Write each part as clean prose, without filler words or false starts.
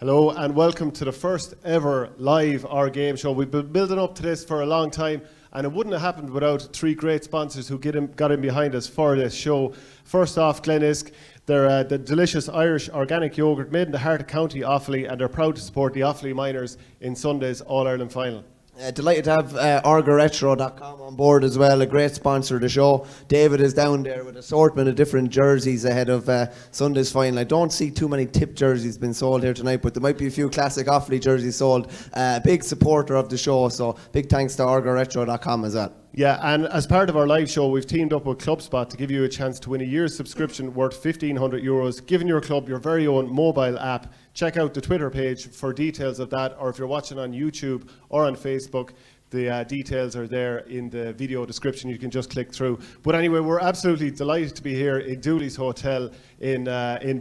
Hello and welcome to the first ever live OurGame show. We've been building up to this for a long time, and it wouldn't have happened without three great sponsors who got in behind us for this show. First off, Glenisk. They're the delicious Irish organic yogurt made in the heart of County Offaly, and they're proud to support the Offaly Miners in Sunday's All-Ireland final. Delighted to have OurGameSupporters.com on board as well, a great sponsor of the show. David is down there with an assortment of different jerseys ahead of Sunday's final. I don't see too many tip jerseys being sold here tonight, but there might be a few classic Offaly jerseys sold. Big supporter of the show, so big thanks to OurGameSupporters.com as well. Yeah, and as part of our live show, we've teamed up with ClubSpot to give you a chance to win a year's subscription worth €1,500, giving your club your very own mobile app. Check out the Twitter page for details of that, or if you're watching on YouTube or on Facebook, the details are there in the video description. You can just click through. But anyway, we're absolutely delighted to be here in Dooley's Hotel in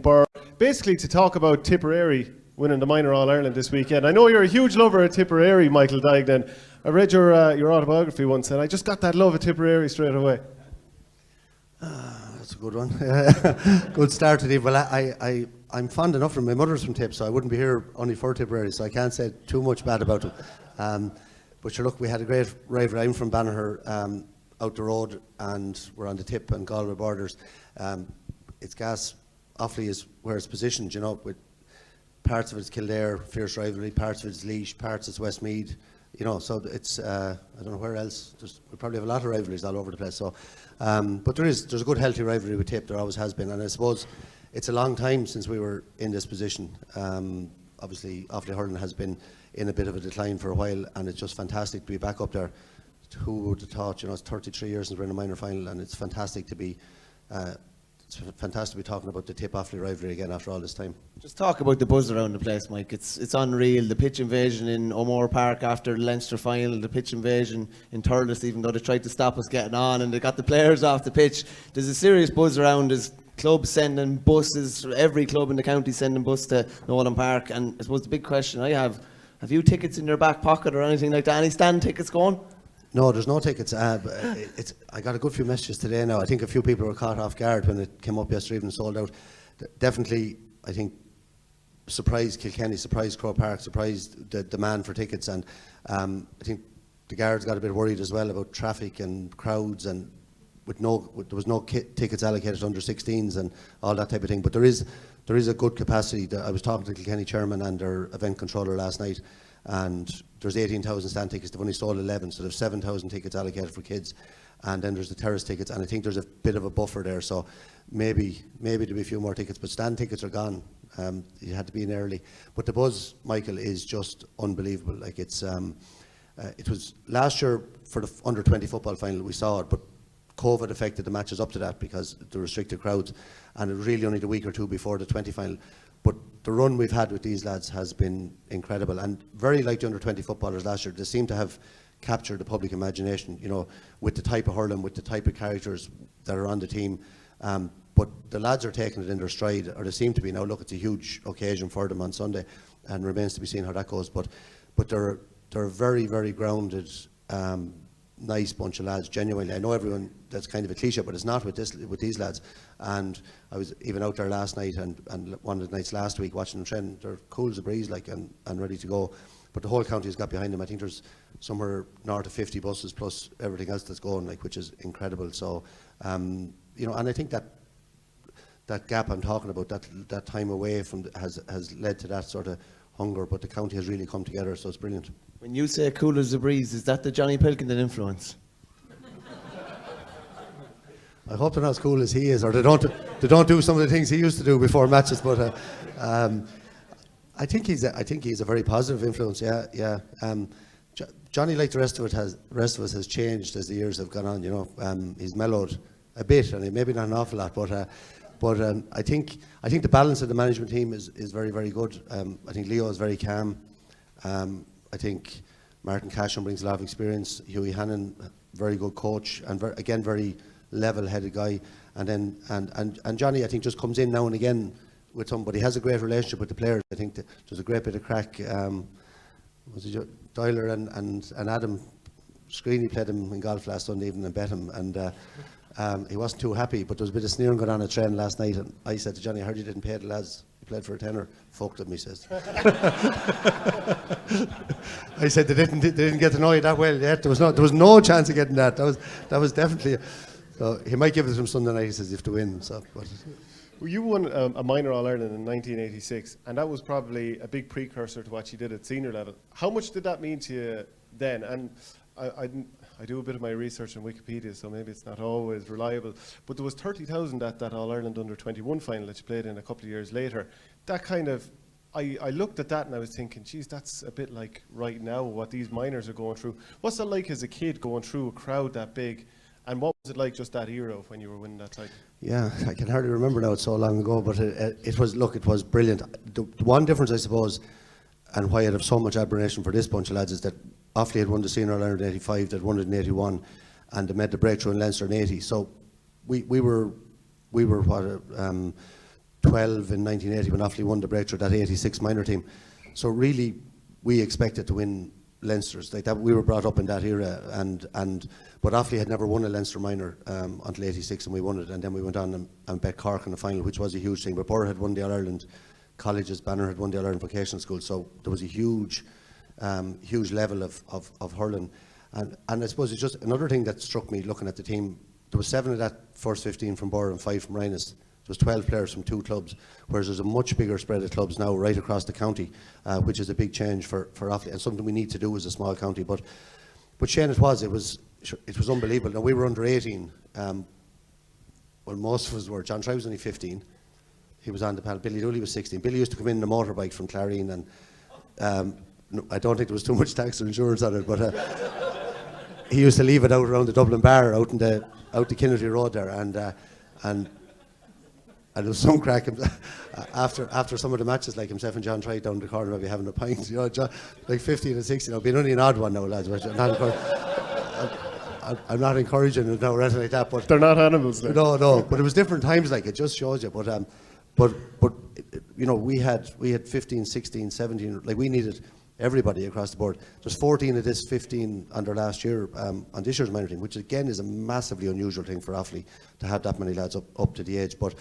Birr, basically to talk about Tipperary winning the Minor All-Ireland this weekend. I know you're a huge lover of Tipperary, Michael Duignan. I read your autobiography once, and I just got that love of Tipperary straight away. That's a good one. Good start to the. Well, I'm fond enough from my mother's from Tip, so I wouldn't be here only for Tipperary, so I can't say too much bad about them. But sure, look, we had a great rivalry. I'm from Banagher, out the road, and we're on the Tip and Galway borders. It's gas. Offaly is where it's positioned, you know, with parts of it's Kildare, fierce rivalry, parts of it's Laois, parts it's Westmeath. You know, so it's I don't know where else. We probably have a lot of rivalries all over the place. So, but there's a good healthy rivalry with Tip. There always has been, and I suppose it's a long time since we were in this position. Obviously, Offaly hurling has been in a bit of a decline for a while, and it's just fantastic to be back up there. Who would have thought? You know, it's 33 years since we're in a minor final, and it's fantastic to be. It's fantastic to be talking about the Tip Offaly rivalry again after all this time. Just talk about the buzz around the place, Mike. It's unreal. The pitch invasion in O'Moore Park after the Leinster final, the pitch invasion in Thurles, even though they tried to stop us getting on and they got the players off the pitch. There's a serious buzz around. There's clubs sending buses, every club in the county sending bus to Nolan Park. And I suppose the big question I have you tickets in your back pocket or anything like that? Any stand tickets going? No, there's no tickets. I got a good few messages today now. I think a few people were caught off guard when it came up yesterday evening, sold out. Definitely, I think, surprised Kilkenny, surprised Croke Park, surprised the demand for tickets. And I think the guards got a bit worried as well about traffic and crowds, and there was no tickets allocated under 16s and all that type of thing. But there is a good capacity. I was talking to the Kilkenny chairman and their event controller last night, and there's 18,000 stand tickets. They've only sold 11, so there's 7,000 tickets allocated for kids, and then there's the terrace tickets, and I think there's a bit of a buffer there, so maybe there'll be a few more tickets, but stand tickets are gone. You had to be in early, but the buzz, Michael, is just unbelievable. Like it was last year for the under 20 football final we saw it, but COVID affected the matches up to that because the restricted crowds, and it was really only the week or two before the 20 final. But the run we've had with these lads has been incredible, and very like the under-20 footballers last year. They seem to have captured the public imagination, you know, with the type of hurling, with the type of characters that are on the team. But the lads are taking it in their stride, or they seem to be now. Look, it's a huge occasion for them on Sunday, and remains to be seen how that goes. But they're a very, very grounded, nice bunch of lads, genuinely. I know everyone, that's kind of a cliche, but it's not with these lads. And I was even out there last night and one of the nights last week watching them train. They're cool as a breeze, like, and ready to go. But the whole county has got behind them. I think there's somewhere north of 50 buses plus everything else that's going, like, which is incredible. So, you know, and I think that gap I'm talking about, that time away from has led to that sort of hunger. But the county has really come together, so it's brilliant. When you say cool as a breeze, is that the Johnny Pilkington influence? I hope they're not as cool as he is, or they don't do some of the things he used to do before matches. But I think he's a very positive influence. Yeah. Johnny, like the rest of us, has changed as the years have gone on. You know, he's mellowed a bit, and maybe not an awful lot, but I think the balance of the management team is very, very good. I think Leo is very calm. I think Martin Casham brings a lot of experience. Hughie Hannon, very good coach, and very level-headed guy. And then and Johnny, I think, just comes in now and again with somebody. Has a great relationship with the players. I think there's a great bit of crack. Was it Doyler and Adam Screeney played him in golf last Sunday evening and bet him, and He wasn't too happy, but there was a bit of sneering going on at train last night, and I said to Johnny, I heard you didn't pay the lads. You played for a tenner. Fucked them, he says. I said they didn't get to know you that well yet. There was no chance of getting that. That was definitely. So he might give it to him Sunday night, he says, if to win. So, but. Well, you won a minor All-Ireland in 1986, and that was probably a big precursor to what you did at senior level. How much did that mean to you then? And I do a bit of my research on Wikipedia, so maybe it's not always reliable, but there was 30,000 at that All-Ireland under-21 final that you played in a couple of years later. That kind of, I looked at that and I was thinking, geez, that's a bit like right now what these minors are going through. What's it like as a kid going through a crowd that big, and what was it like just that era when you were winning that title? Yeah, I can hardly remember now, it's so long ago, but it was brilliant. The one difference, I suppose, and why I have so much admiration for this bunch of lads is that Offaly had won the senior All-Ireland in 85, they'd won it in 81, and they made the breakthrough in Leinster in 80. So we were what, 12 in 1980 when Offaly won the breakthrough, that 86 minor team. So really, we expected to win Leinsters like that. We were brought up in that era, but Offaly had never won a Leinster minor until 86, and we won it. And then we went on and bet Cork in the final, which was a huge thing. But Birr had won the All-Ireland colleges, Banner had won the All-Ireland vocational school, so there was a huge level of hurling. And I suppose it's just another thing that struck me looking at the team. There was 7 of that first 15 from Birr and 5 from Rhinus. There was 12 players from 2 clubs, whereas there's a much bigger spread of clubs now right across the county, which is a big change for Offaly, and something we need to do as a small county. But Shane, it was unbelievable. Now we were under 18. Well, most of us were. John Try was only 15. He was on the panel. Billy Dooley was 16. Billy used to come in a motorbike from Clarine, and I don't think there was too much tax or insurance on it, but he used to leave it out around the Dublin Bar, out the Kinnetty Road there, and there was some crack after some of the matches, like himself and John Try down the corner, maybe having a pint, you know, John, like 15 and 16. I'll be only an odd one now, lads. But I'm not encouraging it now or anything like that. But they're not animals. Like. No. But it was different times. Like, it just shows you. But you know, we had 15, 16, 17. Like, we needed everybody across the board. There's 14 of this 15 under last year on this year's minor team, which again is a massively unusual thing for Offaly to have that many lads up to the age. But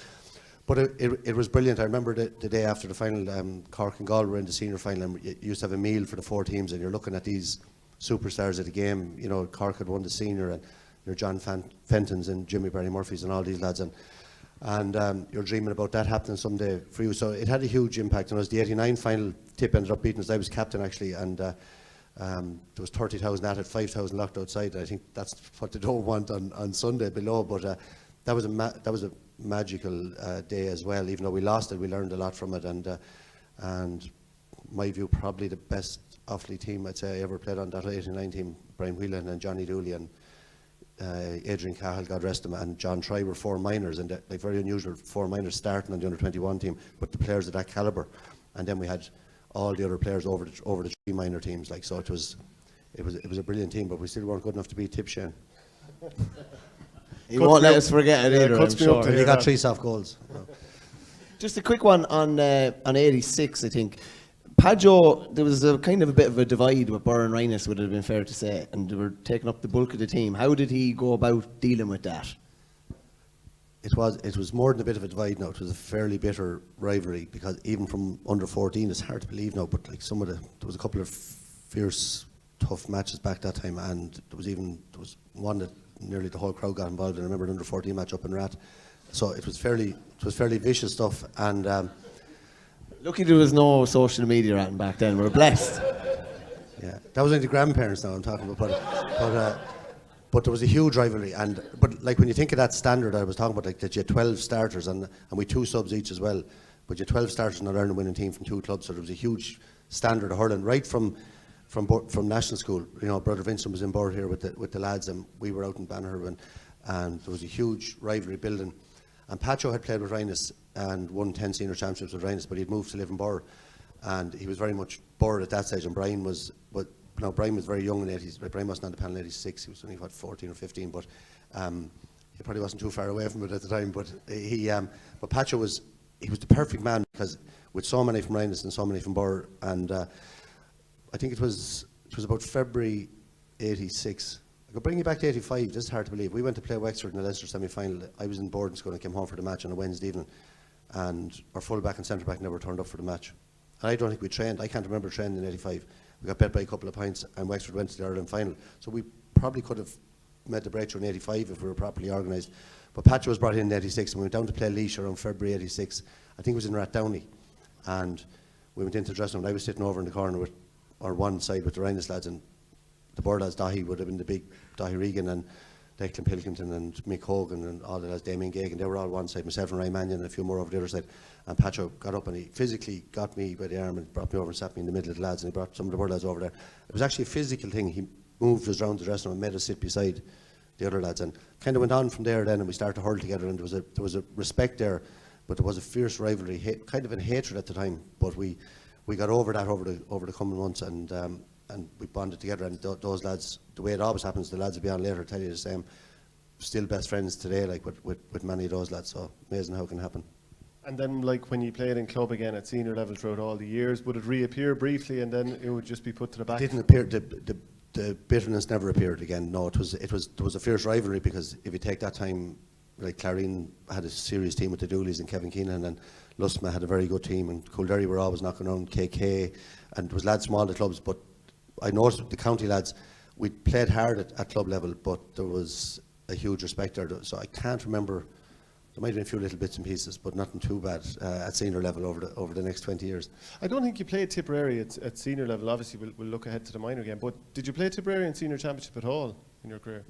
it was brilliant. I remember the day after the final, Cork and Galway were in the senior final, and you used to have a meal for the 4 teams, and you're looking at these superstars of the game. You know, Cork had won the senior, and your John Fentons and Jimmy Barry Murphys and all these lads, and you're dreaming about that happening someday for you. So it had a huge impact on us. The 89 final, Tip ended up beating us. I was captain actually, and there was 30,000 at it, 5,000 locked outside. I think that's what they don't want on Sunday below. But that was a magical day as well. Even though we lost it, we learned a lot from it, and my view, probably the best Offaly team I'd say I ever played on. That 89 team, Brian Whelan and Johnny Dooley and Adrian Cahill, God rest him, and John Try were 4 minors, and like very unusual 4 minors starting on the under-21 team, but the players of that calibre. And then we had all the other players over the 3 minor teams. Like, so it was a brilliant team, but we still weren't good enough to beat Tip, Shane. He won't let us forget it either, I'm sure. He got 3 soft goals. No. Just a quick one on 86, I think. Padjo, there was a kind of a bit of a divide with Birr and Rhinus, would have been fair to say, and they were taking up the bulk of the team. How did he go about dealing with that? It was more than a bit of a divide now. It was a fairly bitter rivalry, because even from under 14, it's hard to believe now, but like there was a couple of fierce, tough matches back that time, and there was one that nearly the whole crowd got involved in. I remember an under 14 match up in Rat. So it was fairly vicious stuff, and lucky there was no social media at back then. We're blessed. Yeah, that was only the grandparents now I'm talking about, but there was a huge rivalry, but like when you think of that standard I was talking about, like that you had 12 starters and we 2 subs each as well, but you had 12 starters in an Ireland winning team from 2 clubs, so there was a huge standard of hurling right from national school. You know, Brother Vincent was in Birr here with the lads, and we were out in Banner, and there was a huge rivalry building. And Pacho had played with Rhinus and won 10 senior championships with Rhinus, but he'd moved to live in Birr, and he was very much Birr at that stage. And Brian was very young in the 80s. Brian wasn't on the panel in 86. He was only 14 or 15, but he probably wasn't too far away from it at the time. But but Pacho was the perfect man, because with so many from Rhinus and so many from Birr, and I think it was about February 86. could bring you back to 85. This is hard to believe. We went to play Wexford in the Leinster semi-final. I was in boarding school and came home for the match on a Wednesday evening, and our full-back and centre-back never turned up for the match. And I don't think we trained. I can't remember training in 85. We got bet by a couple of points, and Wexford went to the Ireland final. So we probably could have made the breakthrough in 85 if we were properly organised. But Patrick was brought in 86, and we went down to play Laois around February 86. I think it was in Rathdowney. And we went into the dressing room, and I was sitting over in the corner with, or one side with the Rhinus lads, and the Birr lads, Dahi would have been the big Dahi Regan and Declan Pilkington and Mick Hogan and all the lads, Damien Gagan, they were all one side, myself and Ryan Mannion and a few more over the other side. And Patrick got up and he physically got me by the arm and brought me over and sat me in the middle of the lads, and he brought some of the Birr lads over there. It was actually a physical thing. He moved us round the dressing room and made us sit beside the other lads, and kind of went on from there then, and we started to hurl together, and there was a respect there, but there was a fierce rivalry, kind of in hatred at the time, but we got over that over the coming months, and we bonded together, and those lads, the way it always happens, the lads will be on later, tell you the same, still best friends today, like with many of those lads, so amazing how it can happen. And then, like, when you played in club again at senior level throughout all the years, would it reappear briefly and then it would just be put to the back? It didn't appear, the bitterness never appeared again. No, there was a fierce rivalry, because if you take that time, like Clare had a serious team with the Dooleys and Kevin Keenan, and Lustma had a very good team, and Coolderry were always knocking around KK, and there was lads small the clubs, but I noticed the county lads, we played hard at club level, but there was a huge respect there, so I can't remember. There might have been a few little bits and pieces, but nothing too bad at senior level over the next 20 years. I don't think you played Tipperary at senior level. Obviously, we'll look ahead to the minor game. But did you play Tipperary in senior championship at all in your career?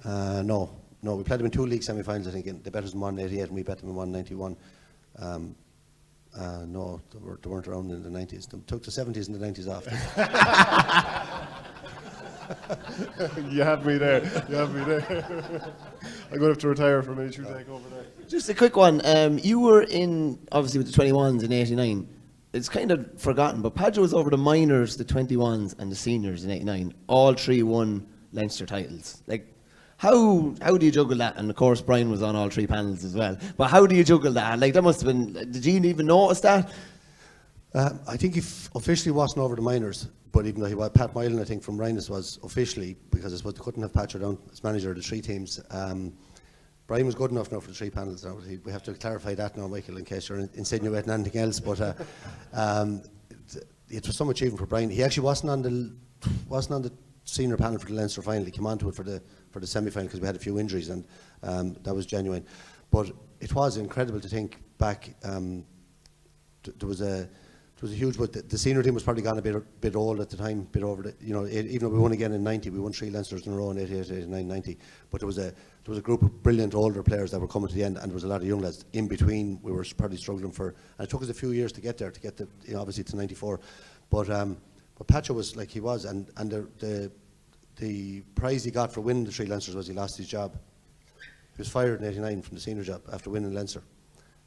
No. We played them in 2 league semi-finals, I think. They bet us in 188 and we bet them in 191. No, they weren't around in the 90s. They took the 70s and the 90s off. You have me there. I'm going to have to retire for a minute. You take over there. Just a quick one. You were in, obviously, with the 21s in 89. It's kind of forgotten, but Padgett was over the minors, the 21s, and the seniors in 89. All 3 won Leinster titles. Like, how do you juggle that? And of course, Brian was on all 3 panels as well. But how do you juggle that? Like, that must have been. Did you even notice that? I think he officially wasn't over the minors, but even though he was, Pat Moylan, I think, from Rhinus was officially, because I suppose they couldn't have Patrick down as manager of the 3 teams. Brian was good enough now for the 3 panels. Now we have to clarify that now, Michael, in case you're insinuating anything else. But it was some achievement for Brian. He actually wasn't on the senior panel for the Leinster final. He came onto it for the semi-final because we had a few injuries, and that was genuine. But it was incredible to think back. There was a huge, but the senior team was probably gone a bit old at the time, bit over the, even though we won again in 90, we won 3 Leinsters in a row in 88, 89, 90. But there was a group of brilliant older players that were coming to the end, and there was a lot of young lads in between. We were probably struggling and it took us a few years to get there, obviously to 94. But Pacho was like he was, and the prize he got for winning the 3 Leinsters was he lost his job. He was fired in 89 from the senior job after winning Leinster.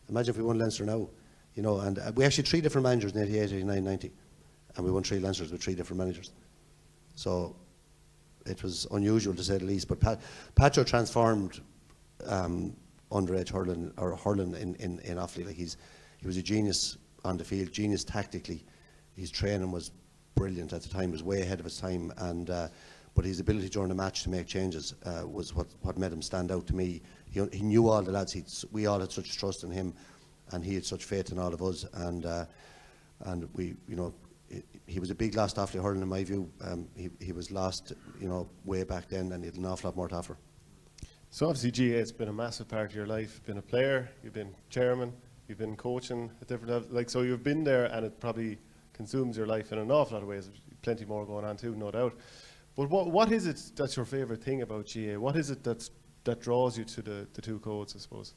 Imagine if we won Leinster now. And we actually had 3 different managers in 88, 89, 90, and we won 3 Leinsters with 3 different managers. So it was unusual, to say the least. But Pacho transformed underage hurling in Offaly. Like he was a genius on the field, genius tactically. His training was brilliant at the time. He was way ahead of his time, and but his ability during the match to make changes was what made him stand out to me. He knew all the lads. We all had such trust in him, and he had such faith in all of us, and we, he was a big lost Offaly hurling in my view. He was lost, way back then, and he had an awful lot more to offer. So obviously, GA, it's been a massive part of your life. You've been a player, you've been chairman, you've been coaching at different levels. Like, so you've been there, and it probably consumes your life in an awful lot of ways. Plenty more going on too, no doubt. But what is it that's your favourite thing about GA? What is it that draws you to the 2 codes, I suppose?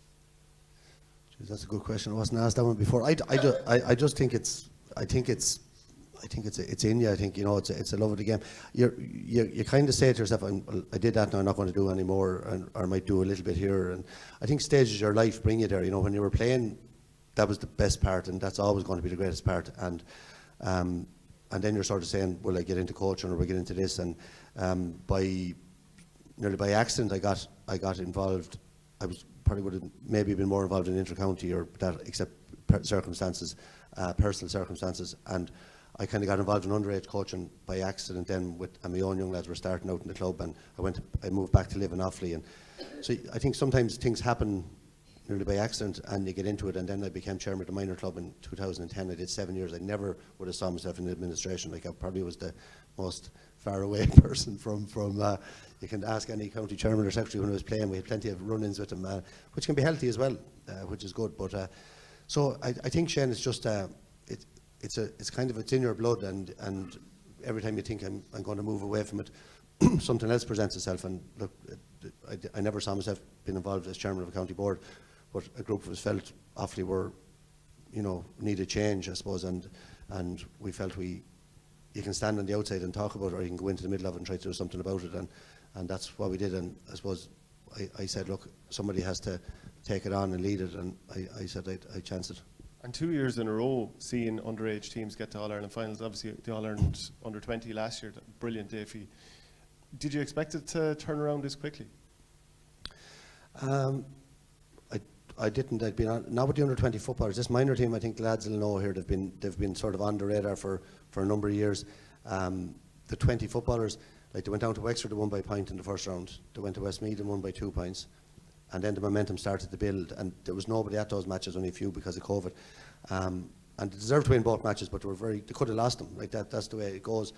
Jeez, that's a good question. I wasn't asked that one before. I just think it's in you. I think it's a love of the game. You kind of say to yourself, I did that, now I'm not going to do any more, or I might do a little bit here. And I think stages of your life bring you there. When you were playing, that was the best part, and that's always going to be the greatest part. And then you're sort of saying, will I get into coaching, or will I get into this? And nearly by accident, I got involved. I probably would have maybe been more involved in inter-county or that, except circumstances, personal circumstances. And I kind of got involved in underage coaching by accident then, and my own young lads were starting out in the club, and I moved back to live in Offaly. And so I think sometimes things happen nearly by accident and you get into it, and then I became chairman of the minor club in 2010. I did 7 years. I never would have saw myself in administration. Like, I probably was the most far away person from you can ask any county chairman or secretary when I was playing. We had plenty of run-ins with them, which can be healthy as well, which is good. But so I think, Shane, it's just it's kind of, it's in your blood, and every time you think I'm going to move away from it, something else presents itself. And look, I never saw myself being involved as chairman of a county board, but a group of us felt Offaly were, needed change, I suppose, and we felt you can stand on the outside and talk about it, or you can go into the middle of it and try to do something about it, and that's what we did. And I suppose I said, look, somebody has to take it on and lead it, and I said I'd chance it. And 2 years in a row seeing underage teams get to All-Ireland finals. Obviously the All-Ireland under-20 last year, brilliant day for you. Did you expect it to turn around this quickly? I didn't. I'd been on, not with the under-20 footballers. This minor team, I think the lads will know here, they've been sort of on the radar for a number of years. The 20 footballers, like, they went down to Wexford, they won by a point in the first round. They went to Westmeath and won by 2 points. And then the momentum started to build, and there was nobody at those matches, only a few because of COVID. And they deserved to win both matches, but they could have lost them. Like, that's the way it goes.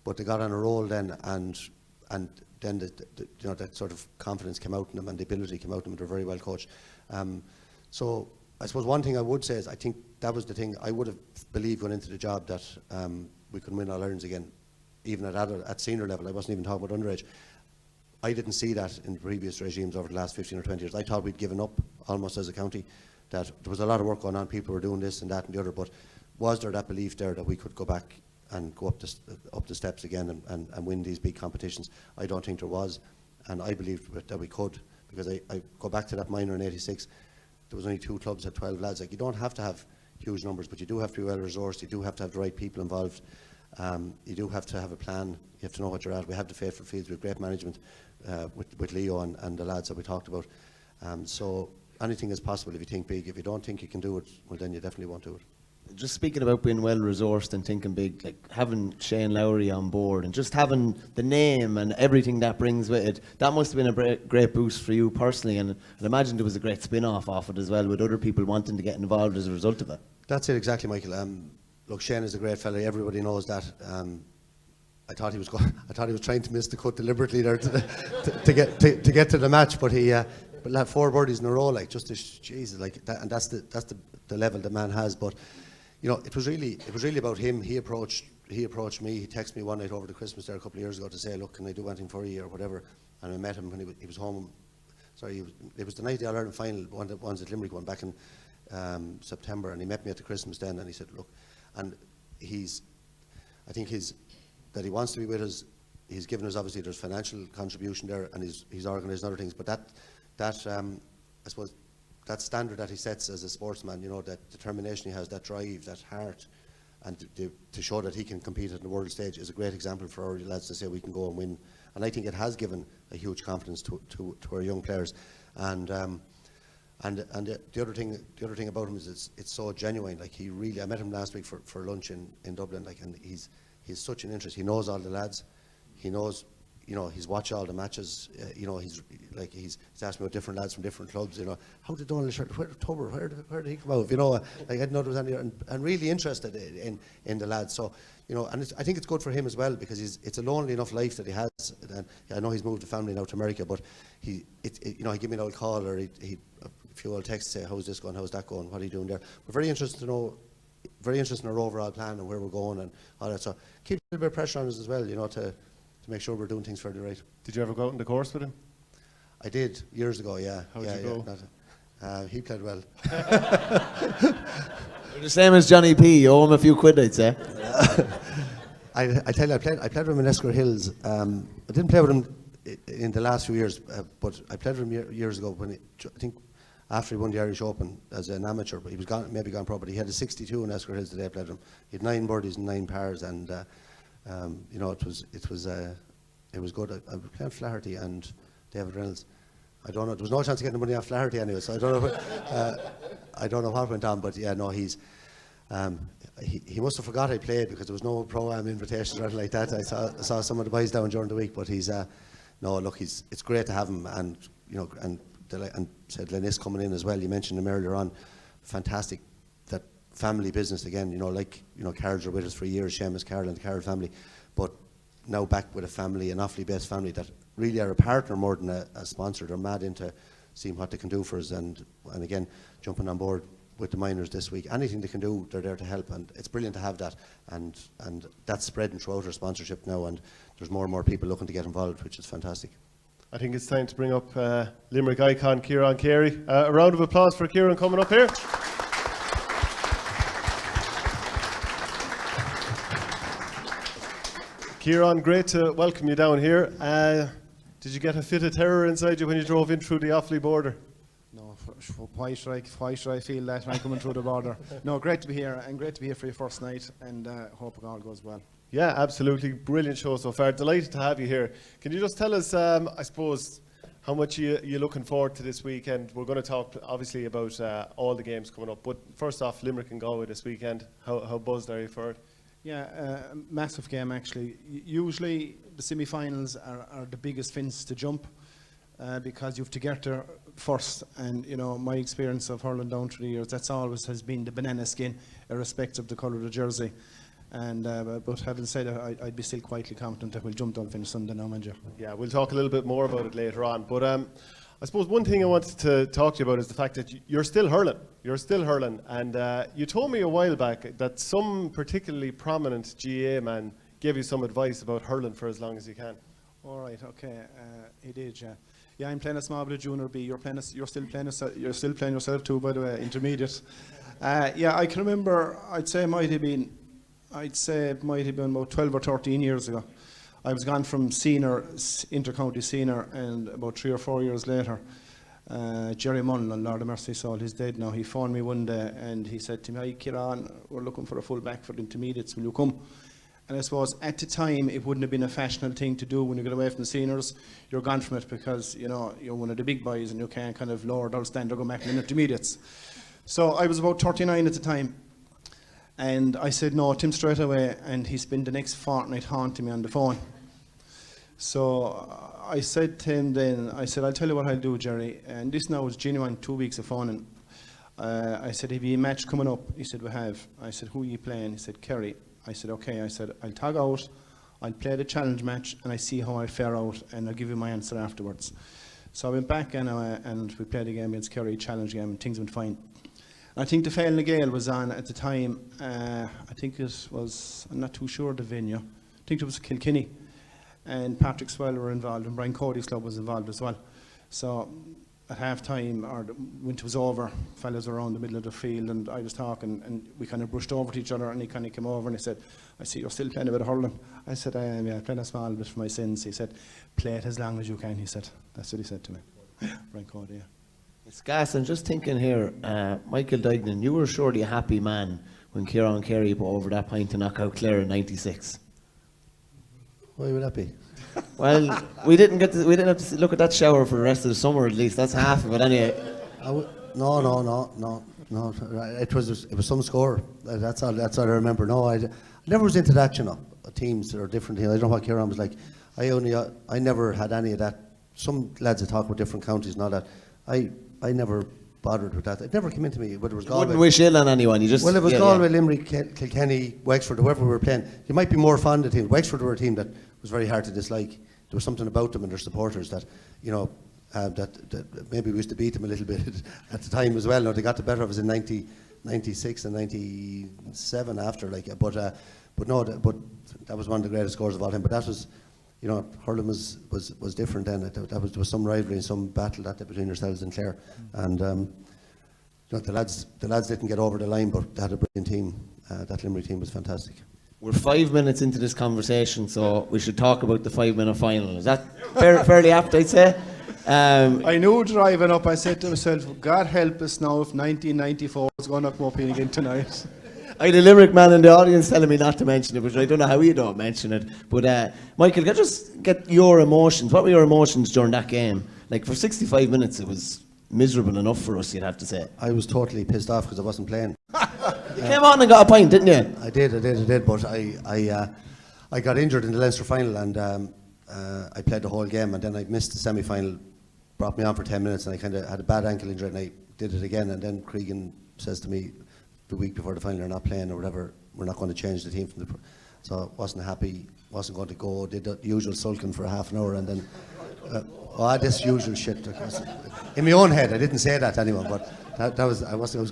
But they got on a roll then, and then that sort of confidence came out in them, and the ability came out in them. They're very well coached. So I suppose one thing I would say is, I think that was the thing I would have believed going into the job, that we could win All-Irelands again, even at senior level. I wasn't even talking about underage. I didn't see that in the previous regimes over the last 15 or 20 years. I thought we'd given up almost as a county, that there was a lot of work going on, people were doing this and that and the other, but was there that belief there that we could go back and go up the steps again and win these big competitions? I don't think there was, and I believed that we could, because I go back to that minor in '86. There was only 2 clubs at 12 lads. Like, you don't have to have huge numbers, but you do have to be well resourced. You do have to have the right people involved. You do have to have a plan. You have to know what you're at. We have the faithful fields. We have great management with Leo and the lads that we talked about. So anything is possible if you think big. If you don't think you can do it, well, then you definitely won't do it. Just speaking about being well resourced and thinking big, like having Shane Lowry on board and just having the name and everything that brings with it, that must have been a great boost for you personally, and I imagine there was a great spin-off off it as well, with other people wanting to get involved as a result of it. That's it, exactly, Michael. Look, Shane is a great fella. Everybody knows that. I thought he was trying to miss the cut deliberately there to get to the match, but he had 4 birdies in a row, like, just Jesus, like that, and that's the level the man has. But it was really about him. He approached me. He texted me one night over the Christmas there a couple of years ago to say, look, can I do anything for you or whatever? And I met him when he was home. Sorry, it was the night of the All-Ireland final, ones at Limerick, one back in September, and he met me at the Christmas then, and he said, look, and I think that he wants to be with us. He's given us, obviously there's financial contribution there, and he's organised other things, but that I suppose that standard that he sets as a sportsman, that determination he has, that drive, that heart, and to show that he can compete at the world stage, is a great example for our lads to say we can go and win. And I think it has given a huge confidence to our young players. And the other thing about him is it's so genuine. Like, I met him last week for lunch in Dublin, like, and he's such an interest. He knows all the lads. He knows, he's watched all the matches. He's asked me about different lads from different clubs. How did Donald shirt? Where did he come out? Like, I didn't know there was any, and really interested in the lads. So, and I think it's good for him as well, because it's a lonely enough life that he has. And I know he's moved the family now to America, but he give me an old call, or a few old texts, say, how's this going? How's that going? What are you doing there? We're very interested to know. Very interested in our overall plan and where we're going and all that. So keep a little bit of pressure on us as well, to make sure we're doing things fairly right. Did you ever go out on the course with him? I did, years ago, yeah. How did you go? He played well. You're the same as Johnny P. You owe him a few quid, I'd say. I tell you, I played with him in Esker Hills. I didn't play with him in the last few years, but I played with him years ago when I think after he won the Irish Open as an amateur, but he was maybe gone pro, but he had a 62 in Esker Hills the day I played with him. He had 9 birdies and 9 pars, and it was good. I was playing Flaherty and David Reynolds. I don't know. There was no chance of getting the money off Flaherty anyway, so I don't know. I don't know what went on, but yeah, no, he's. he must have forgot I played because there was no pro-am invitations or anything like that. I saw some of the boys down during the week, but he's no, look, it's great to have him, and said Glenisk coming in as well. You mentioned him earlier on, fantastic. That family business again. Carroll's are with us for years, Seamus Carroll and the Carroll family, but now back with a family, an Offaly based family that really are a partner more than a sponsor. They're mad into seeing what they can do for us, and again jumping on board with the minors this week. Anything they can do, they're there to help, and it's brilliant to have that, and that's spreading throughout our sponsorship now, and there's more and more people looking to get involved, which is fantastic. I think it's time to bring up Limerick icon Ciaran Carey. A round of applause for Ciaran coming up here. Ciaran, great to welcome you down here. Did you get a fit of terror inside you when you drove in through the Offaly border? No, why should I feel that when I'm coming through the border? No, great to be here, and great to be here for your first night, and hope it all goes well. Yeah, absolutely. Brilliant show so far. Delighted to have you here. Can you just tell us, I suppose, how much you're looking forward to this weekend? We're going to talk, obviously, about all the games coming up. But first off, Limerick and Galway this weekend. How buzzed are you for it? Yeah, massive game, actually. Usually, the semi-finals are the biggest fence to jump because you have to get there first. And, my experience of hurling down through the years, that's always has been the banana skin, irrespective of the colour of the jersey. And but having said that, I'd be still quietly confident that we'll jump down finish Sunday now, mind you. Yeah, we'll talk a little bit more about it later on. But I suppose one thing I wanted to talk to you about is the fact that you're still hurling. You're still hurling. And you told me a while back that some particularly prominent GAA man gave you some advice about hurling for as long as you can. All right, okay. He did, yeah. Yeah, I'm playing a small bit of junior B. You're still playing yourself too, by the way, intermediate. Yeah, I can remember. I'd say it might have been about 12 or 13 years ago. I was gone from senior, inter-county senior, and about 3 or 4 years later, Jerry Mullen, Lord of Mercy soul, he's dead now. He phoned me one day and he said to me, "Hi, Ciaran, we're looking for a full back for the intermediates. Will you come?" And I suppose at the time it wouldn't have been a fashionable thing to do when you get away from the seniors. You're gone from it because you're one of the big boys and you can't kind of lower down standard go back in the intermediates. So I was about 39 at the time. And I said no to him straight away, and he spent the next fortnight haunting me on the phone. So I said to him then, I said, "I'll tell you what I'll do, Jerry." And this now was genuine 2 weeks of phoning. I said, "Have you a match coming up?" He said, "We have." I said, "Who are you playing?" He said, "Kerry." I said, "Okay." I said, "I'll tag out, I'll play the challenge match, and I see how I fare out, and I'll give you my answer afterwards." So I went back and we played a game against Kerry, challenge game, and things went fine. I think the Fáil na Gael was on at the time. I think it was, I'm not too sure the venue. I think it was Kilkenny. And Patrick Swell were involved, and Brian Cody's club was involved as well. So at half time, or when it was over, fellas were around the middle of the field, and I was talking, and we kind of brushed over to each other, and he kind of came over and he said, "I see you're still playing a bit of hurling." I said, "I am, yeah, playing a small bit for my sins." He said, "Play it as long as you can," he said. That's what he said to me. Brian Cody, yeah. It's gas. I'm just thinking here, Michael Duignan, you were surely a happy man when Ciaran Carey put over that pint to knock out Clare in '96. Why would that be? Well, we didn't have to look at that shower for the rest of the summer. At least that's half of it, anyway. No. It was some score. That's all I remember. No, I never was into that. Teams or different teams. I don't know what Ciaran was like. I never had any of that. Some lads that talk about different counties and all that. I never bothered with that. It never came into me. Whether it was Galway. Wouldn't wish ill on anyone. You just it was Galway, Limerick, Kilkenny, Wexford, whoever we were playing. You might be more fond of teams. Wexford were a team that was very hard to dislike. There was something about them and their supporters that, that maybe we used to beat them a little bit at the time as well. No, they got the better of us in 96 and 97 after, but that was one of the greatest scores of all time. But that was, hurling was different then. There was some rivalry and some battle that between yourselves and Clare, and the lads didn't get over the line, but they had a brilliant team. That Limerick team was fantastic. We're 5 minutes into this conversation, so we should talk about the 5-minute final. Is that fairly apt, I'd say? I knew driving up, I said to myself, God help us now if 1994 is going to come up again tonight. I had a Limerick man in the audience telling me not to mention it, which I don't know how you don't mention it. But Michael, can I just get your emotions? What were your emotions during that game? Like, for 65 minutes, it was miserable enough for us, you'd have to say. I was totally pissed off because I wasn't playing. You came on and got a point, didn't you? I did, but I got injured in the Leinster final, and I played the whole game, and then I missed the semi-final, brought me on for 10 minutes, and I kind of had a bad ankle injury, and I did it again, and then Cregan says to me the week before the final, "You're not playing," or whatever, "we're not going to change the team from the..." So I wasn't happy, wasn't going to go, did the usual sulking for half an hour, and then this usual shit. In my own head, I didn't say that to anyone, but I wasn't happy. I was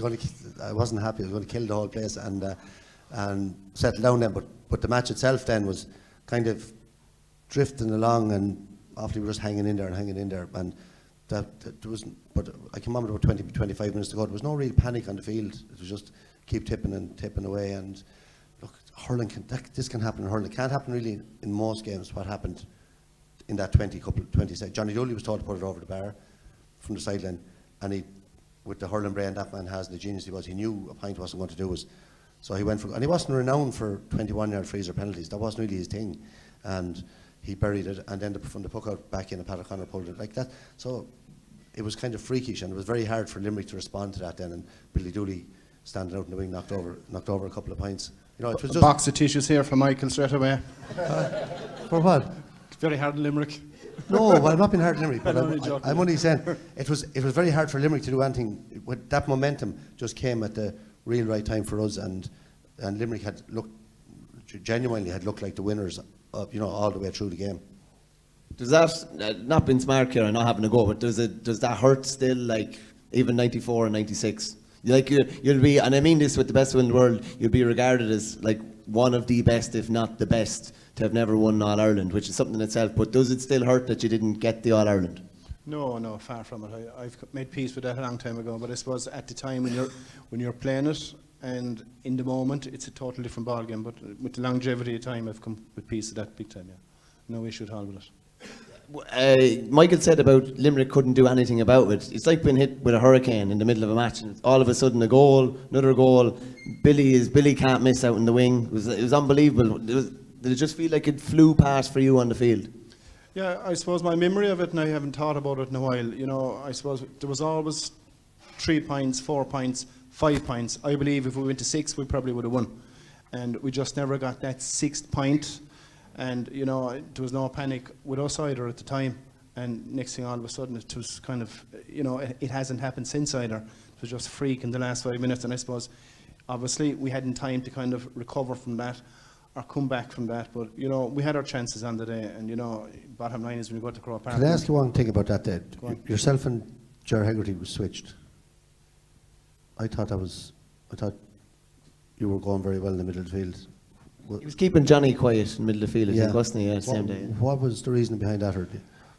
going to kill the whole place and settle down then. But the match itself then was kind of drifting along, and Offaly were just hanging in there, and there wasn't. But I came on with about 25 minutes to go. There was no real panic on the field. It was just keep tipping away. And look, hurling this can happen in hurling. It can't happen really in most games. What happened in that 20 seconds? Johnny Dooley was told to put it over the bar from the sideline, and he, with the hurling brain that man has, the genius he was, he knew a pint wasn't going to do us. So he went for, and he wasn't renowned for 21-yard frees or penalties. That wasn't really his thing, and he buried it. And then from the puck out back in, and Pat O'Connor pulled it like that. So it was kind of freakish, and it was very hard for Limerick to respond to that then. And Billy Dooley, standing out in the wing, knocked over a couple of points. You know, it was a just box of tissues here for Michael straight away. For what? Very hard in Limerick. No, well, I'm not being hard in Limerick, but I'm only saying it was very hard for Limerick to do anything. That momentum just came at the real right time for us, and Limerick genuinely had looked like the winners, all the way through the game. Does that, not being smart here and not having a go, but does that hurt still, like even 94 and 96? You'll be, and I mean this with the best will in the world, you'll be regarded as like one of the best, if not the best, to have never won All-Ireland, which is something in itself. But does it still hurt that you didn't get the All-Ireland? No, far from it. I've made peace with that a long time ago. But I suppose at the time when you're playing it, and in the moment, it's a totally different ballgame. But with the longevity of time, I've come with peace with that big time. Yeah, no issue at all with it. Michael said about Limerick couldn't do anything about it. It's like being hit with a hurricane in the middle of a match, and all of a sudden a goal, another goal. Billy can't miss out in the wing. It was unbelievable. Did it just feel like it flew past for you on the field? Yeah, I suppose my memory of it, and I haven't thought about it in a while. I suppose there was always 3 points, 4 points, 5 points. I believe if we went to 6, we probably would have won, and we just never got that 6th point. And there was no panic with us either at the time. And next thing, all of a sudden, it was kind of, it hasn't happened since either. It was just freak in the last 5 minutes. And I suppose, obviously, we hadn't time to kind of recover from that or come back from that. But we had our chances on the day. And bottom line is when you go to Croke Park. Can I ask you one thing about that day? Yourself and Ger Hegarty was switched. I thought you were going very well in the middle of the field. He was keeping Johnny quiet in the middle of the field, I think, wasn't he, the same day? What was the reason behind that?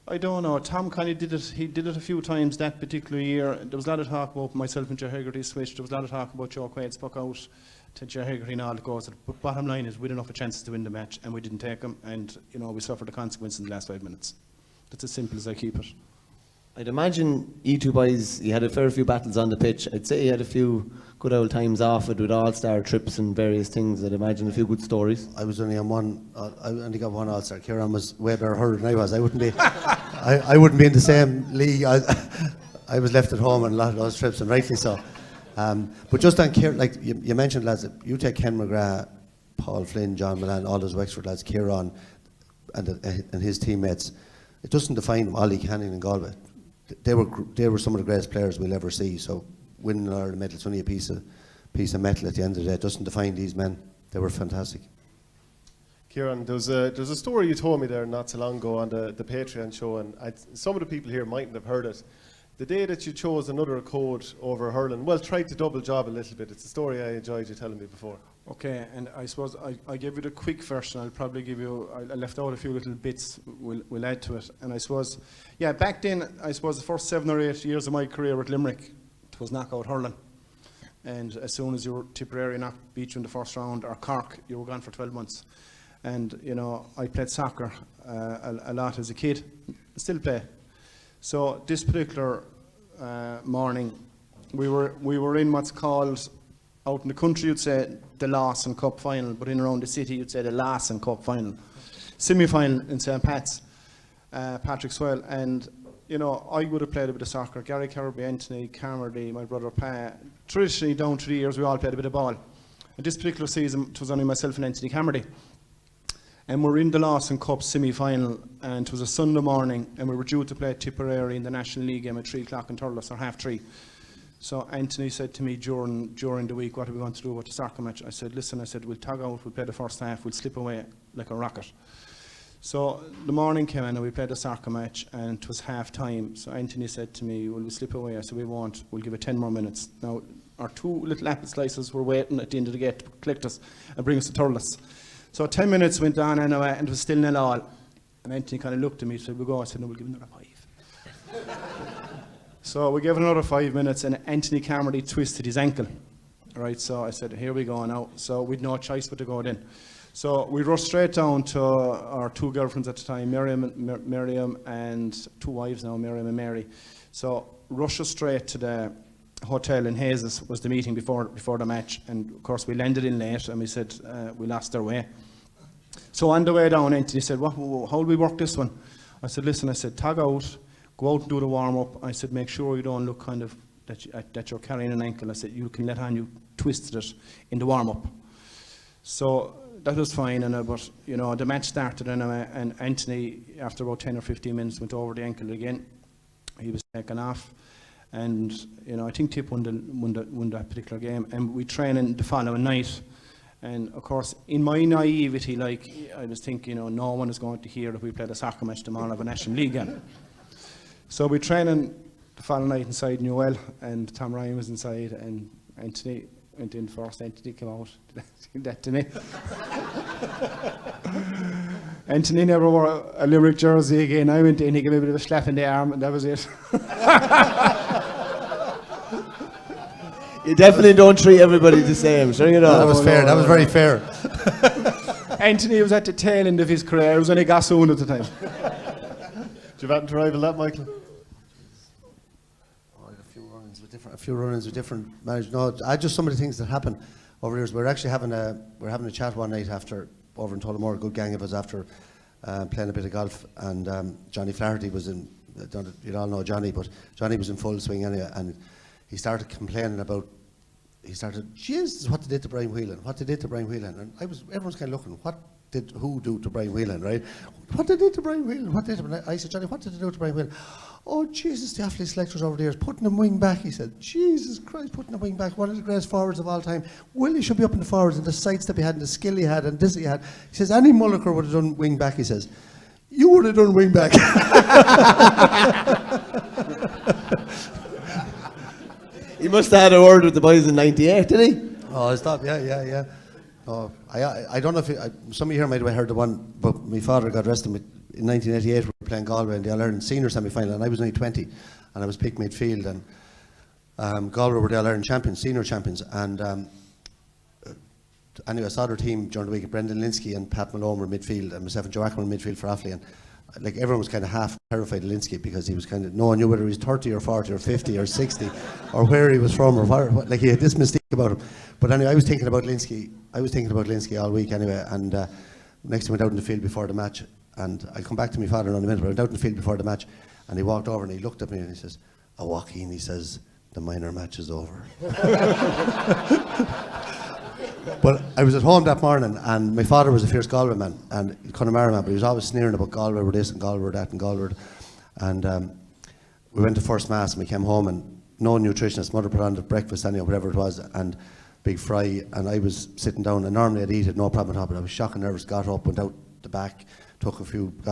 I don't know. Tom kind of did it. He did it a few times that particular year. There was a lot of talk about myself and Ger Hegarty switched. There was a lot of talk about Joe Quaid spoke out to Ger Hegarty and all that goes. But bottom line is we had enough chances to win the match, and we didn't take them. And we suffered the consequences in the last 5 minutes. That's as simple as I keep it. I'd imagine you two boys, you had a fair few battles on the pitch. I'd say you had a few good old times off it with all-star trips and various things. I'd imagine a few good stories. I was only on one. I only got one all-star. Ciaran was way better hurler than I was. I wouldn't be. I wouldn't be in the same league. I was left at home on a lot of those trips, and rightly so. But just on Ciaran, like you mentioned, lads, you take Ken McGrath, Paul Flynn, John Milan, all those Wexford lads, Ciaran, and his teammates. It doesn't define them. Ollie Canning and Galway. They were some of the greatest players we'll ever see. So winning an Ireland medal is only a piece of metal at the end of the day. It doesn't define these men. They were fantastic. Ciaran, there's a story you told me there not so long ago on the Patreon show, and some of the people here mightn't have heard it. The day that you chose another code over hurling, well, tried to double job a little bit. It's a story I enjoyed you telling me before. Okay, and I suppose I gave you the quick version. I'll probably give you, I left out a few little bits, we'll add to it. And I suppose, yeah, back then, I suppose the first 7 or 8 years of my career at Limerick, it was knockout hurling. And as soon as you were Tipperary beat you in the first round, or Cork, you were gone for 12 months. And, I played soccer a lot as a kid, still play. So this particular morning, we were in what's called, out in the country you'd say the Lawson Cup final, but in around the city you'd say the Lawson Cup final. Semi-final in St. Pat's, Patrick Swell, and I would have played a bit of soccer. Gary Kirby, Anthony, Carmody, my brother Pa. Traditionally down through the years we all played a bit of ball. And this particular season, it was only myself and Anthony Camerdy. And we're in the Lawson Cup semi-final, and it was a Sunday morning, and we were due to play Tipperary in the National League game at 3 o'clock in Thurles, or 3:30. So Anthony said to me during the week, what are we going to do about the soccer match? I said, listen, we'll tug out, we'll play the first half, we'll slip away like a rocket. So the morning came in and we played a soccer match, and it was half time. So Anthony said to me, will we slip away? I said, we won't, we'll give it 10 more minutes. Now, our 2 little apple slices were waiting at the end of the gate to collect us and bring us to Thurles. So 10 minutes went on anyway, and it was still 0-0. And Anthony kind of looked at me and said, we'll go. I said, no, we'll give another 5. So we gave it another 5 minutes, and Anthony Camerdy twisted his ankle. Right, so I said, here we go now. So we'd no choice but to go in. So we rushed straight down to our 2 girlfriends at the time, Miriam and 2 wives now, Miriam and Mary. So rushed us straight to the hotel in Hazes, was the meeting before the match. And of course we landed in late, and we said we lost our way. So on the way down, Anthony said, how will we work this one? I said, listen, tug out, go out and do the warm-up. I said, make sure you don't look kind of that you're carrying an ankle. I said, you can let on you twisted it in the warm-up. So that was fine, but the match started anyway, and Anthony, after about 10 or 15 minutes, went over the ankle again. He was taken off, and I think Tip won that particular game, and we trained the following night. And of course, in my naivety, I was thinking, no one is going to hear if we played a soccer match tomorrow of a National League game. So we trained the following night inside Newell, and Tom Ryan was inside, and Anthony went in first. Anthony came out. Did that to me. Anthony never wore a Limerick jersey again. I went in, he gave me a bit of a slap in the arm, and that was it. You definitely don't treat everybody the same, sure you know. That was fair, that was very fair. Anthony was at the tail end of his career. He was only Gassoon at the time. Do you happen to rival that, Michael? A few run-ins with different managers. No, just some of the things that happen over the years. We're actually having a chat one night after over in Tullamore, a good gang of us after playing a bit of golf, and Johnny Flaherty was in. You all know Johnny, but Johnny was in full swing anyway, and he started complaining about. He started, Jesus, what they did to Brian Whelan? What they did to Brian Whelan? And everyone's kind of looking. What did who do to Brian Whelan? Right? What they did to Brian Whelan? What did? I said, Johnny, what did they do to Brian Whelan? Oh, Jesus, the Offaly selectors over the years, putting him wing back, he said. Jesus Christ, putting him wing back, one of the greatest forwards of all time. Willie should be up in the forwards, and the sights that he had, and the skill he had, and this he had. He says, any Mulliker would have done wing back, he says. You would have done wing back. He must have had a word with the boys in '98, did he? Oh, stop, yeah. Oh, I don't know if some of you here might have heard the one, but my father got arrested in 1988. We were playing Galway in the All-Ireland senior semi-final, and I was only 20, and I was picked midfield, and Galway were the All-Ireland champions, senior champions, and anyway, I saw their team during the week. Brendan Linsky and Pat Malone were midfield, and myself and Joe Ackerman midfield for Offaly, and everyone was kind of half terrified of Linsky because he was kind of, no one knew whether he was 30 or 40 or 50 or 60 or where he was from or what, he had this mystique about him. But anyway, I was thinking about Linsky all week anyway, and next time I went out in the field before the match, and I'll come back to my father in a minute, but I went out in the field before the match, and he walked over and he looked at me and he says, Joaquin, he says, the minor match is over. But I was at home that morning, and my father was a fierce Galway man and Connemara man, but he was always sneering about Galway were this and Galway were that and Galway. And we went to first mass and we came home, and no nutritionist, mother put on the breakfast anyhow, whatever it was, and big fry, and I was sitting down, and normally I'd eat it, no problem at all, but I was shocking nervous, got up, went out the back, got a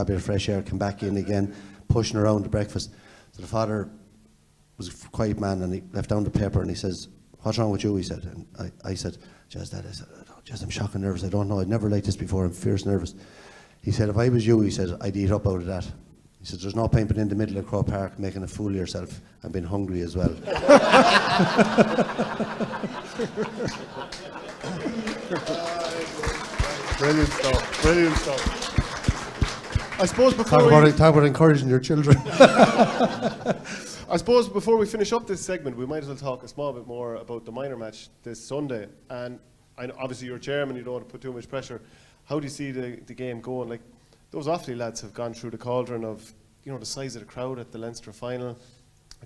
bit of fresh air, came back in again, pushing around the breakfast. So the father was a quiet man, and he left down the paper and he says, what's wrong with you? He said, and I said, just that. I said, just I'm shocking nervous. I don't know. I'd never liked this before. I'm fierce nervous. He said, if I was you, he said, I'd eat up out of that. He said, there's no point being in the middle of Croke Park making a fool of yourself and being hungry as well. Brilliant stuff. I suppose before talk about encouraging your children. I suppose before we finish up this segment, we might as well talk a small bit more about the minor match this Sunday. And I know, obviously you're chairman, you don't want to put too much pressure. How do you see the game going? Like, those Offaly lads have gone through the cauldron of, the size of the crowd at the Leinster final.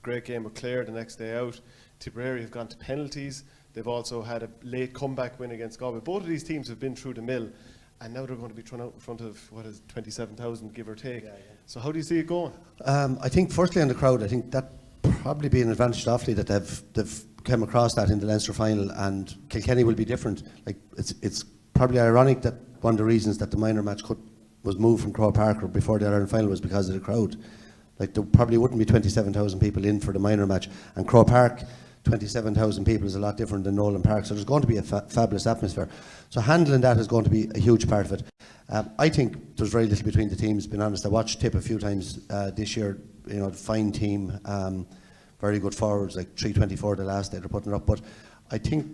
a great game with Clare the next day out. Tipperary have gone to penalties. They've also had a late comeback win against Galway. Both of these teams have been through the mill, and now they're going to be thrown out in front of, 27,000, give or take. So how do you see it going? I think firstly on the crowd, I think that probably be an advantage to Offaly that they've come across that in the Leinster final, and Kilkenny will be different. Like it's probably ironic that one of the reasons that the minor match was moved from Croke Park before the All-Ireland final was because of the crowd. Like there probably wouldn't be 27,000 people in for the minor match, and Croke Park, 27,000 people is a lot different than Nolan Park, so there's going to be a fabulous atmosphere. So handling that is going to be a huge part of it. I think there's very little between the teams, being honest. I watched Tip a few times this year, fine team, very good forwards, like 324 the last day they're putting it up, but I think,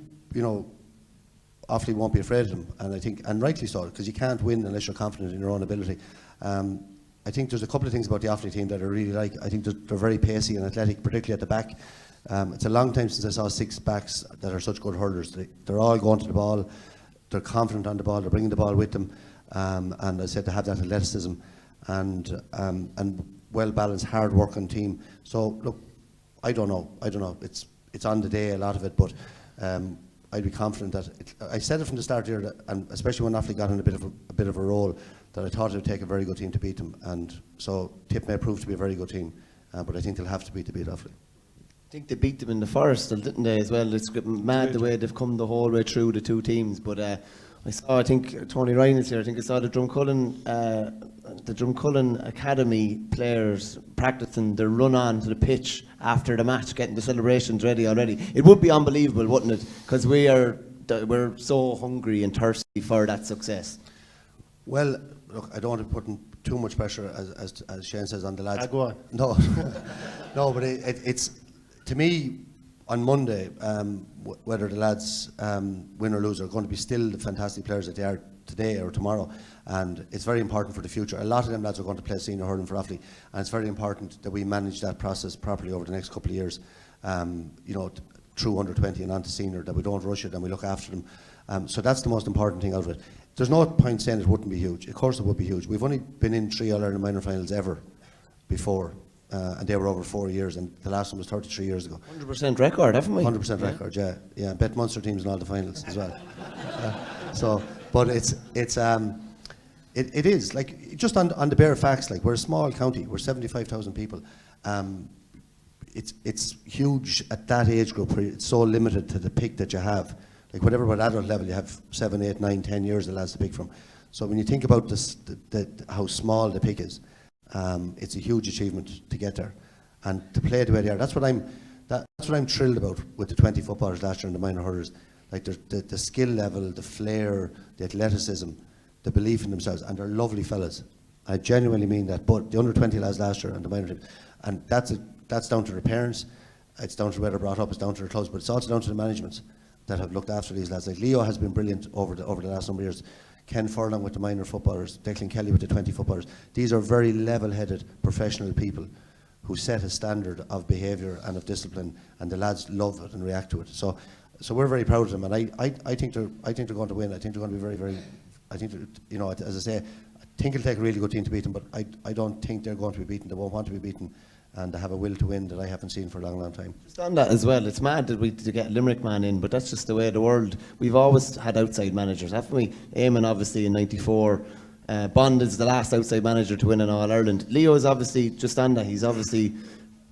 Offaly won't be afraid of them, and rightly so, because you can't win unless you're confident in your own ability. I think there's a couple of things about the Offaly team that I really like. I think they're very pacey and athletic, particularly at the back. It's a long time since I saw 6 backs that are such good hurlers. They're all going to the ball, they're confident on the ball, they're bringing the ball with them, and I said to have that athleticism and well-balanced, hard-working team. So look, I don't know. It's on the day, a lot of it, but I'd be confident that I said it from the start here, and especially when Offaly got in a bit of a role, that I thought it would take a very good team to beat them, and so Tip may prove to be a very good team, but I think they'll have to beat Offaly. I think they beat them in the Forest, didn't they, as well? It's mad the way they've come the whole way through, the two teams. But I think Tony Ryan is here. I think I saw the Drumcullen Academy players practicing their run on to the pitch after the match, getting the celebrations ready already. It would be unbelievable, wouldn't it? Because we're so hungry and thirsty for that success. Well, look, I don't want to put too much pressure, as Shane says, on the lads. Go on. No, no, but it's, to me, on Monday, whether the lads win or lose are going to be still the fantastic players that they are today or tomorrow, and it's very important for the future. A lot of them lads are going to play senior hurling for Offaly, and it's very important that we manage that process properly over the next couple of years, through under 20 and on to senior, that we don't rush it and we look after them. So that's the most important thing out of it. There's no point saying it wouldn't be huge. Of course it would be huge. We've only been in 3 All-Ireland minor finals ever before, and they were over 4 years, and the last one was 33 years ago. 100% record, haven't we? 100% record, yeah. Bet Munster teams in all the finals as well. But it is like, just on the bare facts, like, we're a small county, we're 75,000 people. It's huge at that age group where it's so limited to the pick that you have. Like, whatever at adult level, you have 7, 8, 9, 10 years the lads to pick from. So when you think about this, how small the pick is, it's a huge achievement to get there and to play the way they are. That's what I'm thrilled about with the 20 footballers last year and the minor hurlers. Like, the skill level, the flair, the athleticism, the belief in themselves, and they're lovely fellas. I genuinely mean that. But the under 20 lads last year and the minor team, and that's down to their parents, it's down to where they're brought up, it's down to their clubs, but it's also down to the managements that have looked after these lads. Like, Leo has been brilliant over the last number of years. Ken Furlong with the minor footballers, Declan Kelly with the 20 footballers. These are very level-headed professional people who set a standard of behaviour and of discipline, and the lads love it and react to it. So we're very proud of them, and I think they're going to win. I think they're going to be very, very. I think, as I say, I think it'll take a really good team to beat them, but I don't think they're going to be beaten. They won't want to be beaten, and they have a will to win that I haven't seen for a long, long time. Just on that as well, it's mad that we to get a Limerick man in, but that's just the way of the world. We've always had outside managers, haven't we? Eamon obviously in '94. Bond is the last outside manager to win an All-Ireland. Leo is obviously just on that. He's obviously,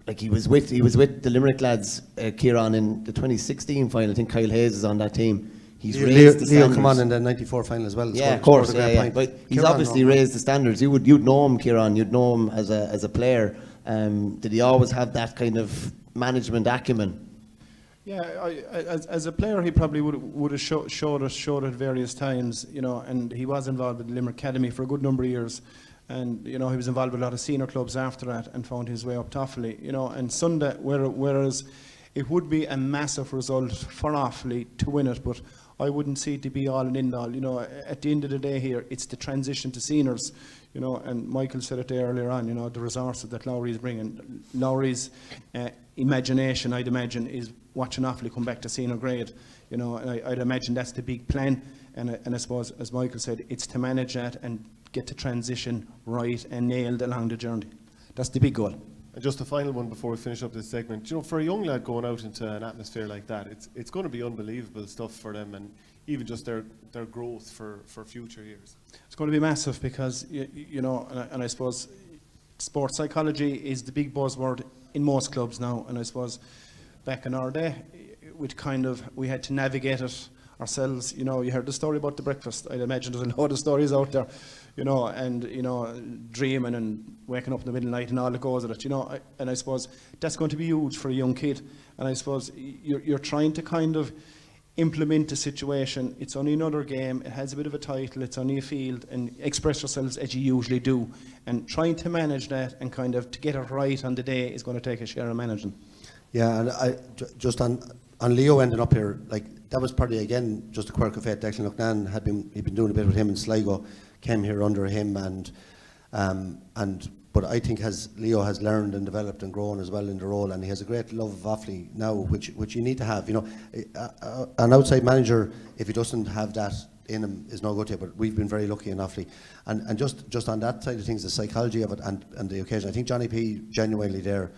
like, he was with the Limerick lads, Ciaran, in the 2016 final. I think Kyle Hayes is on that team. He's raised the standards. Leo come on in the '94 final as well. Yeah, of course. Yeah. But he's obviously raised the standards. You'd know him, Ciaran. You'd know him as a player. Did he always have that kind of management acumen? Yeah, as a player, he probably would have showed at various times, and he was involved with the Limerick Academy for a good number of years, and he was involved with a lot of senior clubs after that, and found his way up to Offaly, and Sunday, whereas it would be a massive result for Offaly to win it, but I wouldn't see it to be all and end all. At the end of the day here, it's the transition to seniors, and Michael said it there earlier on, the resources that Lowry's bringing. Lowry's imagination, I'd imagine, is watching Offaly come back to senior grade. And I'd imagine that's the big plan, and I suppose, as Michael said, it's to manage that and get the transition right and nailed along the journey. That's the big goal. And just a final one before we finish up this segment. You know, for a young lad going out into an atmosphere like that, it's going to be unbelievable stuff for them, and even just their growth for future years. It's going to be massive because, you know, and I suppose sports psychology is the big buzzword in most clubs now. And I suppose back in our day, we had to navigate it ourselves. You know, you heard the story about the breakfast. I'd imagine there's a lot of stories out there, you know, and, you know, dreaming and waking up in the middle of the night and all that goes with it, you know. And I suppose that's going to be huge for a young kid. And I suppose you're trying to kind of implement a situation. It's only another game, it has a bit of a title, it's only a field, and express yourselves as you usually do. And trying to manage that and kind of to get it right on the day is going to take a share of managing. Yeah, and just on Leo ending up here, like, that was probably again just a quirk of fate. Declan Duignan he'd been doing a bit with him in Sligo, came here under him, but I think Leo has learned and developed and grown as well in the role, and he has a great love of Offaly now, which you need to have. You know, an outside manager, if he doesn't have that in him, is no good to you. But we've been very lucky in Offaly, and just on that side of things, the psychology of it and the occasion. I think Johnny P genuinely there.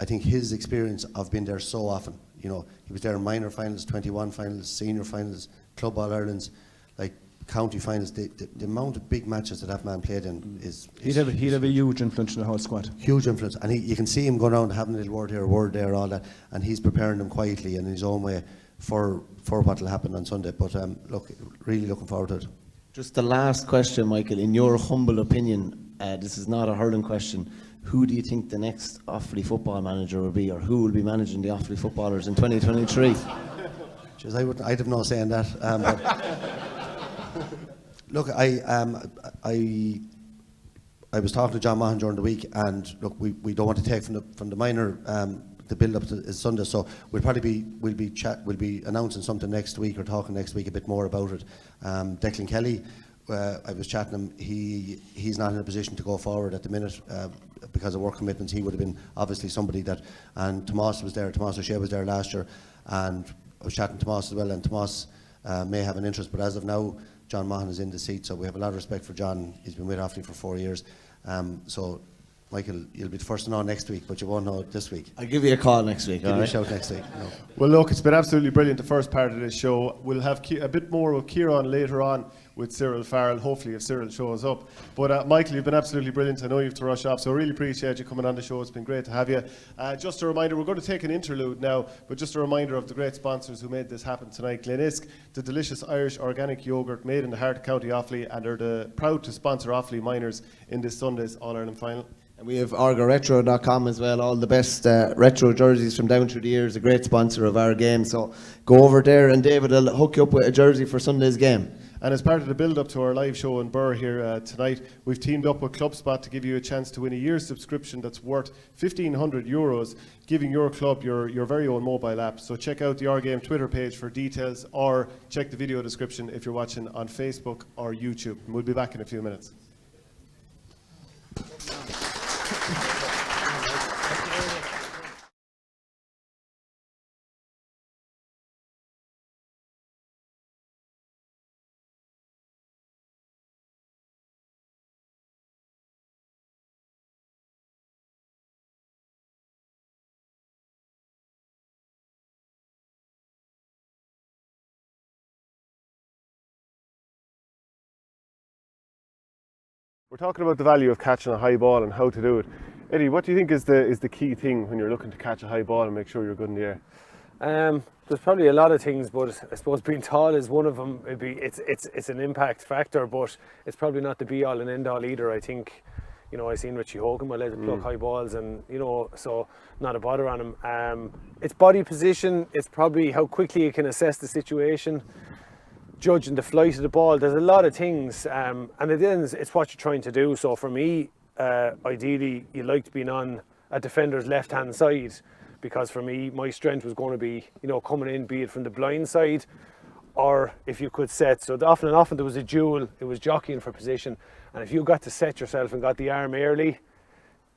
I think his experience of being there so often. You know, he was there in minor finals, 21 finals, senior finals, Club All-Irelands, like county finals. The amount of big matches that man played in is he'd have a huge influence in the whole squad. Huge influence, and you can see him going around having a little word here, a word there, all that, and he's preparing them quietly and in his own way for what will happen on Sunday. But look, really looking forward to it. Just the last question, Michael. In your humble opinion, this is not a hurling question. Who do you think the next Offaly football manager will be, or who will be managing the Offaly footballers in 2023? Jeez, I'd have no say in that. But look, I was talking to John Mahan during the week, and look, we don't want to take from the minor the build up to Sunday, so we'll be announcing something next week, or talking next week a bit more about it. Declan Kelly, I was chatting to him. He's not in a position to go forward at the minute because of work commitments. He would have been obviously somebody that, and Tomas was there. Tomas O'Shea was there last year, and I was chatting to Tomas as well. And Tomas may have an interest, but as of now, John Mahan is in the seat, so we have a lot of respect for John. He's been with Offaly for 4 years. So, Michael, you'll be the first to know next week, but you won't know this week. I'll give you a call next week. Give you a shout next week. No. Well, look, it's been absolutely brilliant, the first part of this show. We'll have a bit more with Ciaran later on with Cyril Farrell, hopefully, if Cyril shows up. But Michael, you've been absolutely brilliant. I know you have to rush off, so I really appreciate you coming on the show. It's been great to have you. Just a reminder, we're going to take an interlude now, but just a reminder of the great sponsors who made this happen tonight. Glenisk, the delicious Irish organic yoghurt made in the heart of County Offaly, and are proud to sponsor Offaly Miners in this Sunday's All-Ireland final. And we have OurGameRetro.com as well, all the best retro jerseys from down through the years, a great sponsor of our game. So go over there and David will hook you up with a jersey for Sunday's game. And as part of the build-up to our live show in Birr here tonight, we've teamed up with ClubSpot to give you a chance to win a year's subscription that's worth €1,500, giving your club your very own mobile app. So check out the OurGame Twitter page for details, or check the video description if you're watching on Facebook or YouTube. And we'll be back in a few minutes. We're talking about the value of catching a high ball and how to do it. Eddie, what do you think is the key thing when you're looking to catch a high ball and make sure you're good in the air? There's probably a lot of things, but I suppose being tall is one of them. It's an impact factor, but it's probably not the be all and end all either. I think, you know, I seen Richie Hogan, my lad, pluck high balls, and you know, so not a bother on him. It's body position. It's probably how quickly you can assess the situation, judging the flight of the ball. There's a lot of things, and at the end, it's what you're trying to do. So for me, ideally, you like being on a defender's left-hand side, because for me, my strength was going to be, you know, coming in, be it from the blind side, or if you could set. So often there was a duel. It was jockeying for position, and if you got to set yourself and got the arm early,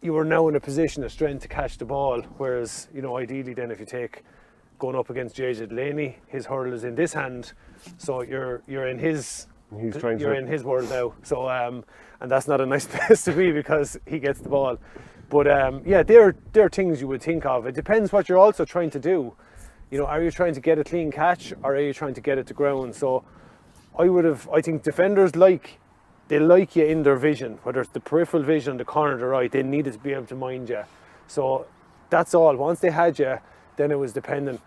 you were now in a position of strength to catch the ball. Whereas, you know, ideally, then if you take going up against JJ Delaney, his hurl is in this hand, so you're in his in his world now. So and that's not a nice place to be, because he gets the ball. But yeah, they're things you would think of. It depends what you're also trying to do. You know, are you trying to get a clean catch, or are you trying to get it to ground? So I think defenders like you in their vision, whether it's the peripheral vision, the corner, the right, they needed to be able to mind you. So that's all. Once they had you, then it was dependent.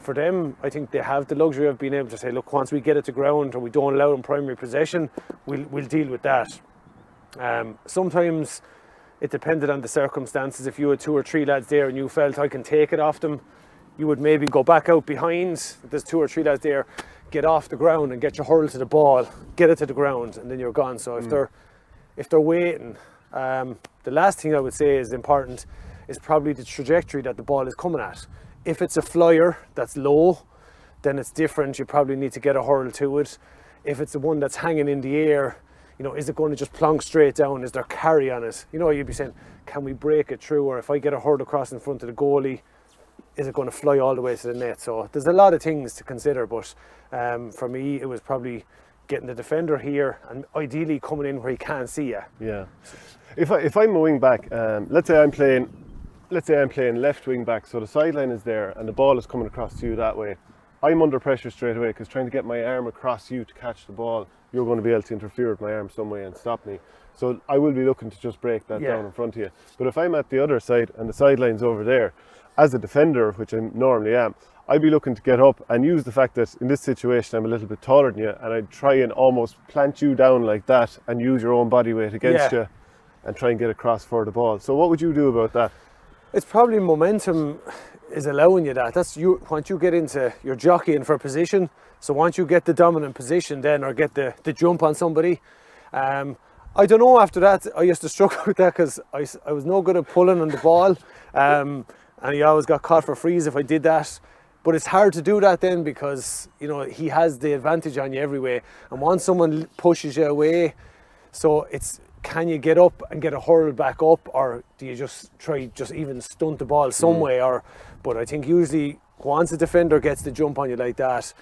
For them, I think they have the luxury of being able to say, look, once we get it to ground or we don't allow them primary possession, we'll deal with that. Sometimes it depended on the circumstances. If you had 2 or 3 lads there and you felt I can take it off them, you would maybe go back out behind. There's 2 or 3 lads there, get off the ground and get your hurl to the ball, get it to the ground, and then you're gone. So if they're waiting, the last thing I would say is important is probably the trajectory that the ball is coming at. If it's a flyer that's low, then it's different. You probably need to get a hurl to it. If it's the one that's hanging in the air, you know, is it going to just plonk straight down? Is there carry on it? You know, you'd be saying, can we break it through? Or if I get a hurl across in front of the goalie, is it going to fly all the way to the net? So there's a lot of things to consider, but for me, it was probably getting the defender here and ideally coming in where he can't see you. Yeah. If I'm a wing back, let's say I'm playing left wing back, so the sideline is there and the ball is coming across to you that way. I'm under pressure straight away because trying to get my arm across you to catch the ball, you're going to be able to interfere with my arm some way and stop me. So I will be looking to just break that down in front of you. But if I'm at the other side and the sideline's over there, as a defender, which I normally am, I'd be looking to get up and use the fact that in this situation I'm a little bit taller than you, and I'd try and almost plant you down like that and use your own body weight against you and try and get across for the ball. So what would you do about that? It's probably momentum is allowing you that. That's you once you get into your jockeying for position. So once you get the dominant position then, or get the jump on somebody, I don't know, after that I used to struggle with that because I was no good at pulling on the ball, and he always got caught for frees if I did that. But it's hard to do that then because, you know, he has the advantage on you every way, and once someone pushes you away, so it's, can you get up and get a hurl back up, or do you just try even stunt the ball some way? But I think usually once a defender gets the jump on you like that,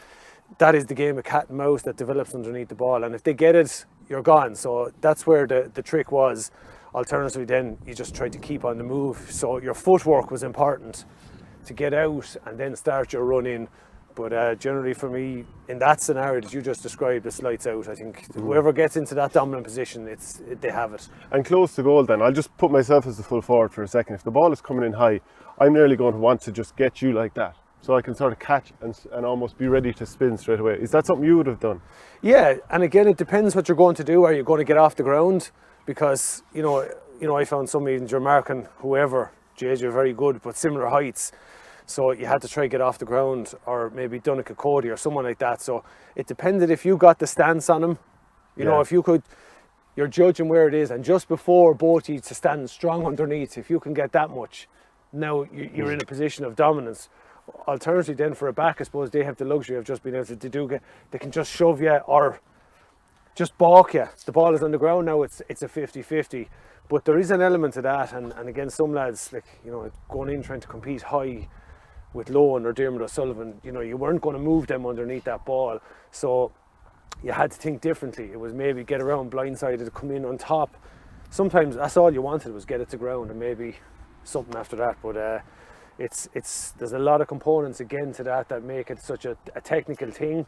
that is the game of cat and mouse that develops underneath the ball, and if they get it, you're gone. So that's where the trick was. Alternatively then you just try to keep on the move, so your footwork was important to get out and then start your run in. But generally for me, in that scenario that you just described, it's lights out. I think whoever gets into that dominant position, they have it. And close to goal then, I'll just put myself as the full forward for a second. If the ball is coming in high, I'm nearly going to want to just get you like that, so I can sort of catch and almost be ready to spin straight away. Is that something you would have done? Yeah, and again, it depends what you're going to do. Are you going to get off the ground? Because, you know, I found some even American, whoever, JJ, very good, but similar heights. So you had to try to get off the ground, or maybe Duignan Cody or someone like that. So it depended if you got the stance on him. You know, if you could, you're judging where it is, and just before both you to stand strong underneath, if you can get that much, now you're in a position of dominance. Alternatively then for a back, I suppose they have the luxury of just being able to they can just shove you or just balk you. The ball is on the ground now, it's a 50-50. But there is an element to that, and again, some lads, like, you know, going in trying to compete high with Lohan or Dermot O'Sullivan, you know, you weren't going to move them underneath that ball, so you had to think differently. It was maybe get around blindsided, come in on top. Sometimes that's all you wanted, was get it to ground and maybe something after that. But there's a lot of components again to that make it such a technical thing,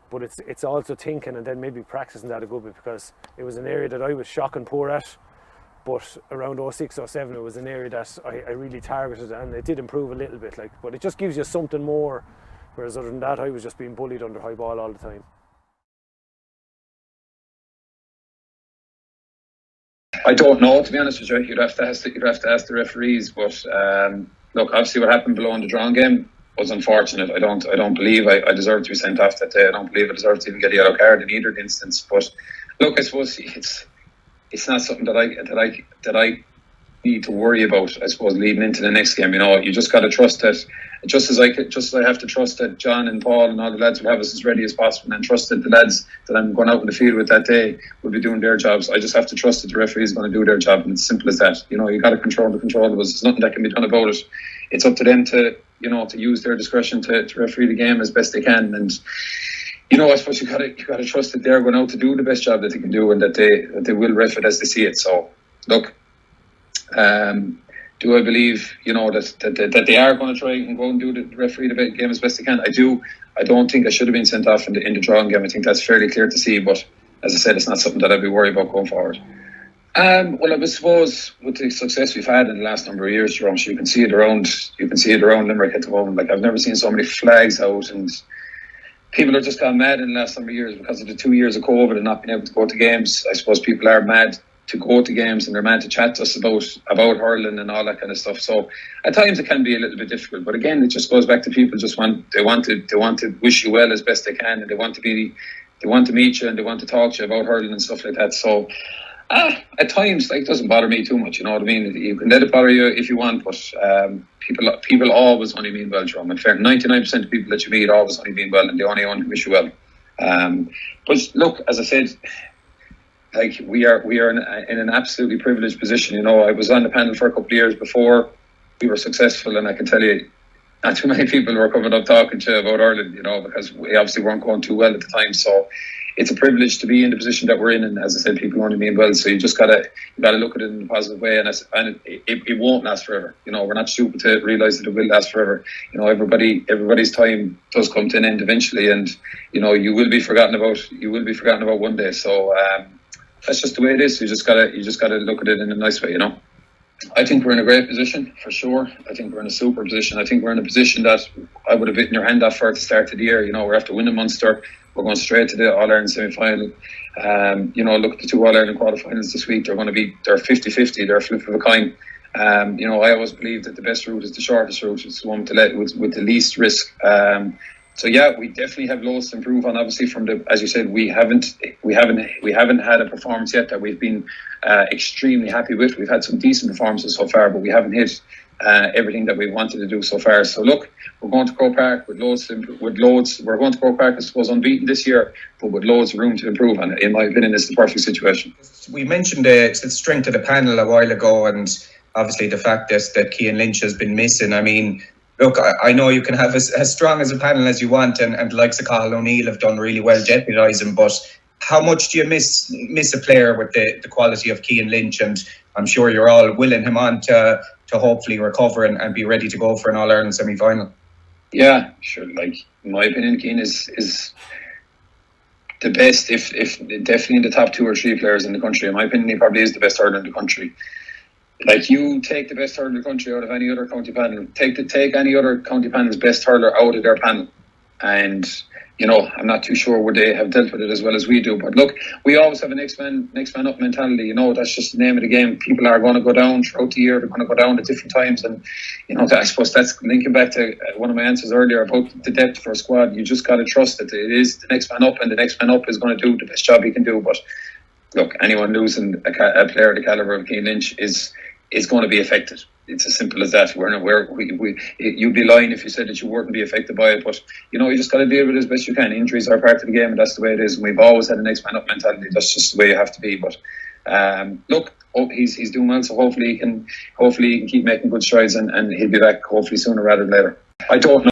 but it's also thinking and then maybe practicing that a good bit, because it was an area that I was shocking poor at. But around 06, 07, it was an area that I really targeted, and it did improve a little bit. But it just gives you something more. Whereas other than that, I was just being bullied under high ball all the time. I don't know, to be honest with you. You'd have to ask the referees. But look, obviously, what happened below in the drawn game was unfortunate. I don't believe I deserved to be sent off that day. I don't believe I deserved to even get a yellow card in either instance. But look, I suppose it's not something that I need to worry about, I suppose, leading into the next game. You know, you just got to trust that, just as I have to trust that John and Paul and all the lads will have us as ready as possible, and trust that the lads that I'm going out in the field with that day will be doing their jobs. I just have to trust that the referee is going to do their job, and it's simple as that. You know, you got to control the controllables. There's nothing that can be done about it. It's up to them to, you know, to use their discretion to referee the game as best they can. And you know, I suppose you got to trust that they're going out to do the best job that they can do, and that they will ref it as they see it. So, look, Do I believe, that they are going to try and go and do the referee the game as best they can? I do. I don't think I should have been sent off in the drawing game. I think that's fairly clear to see. But as I said, it's not something that I'd be worried about going forward. Well, I suppose with the success we've had in the last number of years, Jerome, you can see it around. You can see it around Limerick at the moment. Like, I've never seen so many flags out, and people are just gone mad in the last number of years because of the 2 years of COVID and not being able to go to games. I suppose people are mad to go to games, and they're mad to chat to us about hurling and all that kind of stuff. So at times it can be a little bit difficult, but again, it just goes back to people they want to wish you well as best they can, and they want to meet you, and they want to talk to you about hurling and stuff like that. So at times, like, it doesn't bother me too much, you know what I mean? You can let it bother you if you want, but people always only mean well, Jerome. In fact, 99% of people that you meet always only mean well, and they only want to wish you well. But look, as I said, like, we are in an absolutely privileged position. You know, I was on the panel for a couple of years before we were successful, and I can tell you, not too many people were coming up talking to you about Ireland, you know, because we obviously weren't going too well at the time. So it's a privilege to be in the position that we're in, and as I said, people only mean well. So you just gotta look at it in a positive way, and it won't last forever. You know, we're not stupid to realise that it will last forever. You know, everybody's time does come to an end eventually, and you know, you will be forgotten about one day. So that's just the way it is. You just gotta look at it in a nice way, you know. I think we're in a great position, for sure. I think we're in a super position. I think we're in a position that I would have bitten your hand off for at the start of the year. You know, we're after winning Munster. We're going straight to the All-Ireland semi-final. You know, look at the two All-Ireland quarterfinals this week. They're 50-50. They're a flip of a coin. You know, I always believe that the best route is the shortest route. It's the one with the least risk. So yeah, we definitely have loads to improve on. Obviously, as you said, we haven't had a performance yet that we've been extremely happy with. We've had some decent performances so far, but we haven't hit everything that we wanted to do so far. So look, we're going to Croke Park with loads. We're going to Croke Park, I suppose, unbeaten this year, but with loads of room to improve. And in my opinion, it's the perfect situation. We mentioned the strength of the panel a while ago, and obviously the fact that Ciaran Lynch has been missing. I mean, look, I know you can have as strong as a panel as you want, and the likes of Cathal O'Neill have done really well jeopardising, but how much do you miss a player with the quality of Ciaran Lynch? And I'm sure you're all willing him on to hopefully recover and be ready to go for an All-Ireland semi-final. Yeah, sure. Like, in my opinion, Ciaran is the best, if definitely in the top 2 or 3 players in the country. In my opinion, he probably is the best hurler in the country. Like, you take the best hurler in the country out of any other county panel, take any other county panel's best hurler out of their panel, and you know, I'm not too sure would they have dealt with it as well as we do. But look, we always have a next man up mentality. You know, that's just the name of the game. People are going to go down throughout the year. They're going to go down at different times, and you know, I suppose that's linking back to one of my answers earlier about the depth for a squad. You just got to trust that it is the next man up, and the next man up is going to do the best job he can do. But look, anyone losing a player of the calibre of Ciaran Lynch is going to be affected. It's as simple as that. You'd be lying if you said that you wouldn't be affected by it. But you know, you just got to deal with it as best you can. Injuries are part of the game, and that's the way it is. And we've always had a next man up mentality. That's just the way you have to be. But look, he's doing well, so hopefully he can keep making good strides, and he'll be back hopefully sooner rather than later. I don't know.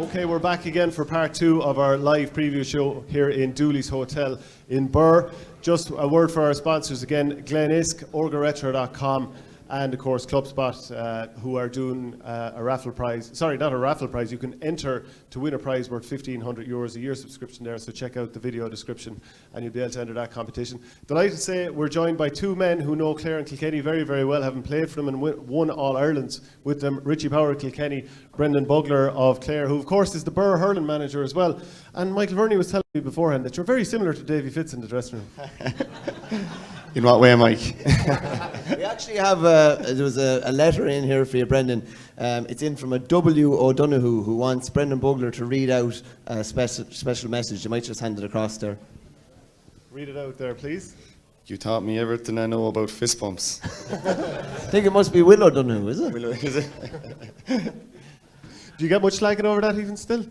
Okay, we're back again for part 2 of our live preview show here in Dooley's Hotel in Birr. Just a word for our sponsors again, Glenisk, orgaretro.com, and of course ClubSpot, who are doing a raffle prize. Sorry, not a raffle prize. You can enter to win a prize worth €1,500 a year subscription there, so check out the video description and you'll be able to enter that competition. Delighted to say we're joined by 2 men who know Clare and Kilkenny very, very well, having played for them and won All-Irelands with them. Richie Power of Kilkenny, Brendan Bugler of Clare, who of course is the Birr hurling manager as well. And Michael Verney was telling me beforehand that you're very similar to Davy Fitz in the dressing room. In what way, Mike? We actually have there was a letter in here for you, Brendan. It's in from a W. O'Donoghue who wants Brendan Bugler to read out a special message. You might just hand it across there. Read it out there, please. You taught me everything I know about fist bumps. I think it must be Will O'Donoghue, is it? Is it? Do you get much slagging over that even still?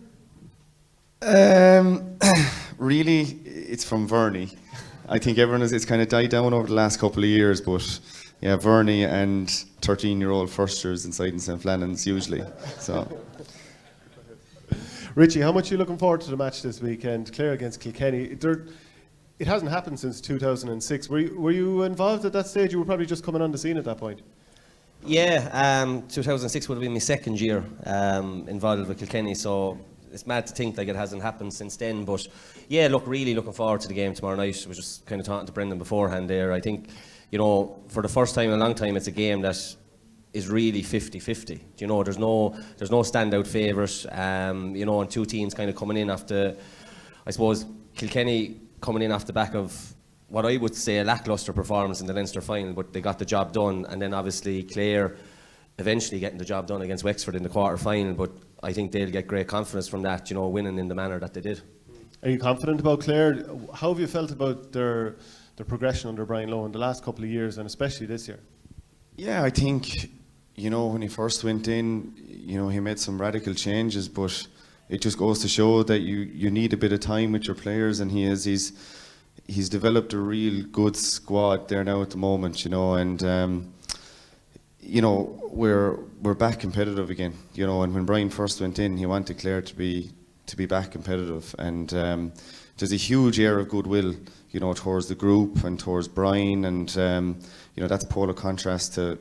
Really, it's from Verney. I think it's kind of died down over the last couple of years, but yeah, Verney and 13-year-old first years inside in St. Flannan's usually. So, Richie, how much are you looking forward to the match this weekend? Clare against Kilkenny. It hasn't happened since 2006. Were you involved at that stage? You were probably just coming on the scene at that point. Yeah, 2006 would have been my second year involved with Kilkenny, so it's mad to think like it hasn't happened since then. But yeah, look, really looking forward to the game tomorrow night. I was just kind of talking to Brendan beforehand there. I think, for the first time in a long time, it's a game that is really 50-50. There's no standout favourite. And 2 teams kind of coming in after, I suppose, Kilkenny coming in off the back of what I would say a lacklustre performance in the Leinster final, but they got the job done. And then obviously Clare eventually getting the job done against Wexford in the quarter final. But I think they'll get great confidence from that, winning in the manner that they did. Are you confident about Clare? How have you felt about their progression under Brian Lowe in the last couple of years, and especially this year? yeah, I think, when he first went in, he made some radical changes, but it just goes to show that you need a bit of time with your players, and he's developed a real good squad there now at the moment, and we're back competitive again, and when Brian first went in, he wanted Clare to be back competitive, and there's a huge air of goodwill, towards the group and towards Brian, and that's polar contrast to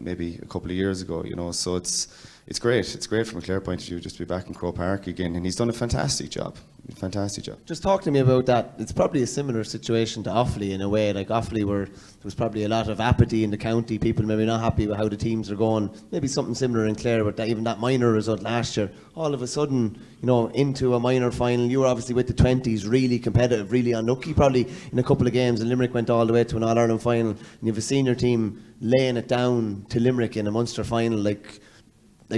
maybe a couple of years ago, so it's great from a Clare point of view just to be back in Croke Park again, and he's done a fantastic job. Just talk to me about that. It's probably a similar situation to Offaly in a way. Like Offaly, there was probably a lot of apathy in the county, people maybe not happy with how the teams are going. Maybe something similar in Clare, but even that minor result last year, all of a sudden, into a minor final, you were obviously with the 20s, really competitive, really unlucky probably in a couple of games, and Limerick went all the way to an All-Ireland final, and you have a senior team laying it down to Limerick in a Munster final, like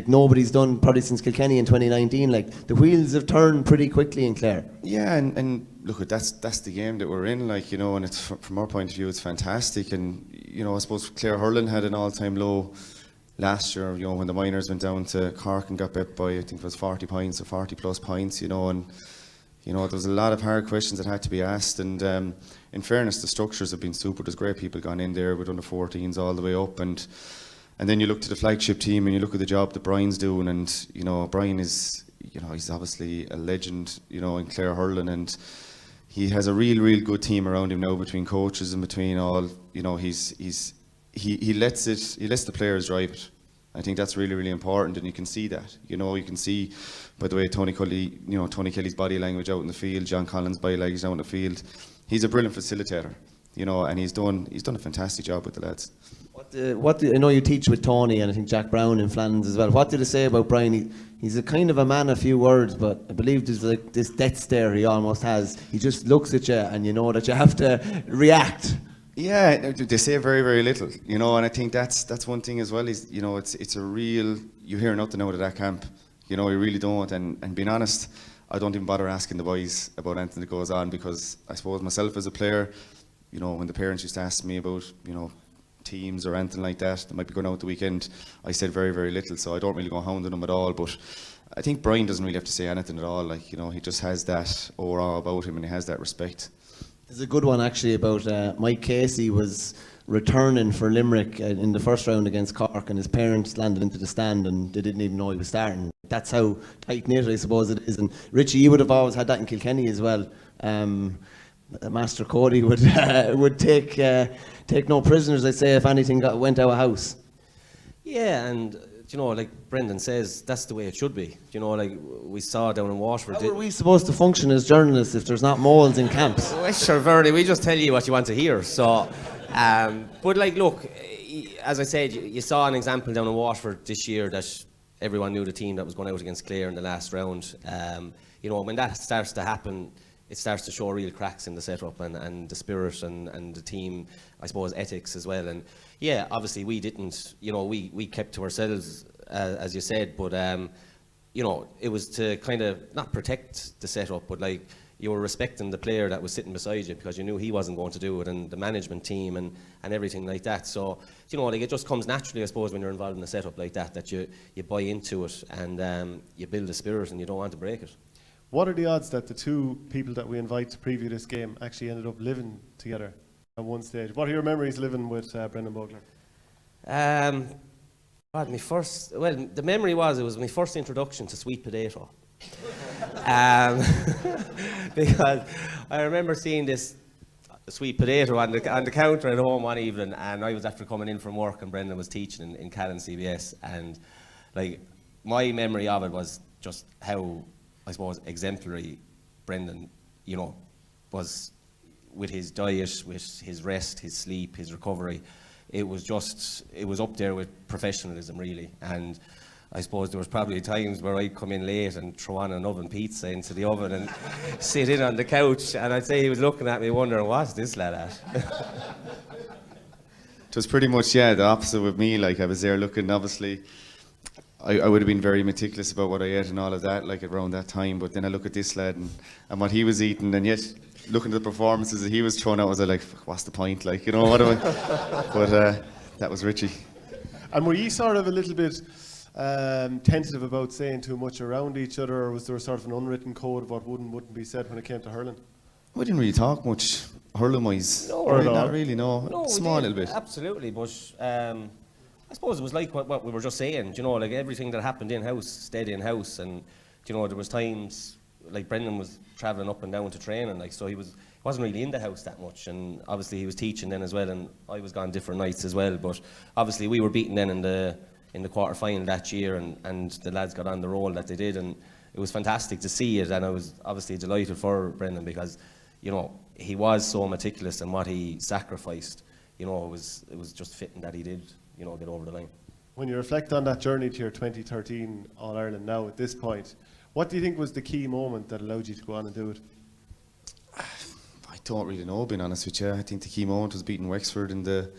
nobody's done probably since Kilkenny in 2019. Like the wheels have turned pretty quickly in Clare. Yeah, and look, that's the game that we're in, and it's from our point of view, it's fantastic. And I suppose Clare hurling had an all-time low last year. When the minors went down to Cork and got bet by, I think it was 40 points or 40 plus points. And there was a lot of hard questions that had to be asked. And in fairness, the structures have been super. There's great people gone in there with under 14s all the way up, and then you look to the flagship team and you look at the job that Brian's doing, and Brian is, he's obviously a legend, in Clare hurling, and he has a real good team around him now between coaches and between all. He lets the players drive it. I think that's really important, and you can see that. You can see by the way Tony Kelly's body language out in the field, John Collins' body language out in the field. He's a brilliant facilitator, and he's done a fantastic job with the lads. I know you teach with Tony and I think Jack Brown in Flannan's as well. What did they say about Brian? He's a kind of a man of few words, but I believe there's like this death stare he almost has. He just looks at you and you know that you have to react. Yeah, they say very, very little, and I think that's one thing as well. Is it's a real, you hear nothing out of that camp, you really don't. And being honest, I don't even bother asking the boys about anything that goes on, because I suppose myself as a player, when the parents used to ask me about teams or anything like that might be going out the weekend, I said very, very little, so I don't really go hounding them at all. But I think Brian doesn't really have to say anything at all. He just has that aura about him, and he has that respect. There's a good one actually about Mike Casey was returning for Limerick in the first round against Cork, and his parents landed into the stand and they didn't even know he was starting. That's how tight-knit, I suppose, it is. And Richie, you would have always had that in Kilkenny as well. Master Cody would take no prisoners, I'd say, if anything went out of house. Yeah, and like Brendan says, that's the way it should be. Like we saw down in Waterford. How are we supposed to function as journalists if there's not moles in camps? Well, sure, Verney, we just tell you what you want to hear. So, but like, look, as I said, you saw an example down in Waterford this year that everyone knew the team that was going out against Clare in the last round. When that starts to happen, it starts to show real cracks in the setup and the spirit and the team, I suppose, ethics as well. And yeah, obviously we didn't, we kept to ourselves, as you said, but it was to kind of not protect the setup, but like you were respecting the player that was sitting beside you because you knew he wasn't going to do it, and the management team and everything like that. So like it just comes naturally, I suppose, when you're involved in a setup like that you buy into it and you build a spirit and you don't want to break it. What are the odds that the two people that we invite to preview this game actually ended up living together at one stage? What are your memories living with Brendan Bugler? The memory was, it was my first introduction to sweet potato. Because I remember seeing this sweet potato on the counter at home one evening, and I was after coming in from work, and Brendan was teaching in Callan CBS, and like my memory of it was just how, I suppose, exemplary Brendan, was with his diet, with his rest, his sleep, his recovery. It was up there with professionalism, really. And I suppose there was probably times where I'd come in late and throw on an oven pizza into the oven and sit in on the couch, and I'd say he was looking at me wondering, what's this lad at? It was pretty much, the opposite with me. Like, I was there looking, obviously, I would have been very meticulous about what I ate and all of that, like around that time. But then I look at this lad and what he was eating, and yet looking at the performances that he was throwing out, was like, what's the point? Like, what do I? But that was Richie. And were you sort of a little bit tentative about saying too much around each other, or was there sort of an unwritten code of what would and wouldn't be said when it came to hurling? We didn't really talk much hurling-wise. No, not really, no. No, Small little bit. Absolutely, but I suppose it was like what we were just saying, like everything that happened in-house stayed in-house, and there was times like Brendan was travelling up and down to training, like, so he wasn't really in the house that much, and obviously he was teaching then as well, and I was gone different nights as well. But obviously we were beaten then in the quarter-final that year, and the lads got on the roll that they did, and it was fantastic to see it, and I was obviously delighted for Brendan because he was so meticulous in what he sacrificed. It was just fitting that he did get over the line. When you reflect on that journey to your 2013 All-Ireland now at this point, what do you think was the key moment that allowed you to go on and do it? I don't really know, being honest with you. I think the key moment was beating Wexford in the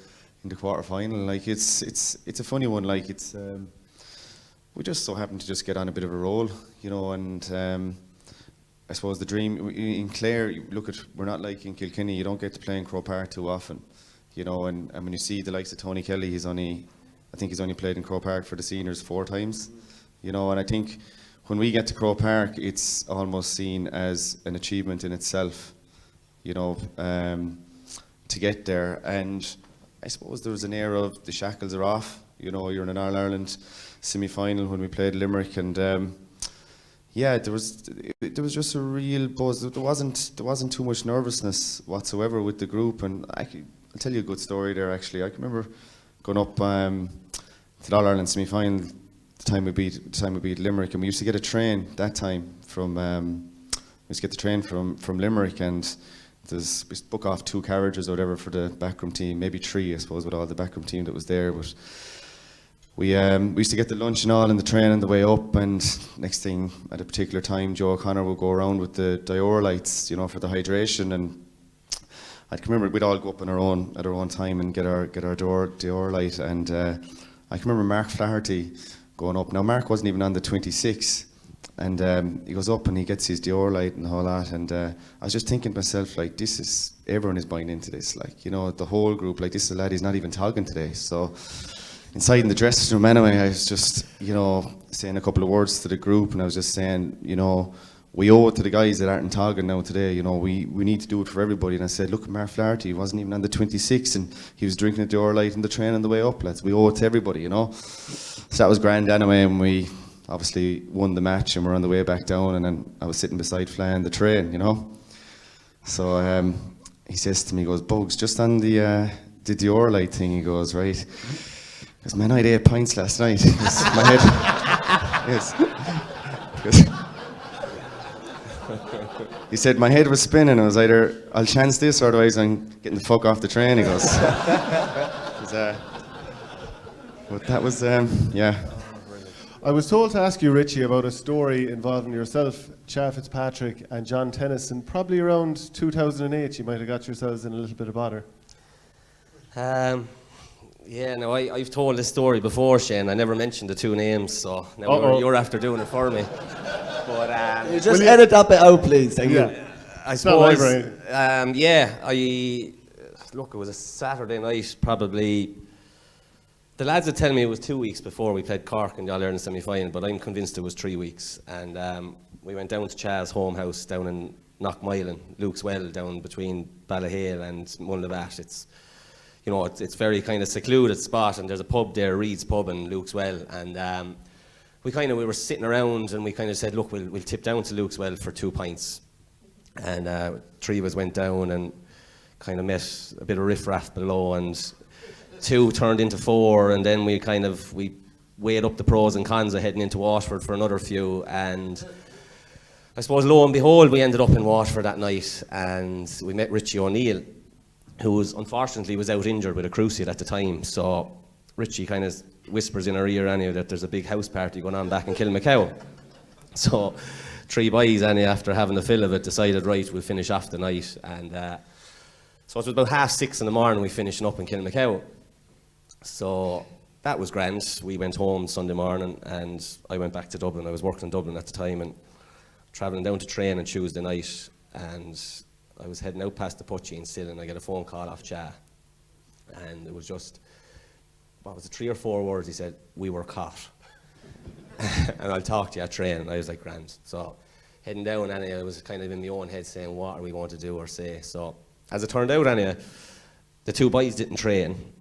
quarter final. Like, it's a funny one. Like, it's we just so happened to just get on a bit of a roll, and I suppose the dream in Clare, we're not like in Kilkenny. You don't get to play in Croke Park too often, and when you see the likes of Tony Kelly, I think he's only played in Croke Park for the seniors 4 times, and I think when we get to Croke Park, it's almost seen as an achievement in itself, to get there. And I suppose there was an era of the shackles are off. You're in an All-Ireland semi-final when we played Limerick, and there was just a real buzz. There wasn't too much nervousness whatsoever with the group. And I'll tell you a good story there. Actually, I can remember going up to the All-Ireland semi-final. The time we beat Limerick, and we used to get a train that time from from Limerick, and we book off 2 carriages or whatever for the backroom team, maybe 3, I suppose, with all the backroom team that was there. But we used to get the lunch and all in the train on the way up, and next thing at a particular time, Joe O'Connor would go around with the Dior lights, for the hydration, and I can remember we'd all go up at our own time and get our Dior light, and I can remember Mark Flaherty going up. Now Mark wasn't even on the 26, and he goes up and he gets his Dior light and all that, and I was just thinking to myself, like, everyone is buying into this, like, the whole group, like, this is a lad, he's not even talking today. So inside in the dressing room anyway, I was just, saying a couple of words to the group, and I was just saying, we owe it to the guys that aren't talking now today, we need to do it for everybody. And I said, look, Mark Flaherty, he wasn't even on the 26, and he was drinking a Dior light in the train on the way up, lads. We owe it to everybody, So that was grand anyway, and we obviously won the match, and we're on the way back down, and then I was sitting beside Fla in the train, you know. So he says to me, he goes, Bugs, just on the Dior light thing, he goes, right. Because man, I had 8 pints last night. My head. Yes. He said my head was spinning. I was either I'll chance this or otherwise I'm getting the fuck off the train. He goes. But that was yeah. I was told to ask you, Richie, about a story involving yourself, Cha Fitzpatrick, and John Tennyson. Probably around 2008, you might have got yourselves in a little bit of bother. Yeah, no, I've told this story before, Shane. I never mentioned the two names, so now you're after doing it for me. But you just edit that bit out, please. Thank you. I It's not live, suppose. right? Look, it was a Saturday night, probably. The lads would tell me it was 2 weeks before we played Cork in the All-Ireland semi-final, but I'm convinced it was 3 weeks. And we went down to Chaz' home house down in Knockmylan, Luke's Well, down between Ballahale and Mullavat. It's, you know, it's very kind of secluded spot, and there's a pub there, Reed's Pub in Luke's Well. And we were sitting around, and we kind of said, look, we'll tip down to Luke's Well for 2 pints. And 3 of us went down and kind of met a bit of riff-raff below, and 2 turned into 4, and then we weighed up the pros and cons of heading into Waterford for another few, and I suppose lo and behold we ended up in Waterford that night, and we met Richie O'Neill, who unfortunately was out injured with a cruciate at the time. So Richie kind of whispers in our ear anyway that there's a big house party going on back in Kilmacow. So 3 boys after having a fill of it decided, right, we'll finish off the night, and so it was about 6:30 in the morning we finishing up in Kilmacow. So that was grand. We went home Sunday morning, and I went back to Dublin. I was working in Dublin at the time and travelling down to train on Tuesday night, and I was heading out past the Puchy and still, and I get a phone call off Cha, and it was just, what was it, 3 or 4 words. He said, "We were caught." And I'll talk to you at train. And I was like, grand. So heading down, I was kind of in my own head saying, what are we going to do or say? So as it turned out, the 2 boys didn't train.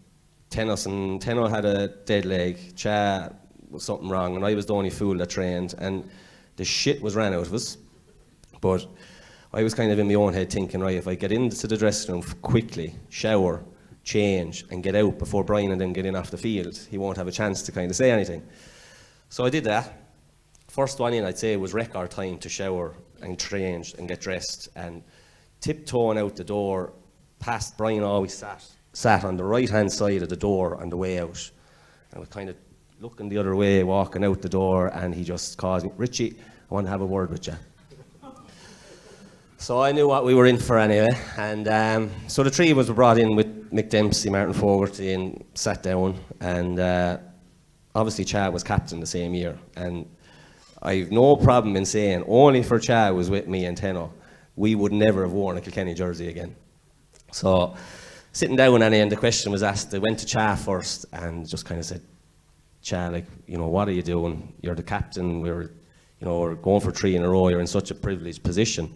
Tenno had a dead leg, Cha was something wrong, and I was the only fool that trained, and the shit was ran out of us. But I was kind of in my own head thinking, right, if I get into the dressing room quickly, shower, change, and get out before Brian and them get in off the field, he won't have a chance to kind of say anything. So I did that. First one in, I'd say, was record time to shower and change and get dressed, and tiptoeing out the door past Brian always sat on the right-hand side of the door on the way out. I was kind of looking the other way, walking out the door, and he just calls me, "Richie, I want to have a word with you." So I knew what we were in for anyway, and so the 3 of us were brought in with Mick Dempsey, Martin Fogarty, and sat down, and obviously Cha was captain the same year, and I've no problem in saying, only for Cha was with me and Tenno, we would never have worn a Kilkenny jersey again. So sitting down, and the question was asked. I went to Cha first and just kind of said, "Cha, like, you know, what are you doing? You're the captain. We're going for 3 in a row. You're in such a privileged position."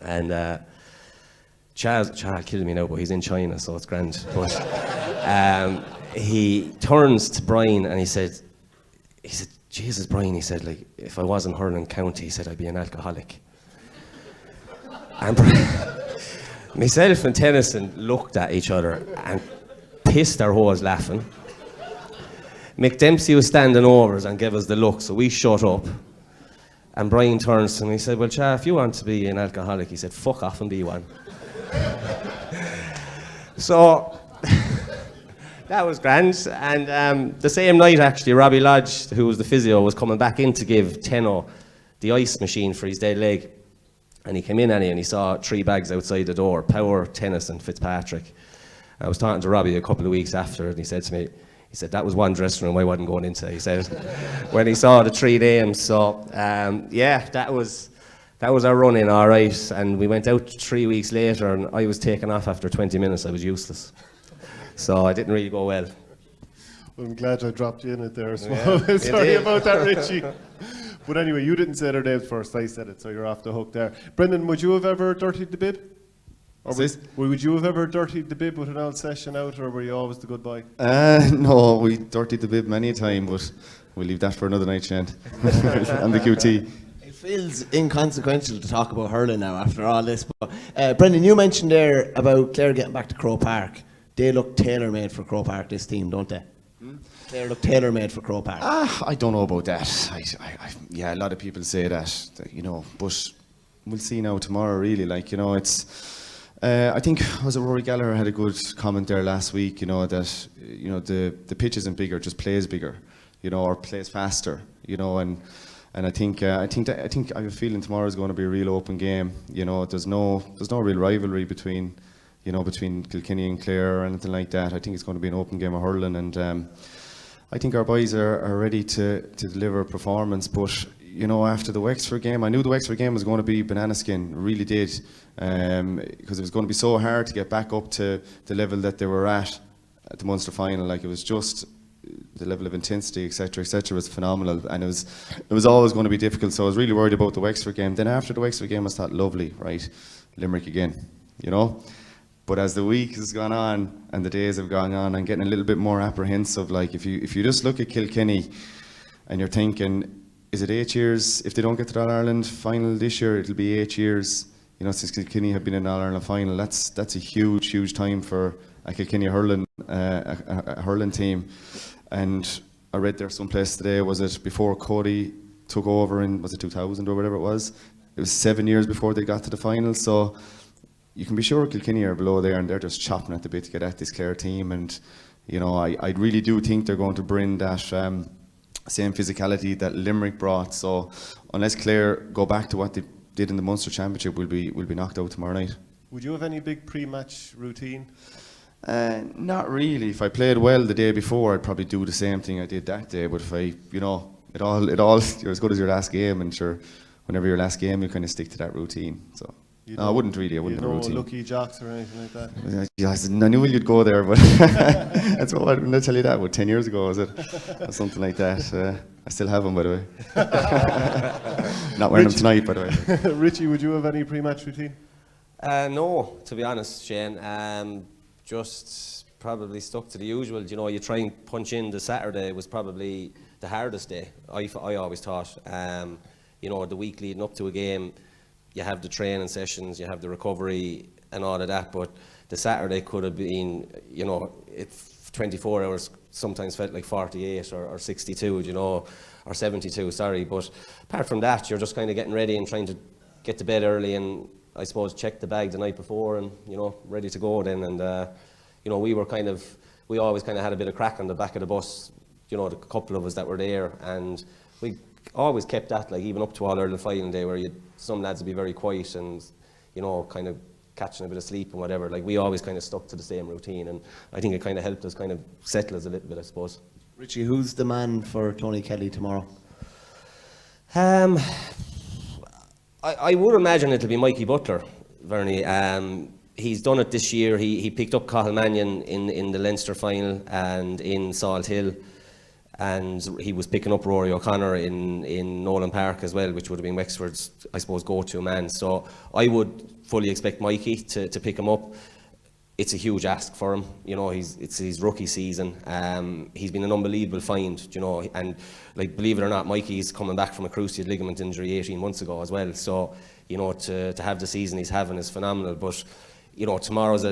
And Cha killed me now, but he's in China, so it's grand. But he turns to Brian and he said, "Jesus, Brian," he said, "like, if I wasn't hurling county," he said, "I'd be an alcoholic." And myself and Tennyson looked at each other and pissed our holes laughing. Mick Dempsey was standing over us and gave us the look, so we shut up. And Brian turns to me and he said, "Well, Cha, if you want to be an alcoholic," he said, "fuck off and be one." So that was grand. And the same night, actually, Robbie Lodge, who was the physio, was coming back in to give Tenno the ice machine for his dead leg. And he came in, and he saw 3 bags outside the door, Power, Tennyson, Fitzpatrick. I was talking to Robbie a couple of weeks after, and he said to me, he said, "That was one dressing room I wasn't going into," he said, when he saw the 3 names. So, yeah, that was our run-in, all right. And we went out 3 weeks later, and I was taken off after 20 minutes. I was useless. So I didn't really go well. Well, I'm glad I dropped you in it there. So Yeah, sorry about that, Richie. But anyway, you didn't say their names first, I said it, so you're off the hook there. Brendan, would you have ever dirtied the bib? Or would you have ever dirtied the bib with an old session out, or were you always the good boy? No, we dirtied the bib many a time, but we'll leave that for another night, Shane. And the QT. It feels inconsequential to talk about hurling now after all this. But Brendan, you mentioned there about Clare getting back to Croke Park. They look tailor-made for Croke Park, this team, don't they? Clare look tailor-made for Croke Park. I don't know about that. Yeah, a lot of people say that, but we'll see now tomorrow, really. It's... I think Rory Gallagher had a good comment there last week, that the pitch isn't bigger, just plays bigger, or plays faster, and I think I have a feeling tomorrow is going to be a real open game. There's no real rivalry between Kilkenny and Clare or anything like that. I think it's going to be an open game of hurling, and I think our boys are ready to deliver a performance. But after the Wexford game, I knew the Wexford game was going to be banana skin, really did, because it was going to be so hard to get back up to the level that they were at the Munster final. Like, it was just the level of intensity, etc., was phenomenal, and it was always going to be difficult. So I was really worried about the Wexford game. Then after the Wexford game, I thought, lovely, right, Limerick again, But as the week has gone on and the days have gone on, I'm getting a little bit more apprehensive. Like, if you just look at Kilkenny and you're thinking, is it 8 years? If they don't get to the All-Ireland final this year, it'll be 8 years, since Kilkenny have been in the All-Ireland final. That's a huge time for a Kilkenny hurling, a hurling team. And I read there someplace today, was it before Cody took over in, was it 2000 or whatever it was? It was 7 years before they got to the final. So you can be sure Kilkenny are below there, and they're just chopping at the bit to get at this Clare team. And I really do think they're going to bring that same physicality that Limerick brought. So unless Clare go back to what they did in the Munster Championship, we'll be knocked out tomorrow night. Would you have any big pre-match routine? Not really. If I played well the day before, I'd probably do the same thing I did that day. But if it all you're as good as your last game, and sure, whenever your last game, you kind of stick to that routine. So. No, I wouldn't really. I wouldn't have a routine. Lucky jocks or anything like that? Yeah, I knew you'd go there, but that's what I tell you that. 10 years ago, was it? Or something like that. I still have them, by the way. Not wearing them tonight, by the way. Richie, would you have any pre-match routine? No, to be honest, Shane. Just probably stuck to the usual. You try and punch in. The Saturday was probably the hardest day. I always thought. The week leading up to a game, you have the training sessions, you have the recovery and all of that, but the Saturday could have been, 24 hours sometimes felt like 48 or 62, or 72, sorry. But apart from that, you're just kind of getting ready and trying to get to bed early and, I suppose, check the bag the night before and, ready to go then. And, we always kind of had a bit of crack on the back of the bus, the couple of us that were there, and we always kept that, like, even up to All-Ireland final day, where some lads would be very quiet and, kind of catching a bit of sleep and whatever. Like, we always kind of stuck to the same routine, and I think it kind of helped us kind of settle us a little bit, I suppose. Richie, who's the man for Tony Kelly tomorrow? I would imagine it'll be Mikey Butler, Verney. He's done it this year. He picked up Cathal Mannion in the Leinster final and in Salt Hill. And he was picking up Rory O'Connor in Nolan Park as well, which would have been Wexford's, I suppose, go-to man. So I would fully expect Mikey to pick him up. It's a huge ask for him. It's his rookie season. He's been an unbelievable find, and, like, believe it or not, Mikey's coming back from a cruciate ligament injury 18 months ago as well. So, to have the season he's having is phenomenal. But, tomorrow's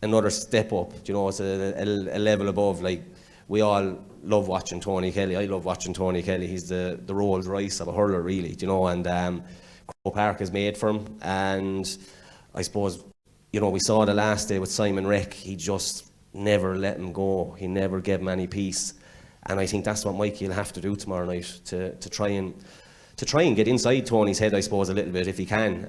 another step up. It's a level above. Like, we all love watching Tony Kelly. I love watching Tony Kelly. He's the Rolls Royce of a hurler, really, and Croke Park is made for him. And I suppose, we saw the last day with Simon Reck. He just never let him go. He never gave him any peace. And I think that's what Mikey will have to do tomorrow night to try and get inside Tony's head, I suppose, a little bit if he can.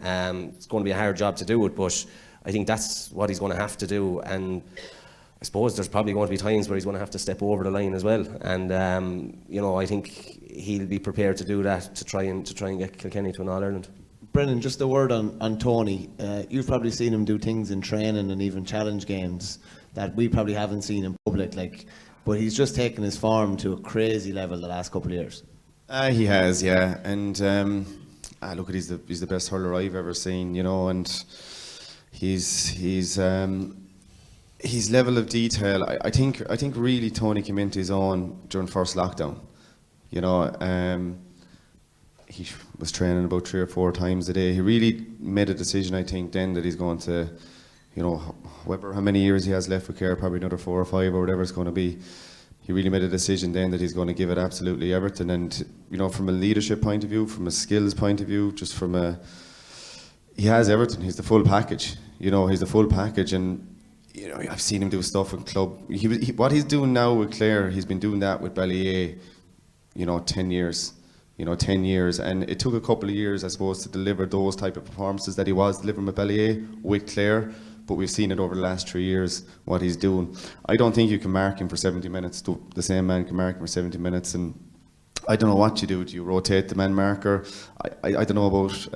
It's going to be a hard job to do it, but I think that's what he's going to have to do. And I suppose there's probably going to be times where he's going to have to step over the line as well, and I think he'll be prepared to do that to try and get Kilkenny to an All-Ireland. Brendan, just a word on Tony. You've probably seen him do things in training and even challenge games that we probably haven't seen in public, but he's just taken his form to a crazy level the last couple of years. He has, yeah, and look, he's the best hurler I've ever seen, and he's his level of detail, I think really Tony came into his own during first lockdown. You know, he was training about 3 or 4 times a day. He really made a decision, I think, then that he's going to, you know, how many years he has left with Clare, probably another 4 or 5 or whatever it's going to be. He really made a decision then that he's going to give it absolutely everything. And, you know, from a leadership point of view, from a skills point of view, just from he has everything. He's the full package. You know, he's the full package. And, you know, I've seen him do stuff with club. What he's doing now with Clare, he's been doing that with Ballier, you know, 10 years. You know, 10 years. And it took a couple of years, I suppose, to deliver those type of performances that he was delivering with Ballier, with Clare. But we've seen it over the last 3 years, what he's doing. I don't think you can mark him for 70 minutes. The same man can mark him for 70 minutes. And I don't know what you do. Do you rotate the man marker? I don't know about,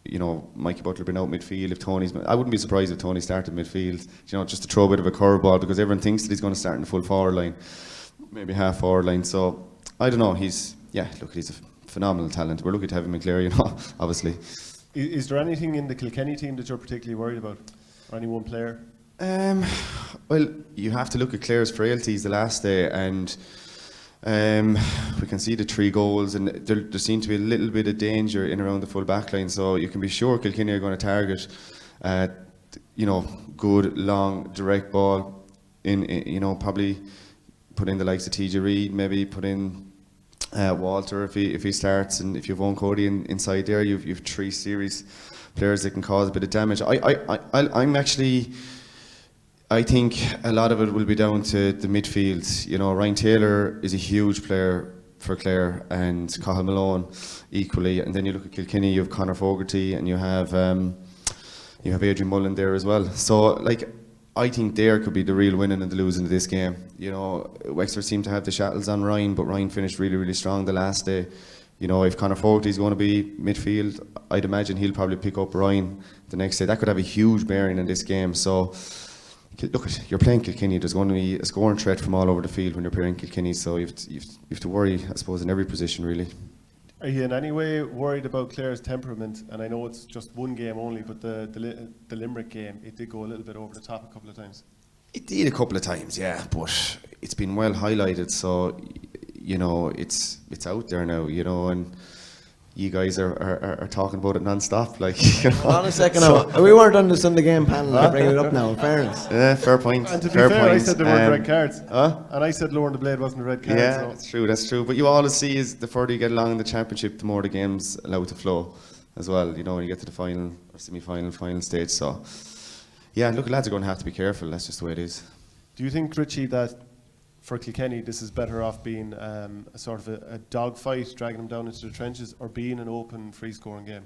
you know, Mikey Butler being out midfield. I wouldn't be surprised if Tony started midfield, you know, just to throw a bit of a curveball, because everyone thinks that he's going to start in the full forward line, maybe half forward line. So, I don't know. He's a phenomenal talent. We're lucky to have him in Clare, you know, obviously. Is there anything in the Kilkenny team that you're particularly worried about? Or any one player? Well, you have to look at Clare's frailties the last day, and we can see the 3 goals, and there seemed to be a little bit of danger in around the full back line. So you can be sure Kilkenny are going to target, you know, good, long, direct ball. You know, probably put in the likes of TJ Reid, maybe put in Walter if he starts, and if you've Owen Cody inside there, you've 3 series players that can cause a bit of damage. I think a lot of it will be down to the midfield. You know, Ryan Taylor is a huge player for Clare, and Cathal Malone equally. And then you look at Kilkenny, you have Conor Fogarty, and you have Adrian Mullen there as well. So, like, I think there could be the real winning and the losing of this game. You know, Wexford seemed to have the shackles on Ryan, but Ryan finished really, really strong the last day. You know, if Conor Fogarty is going to be midfield, I'd imagine he'll probably pick up Ryan the next day. That could have a huge bearing in this game. So, look, you're playing Kilkenny. There's going to be a scoring threat from all over the field when you're playing Kilkenny. So you have to worry, I suppose, in every position, really. Are you in any way worried about Clare's temperament? And I know it's just one game only, but the Limerick game, it did go a little bit over the top a couple of times. It did a couple of times, yeah, but it's been well highlighted. So, you know, it's out there now, you know, and you guys are talking about it non-stop, like, you know. Hold on a second now. We weren't on the Sunday game panel. I'm bringing it up now, in fairness. Yeah, fair point. And to be fair, point. I said there weren't red cards. And I said lowering the blade wasn't a red card. Yeah, so. that's true. But you always see is the further you get along in the championship, the more the game's allowed to flow as well, you know, when you get to the final or semi-final, final stage. So, yeah, look, lads are going to have to be careful. That's just the way it is. Do you think, Richie, that for Kilkenny, this is better off being a sort of a dogfight, dragging them down into the trenches, or being an open, free-scoring game?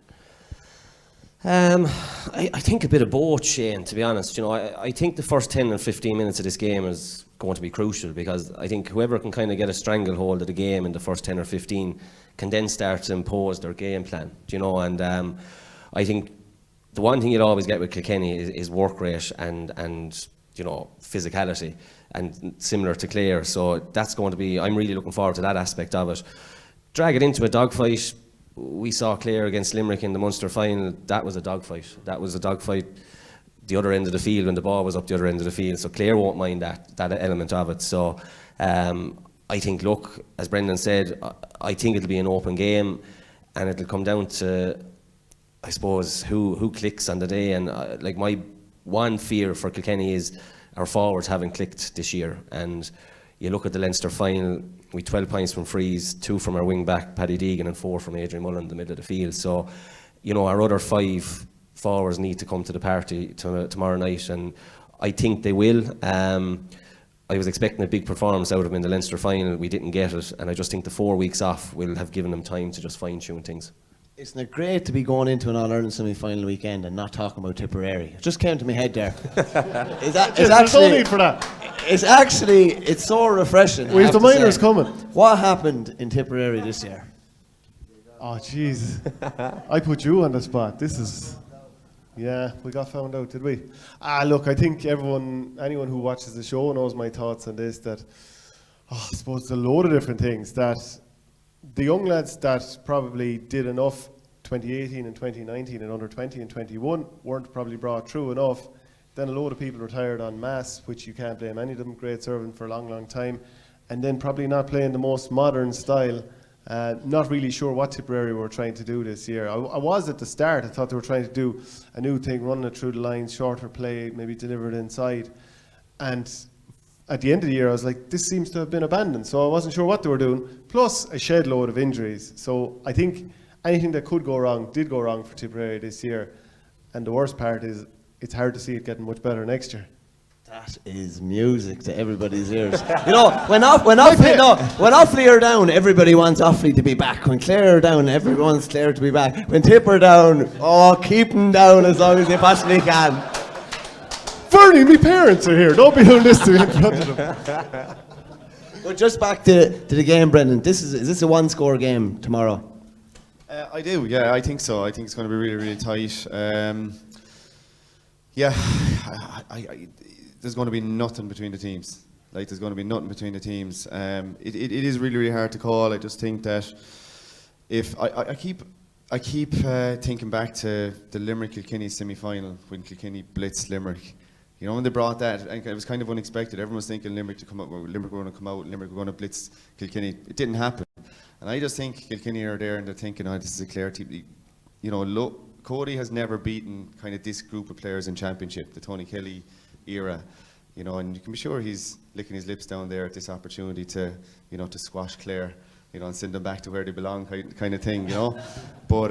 I think a bit of both, Shane, to be honest. You know, I think the first 10 and 15 minutes of this game is going to be crucial, because I think whoever can kind of get a stranglehold of the game in the first 10 or 15 can then start to impose their game plan, you know. And I think the one thing you'll always get with Kilkenny is work rate and you know, physicality, and similar to Clare. So that's going to be, I'm really looking forward to that aspect of it. Drag it into a dogfight. We saw Clare against Limerick in the Munster final. That was a dogfight. That was a dogfight the other end of the field, when the ball was up the other end of the field. So Clare won't mind that element of it. So I think, look, as Brendan said, I think it'll be an open game, and it'll come down to, I suppose, who clicks on the day. And like, my one fear for Kilkenny is our forwards haven't clicked this year. And you look at the Leinster final, we 12 points from frees, 2 from our wing back Paddy Deegan, and 4 from Adrian Mullen in the middle of the field. So, you know, our other 5 forwards need to come to the party tomorrow night, and I think they will. I was expecting a big performance out of them in the Leinster final. We didn't get it, and I just think the 4 weeks off will have given them time to just fine-tune things. Isn't it great to be going into an All-Ireland semi-final weekend and not talking about Tipperary? Just came to my head there. There's no need for that. It's so refreshing. We have the minors coming. What happened in Tipperary this year? Oh, jeez. I put you on the spot. This is... Yeah, we got found out, did we? Look, I think anyone who watches the show knows my thoughts on this, that I suppose a load of different things, that the young lads that probably did enough 2018 and 2019 and under 20 and 21 weren't probably brought through enough. Then a load of people retired en masse, which you can't blame any of them. Great serving for a long, long time. And then probably not playing the most modern style. Not really sure what Tipperary were trying to do this year. I was at the start. I thought they were trying to do a new thing, running it through the lines, shorter play, maybe deliver it inside. And at the end of the year, I was like, this seems to have been abandoned. So I wasn't sure what they were doing. Plus a shed load of injuries. So I think anything that could go wrong did go wrong for Tipperary this year. And the worst part is it's hard to see it getting much better next year. That is music to everybody's ears. You know, when Offaly are down, everybody wants Offaly to be back. When Clare are down, everyone wants Clare to be back. When Tipper are down, keep them down as long as they possibly can. Verney, my parents are here. Don't be doing this to me in front of them. But just back to the game, Brendan. Is this a one-score game tomorrow? I do, yeah, I think so. I think it's going to be really, really tight. There's going to be nothing between the teams. Like, there's going to be nothing between the teams. It is really, really hard to call. I just think that if I keep thinking back to the Limerick Kilkenny semi-final when Kilkenny blitzed Limerick. You know, when they brought that, and it was kind of unexpected. Everyone was thinking Limerick to come out, Limerick were going to come out, Limerick were going to blitz Kilkenny. It didn't happen. And I just think Kilkenny are there and they're thinking, this is a Clare team. You know, Cody has never beaten kind of this group of players in championship, the Tony Kelly era, you know, and you can be sure he's licking his lips down there at this opportunity to, you know, to squash Clare, you know, and send them back to where they belong, kind of thing, you know. But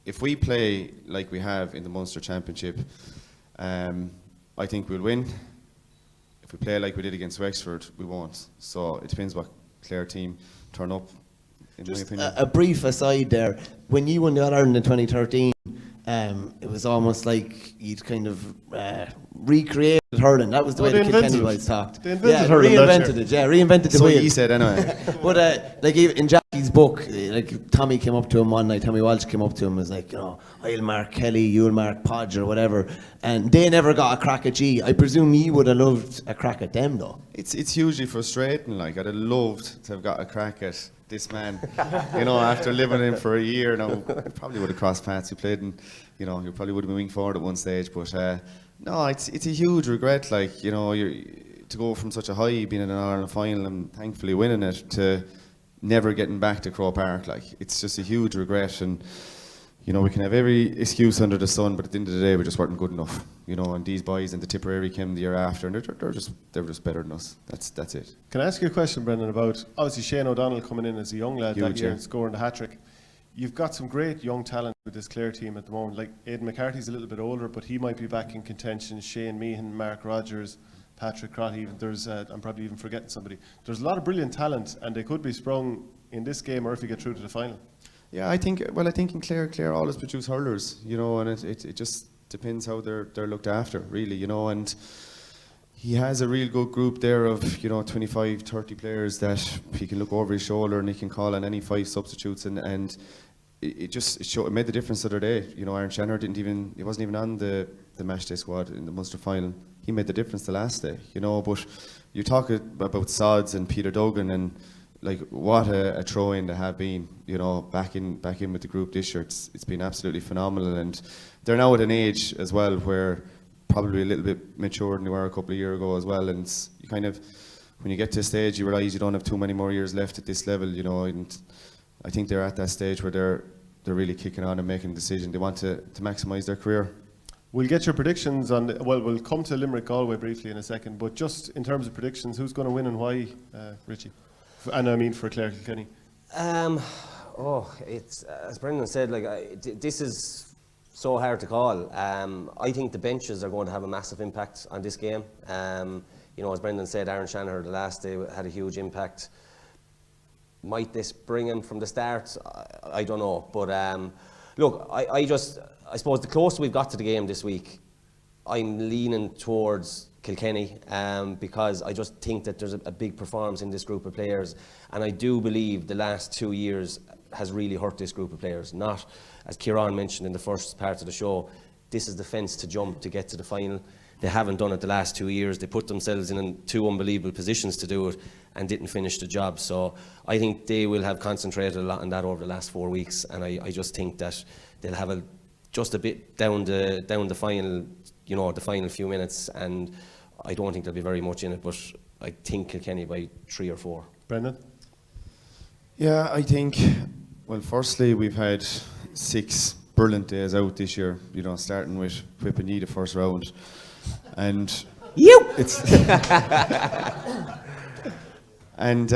if we play like we have in the Munster Championship, I think we'll win. If we play like we did against Wexford, we won't. So it depends what Clare team turn up. Just a brief aside there. When you won the All-Ireland in 2013, it was almost like you'd kind of recreated hurling. That was the way the Kilkenny boys talked. They invented hurling. Reinvented the so wheel. he said anyway. But like in Jackie's book, like Tommy came up to him one night. Tommy Walsh came up to him and was like, you know, I'll mark Kelly, you'll mark Podge or whatever. And they never got a crack at G. I presume you would have loved a crack at them though. It's hugely frustrating. Like, I'd have loved to have got a crack at this man, you know, after living in for a year now. Probably would have crossed paths. He played and, you know, you probably would have been wing forward at one stage, but no, it's a huge regret, like, you know, to go from such a high, being in an Ireland final and thankfully winning it, to never getting back to Croke Park. Like, it's just a huge regret, and you know, we can have every excuse under the sun, but at the end of the day, we just weren't good enough, you know. And these boys in the Tipperary came the year after, and they're just better than us. That's it. Can I ask you a question, Brendan, about obviously Shane O'Donnell coming in as a young lad that year and scoring the hat-trick. You've got some great young talent with this Clare team at the moment. Like, Aidan McCarthy's a little bit older, but he might be back in contention. Shane Meehan, Mark Rogers, Patrick Crotty. There's I'm probably even forgetting somebody. There's a lot of brilliant talent, and they could be sprung in this game or if you get through to the final. Yeah, I think in Clare always produce hurlers, you know, and it just depends how they're looked after, really, you know. And he has a real good group there of, you know, 25, 30 players that he can look over his shoulder and he can call on any 5 substitutes, and it made the difference the other day. You know, Aaron Shanner he wasn't even on the match day squad in the Munster final. He made the difference the last day, you know. But you talk about Sods and Peter Duggan, and like, what a throw-in they have been, you know, back in with the group this year. It's been absolutely phenomenal, and they're now at an age as well where probably a little bit maturer than they were a couple of years ago as well. And you kind of, when you get to a stage, you realise you don't have too many more years left at this level, you know. And I think they're at that stage where they're really kicking on and making a decision. They want to maximise their career. We'll get your predictions on we'll come to Limerick Galway briefly in a second, but just in terms of predictions, who's going to win and why, Richie? And I mean for Clare Kilkenny. It's as Brendan said, like, this is so hard to call. I think the benches are going to have a massive impact on this game. You know, as Brendan said, Aaron Shanahan the last day had a huge impact. Might this bring him from the start? I don't know. But look, I suppose the closer we've got to the game this week, I'm leaning towards Kilkenny, because I just think that there's a big performance in this group of players, and I do believe the last 2 years has really hurt this group of players. Not, as Ciaran mentioned in the first part of the show, this is the fence to jump to get to the final. They haven't done it the last 2 years. They put themselves in 2 unbelievable positions to do it and didn't finish the job. So I think they will have concentrated a lot on that over the last 4 weeks, and I just think that they'll have just a bit down the final, the final few minutes, and I don't think there'll be very much in it, but I think Kilkenny by 3 or 4. Brendan? Yeah, I think, well, firstly, we've had 6 brilliant days out this year, starting with whipping the first round. And it's and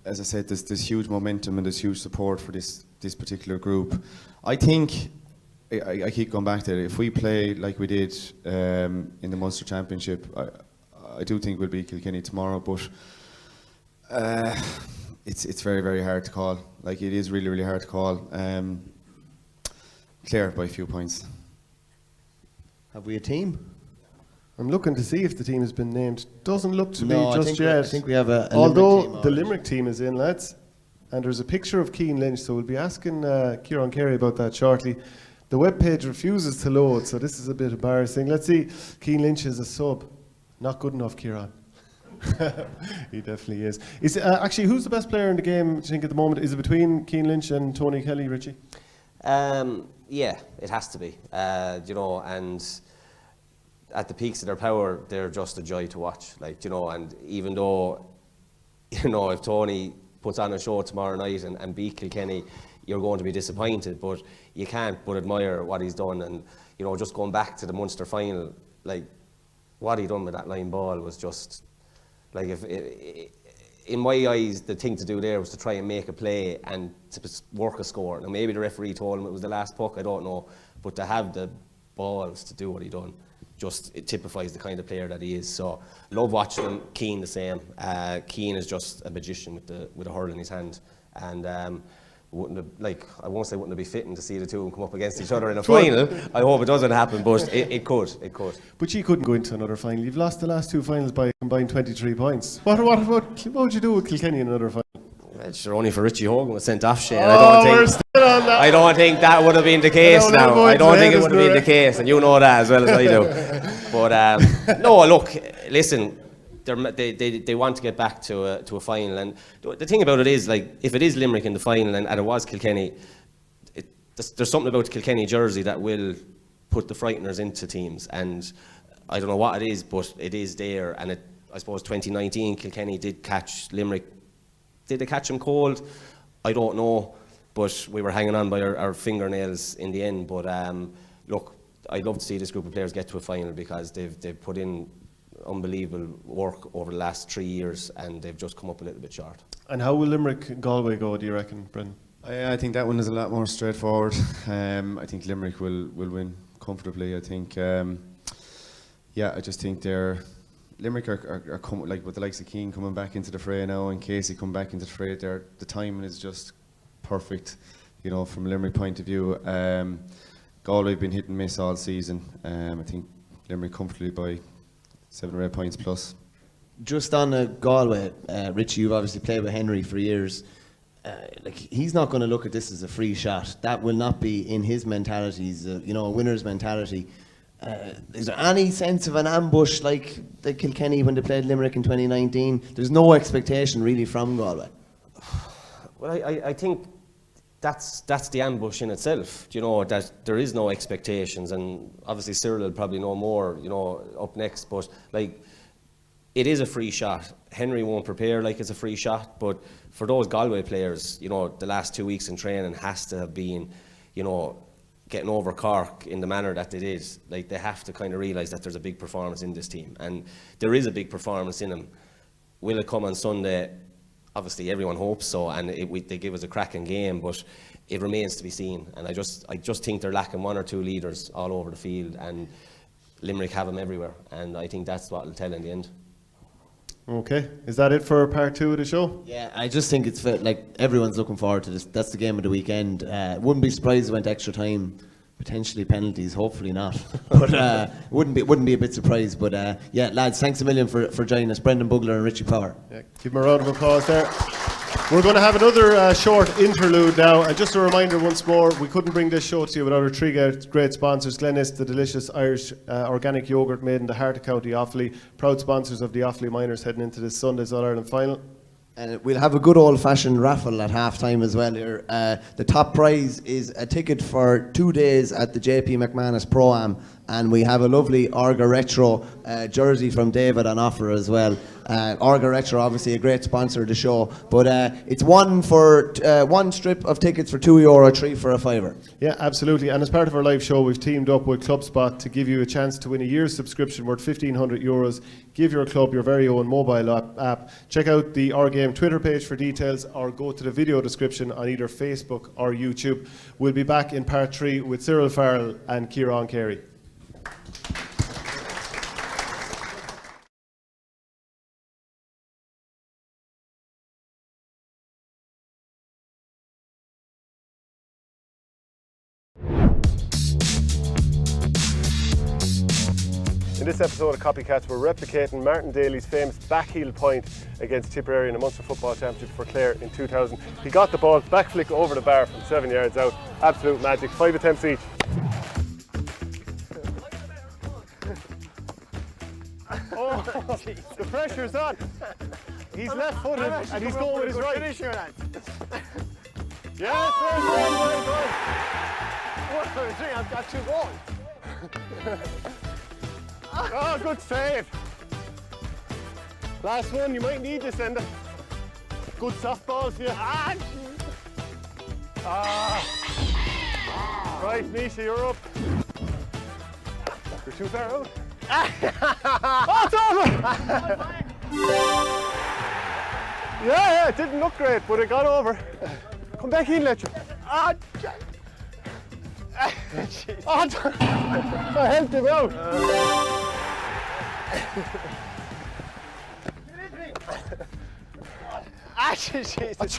as I said, there's huge momentum and there's huge support for this particular group. I think, I keep going back to it, if we play like we did in the Munster Championship, I do think we'll beat Kilkenny tomorrow, but it's very, very hard to call. Like, it is really, really hard to call. Clare by a few points. Have we a team? I'm looking to see if the team has been named. Doesn't look to be just yet. yet. I think we have a Although Limerick team the Limerick team is in, lads, and there's a picture of Ciaran Lynch, so we'll be asking Ciaran Carey about that shortly. The webpage refuses to load, so this is a bit embarrassing. Let's see. Ciaran Lynch is a sub. Not good enough, Ciaran. He definitely is. Actually, who's the best player in the game, do you think, at the moment? Is it between Ciaran Lynch and Tony Kelly, Richie? Yeah, it has to be. And at the peaks of their power, they're just a joy to watch. And even though, if Tony puts on a show tomorrow night and beat Kilkenny, you're going to be disappointed, but you can't but admire what he's done. And, just going back to the Munster final, what he done with that line ball was just, in my eyes, the thing to do there was to try and make a play and to work a score. Now, maybe the referee told him it was the last puck, I don't know, but to have the balls to do what he done, it typifies the kind of player that he is. So, love watching him. Keane the same. Keane is just a magician with a hurl in his hand, and I won't say wouldn't it be fitting to see the two of them come up against each other in a final. I hope it doesn't happen, but it could. But you couldn't go into another final. You've lost the last 2 finals by a combined 23 points. What would you do with Kilkenny in another final? Sure, only for Richie Hogan was sent off, Shane. I don't think that would have been the case now. I don't think it would have been the case, and you know that as well as I do. But no, look, listen, they want to get back to a final, and the thing about it is, if it is Limerick in the final and it was Kilkenny, there's something about the Kilkenny jersey that will put the frighteners into teams, and I don't know what it is, but it is there. And I suppose 2019 Kilkenny did catch Limerick. Did they catch him cold? I don't know, but we were hanging on by our fingernails in the end. But look, I'd love to see this group of players get to a final, because they've put in unbelievable work over the last 3 years, and they've just come up a little bit short. And how will Limerick Galway go, do you reckon, Brendan? I think that one is a lot more straightforward. I think Limerick will win comfortably. I think, I just think Limerick are coming, with the likes of Keane coming back into the fray now, and Casey coming back into the fray. The timing is just perfect, from a Limerick point of view. Galway have been hit and miss all season. I think Limerick comfortably by 7 or 8 points plus. Just on Galway, Richie, you've obviously played with Henry for years. He's not going to look at this as a free shot. That will not be in his mentality. He's a winner's mentality. Is there any sense of an ambush like the Kilkenny when they played Limerick in 2019? There's no expectation really from Galway. Well, I think that's the ambush in itself. That there is no expectations, and obviously Cyril will probably know more, up next. But it is a free shot. Henry won't prepare like it's a free shot, but for those Galway players, the last 2 weeks in training has to have been, getting over Cork in the manner that they did. They have to kind of realise that there's a big performance in this team, and there is a big performance in them. Will it come on Sunday? Obviously, everyone hopes so, and they give us a cracking game, but it remains to be seen. And I just think they're lacking 1 or 2 leaders all over the field, and Limerick have them everywhere, and I think that's what will tell in the end. Okay, is that it for part 2 of the show? Yeah, I just think it's everyone's looking forward to this. That's the game of the weekend. Wouldn't be surprised if it went extra time, potentially penalties. Hopefully not, but wouldn't be a bit surprised. But lads, thanks a million for joining us, Brendan Bugler and Richie Power. Yeah, give them a round of applause there. We're going to have another short interlude now. And just a reminder once more, we couldn't bring this show to you without our 3 great sponsors: Glenisk, the delicious Irish organic yogurt made in the heart of County Offaly, proud sponsors of the Offaly Miners heading into this Sunday's All-Ireland final. And we'll have a good old-fashioned raffle at half-time as well here. The top prize is a ticket for 2 days at the JP McManus Pro-Am, and we have a lovely Orga Retro jersey from David on offer as well. Orga Retro, obviously a great sponsor of the show, but it's one strip of tickets for €2, 3 for a £5. Yeah, absolutely. And as part of our live show, we've teamed up with ClubSpot to give you a chance to win a year's subscription worth €1,500. Give your club your very own mobile app. Check out the OurGame Twitter page for details, or go to the video description on either Facebook or YouTube. We'll be back in part 3 with Cyril Farrell and Ciaran Carey. In this episode of Copycats, we're replicating Martin Daly's famous backheel point against Tipperary in a Munster Football Championship for Clare in 2000. He got the ball, back flick over the bar from 7 yards out. Absolute magic. 5 attempts each. Oh, the pressure's on. He's left-footed and he's going with his right. Finish your lads. Yes, very good. I've got 2 balls. Oh, good save. Last one, you might need this, Enda. Good softballs here. Right, Misha, you're up. You're too far out. Oh, it's over! Yeah, it didn't look great, but it got over. Come back in, Letcher. Oh, I helped him out. Jesus.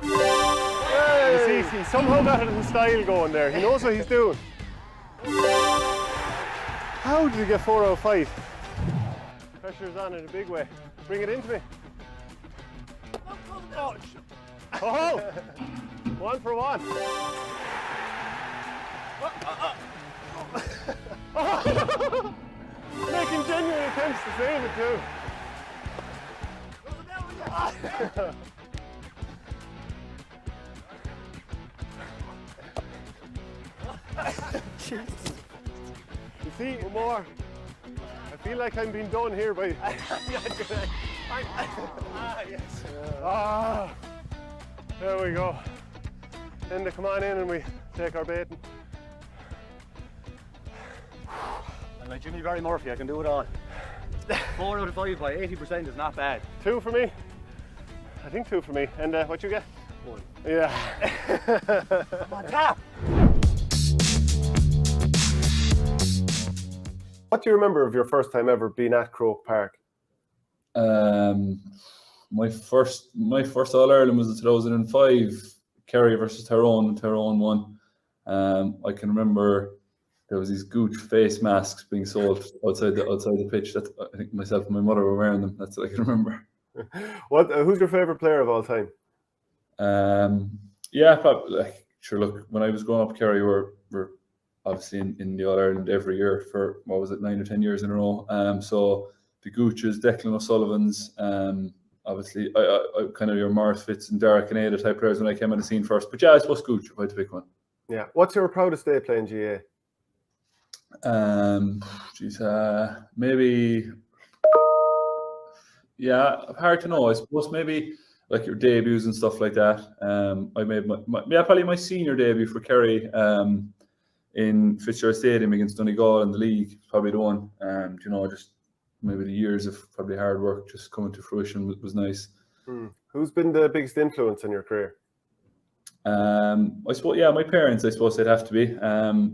You see, he somehow got his style going there. He knows what he's doing. How did he get 4 out of 5? Pressure's on in a big way. Bring it into me. Oh! 1 for 1. Making genuine attempts to save it too. You see, one more. I feel like I'm being done here by. There we go. Then they come on in and we take our baiting. I'm like Jimmy Barry Murphy, I can do it all. 4 out of 5 by 80% is not bad. 2 for me. I think 2 for me. And what you get? 1. Yeah. Come on, tap! What do you remember of your first time ever being at Croke Park? My first All Ireland was in 2005, Kerry versus Tyrone, and Tyrone won. I can remember there was these Gooch face masks being sold outside the pitch. That I think myself and my mother were wearing them. That's what I can remember. Who's your favourite player of all time? Yeah, probably. Look, when I was growing up, Kerry were obviously in the All Ireland every year for 9 or 10 years in a row. So the Gooches, Declan O'Sullivan's, obviously I kind of your Morris Fitz and Derek and Ada type players when I came on the scene first. But yeah, I suppose Gooch if I had to pick one. Yeah. What's your proudest day playing GA? Maybe. Yeah, hard to know. I suppose maybe like your debuts and stuff like that. I made probably my senior debut for Kerry in Fitzgerald Stadium against Donegal in the league. Probably the one. Just maybe the years of probably hard work just coming to fruition was nice. Who's been the biggest influence in your career? I suppose my parents. I suppose they'd have to be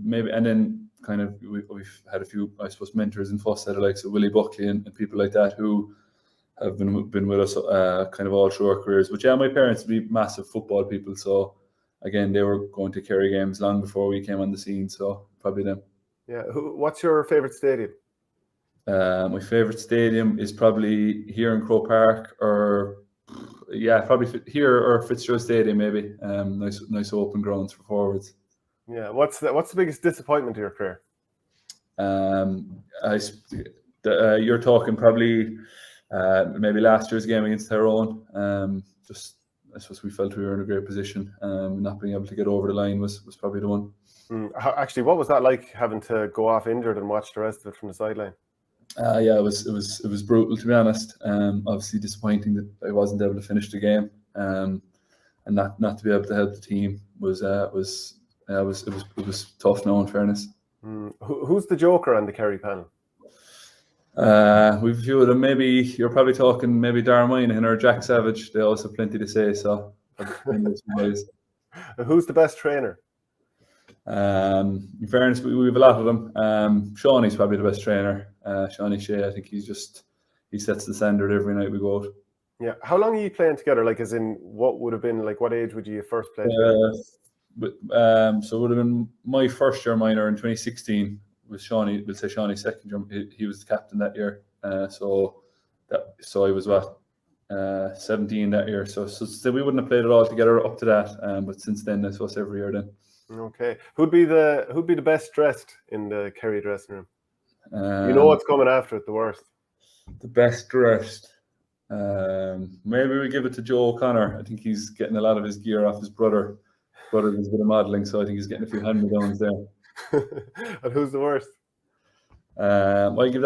maybe, and then kind of we've had a few I suppose mentors in Fossa, the likes of Willie Buckley and people like that who have been with us kind of all through our careers. But yeah, my parents would be massive football people, so again they were going to Kerry games long before we came on the scene, so probably them. Yeah. What's your favourite stadium? My favourite stadium is probably here in Croke Park, or probably here or Fitzgerald Stadium maybe. Nice open grounds for forwards. Yeah. What's the biggest disappointment to your career? The You're talking probably maybe last year's game against Tyrone. I suppose we felt we were in a great position. Not being able to get over the line was probably the one. Actually, what was that like, having to go off injured and watch the rest of it from the sideline? Yeah, it was brutal, to be honest. Obviously disappointing that I wasn't able to finish the game, and not to be able to help the team was tough now, in fairness. Who's the joker on the Kerry panel? We've a few of them. Maybe you're probably talking maybe Darren Moynihan or Jack Savage. They also have plenty to say. So, who's the best trainer? In fairness, we have a lot of them. Shawnee's probably the best trainer. Shawnee Shea, I think he sets the standard every night we go out. Yeah. How long are you playing together? Like, as in, what would have been, like, what age would you first play together? So it would have been my first year minor in 2016. Was Shawnee? We'll say Shawnee's second year. He was the captain that year. So I was 17 that year. So we wouldn't have played it all together up to that. But since then, I suppose every year then. Okay. Who'd be the best dressed in the Kerry dressing room? You know what's coming after it, the worst. The best dressed. Maybe we give it to Joe O'Connor. I think he's getting a lot of his gear off his brother. Brother does a bit of modelling, so I think he's getting a few hand-me-downs there. And who's the worst? I give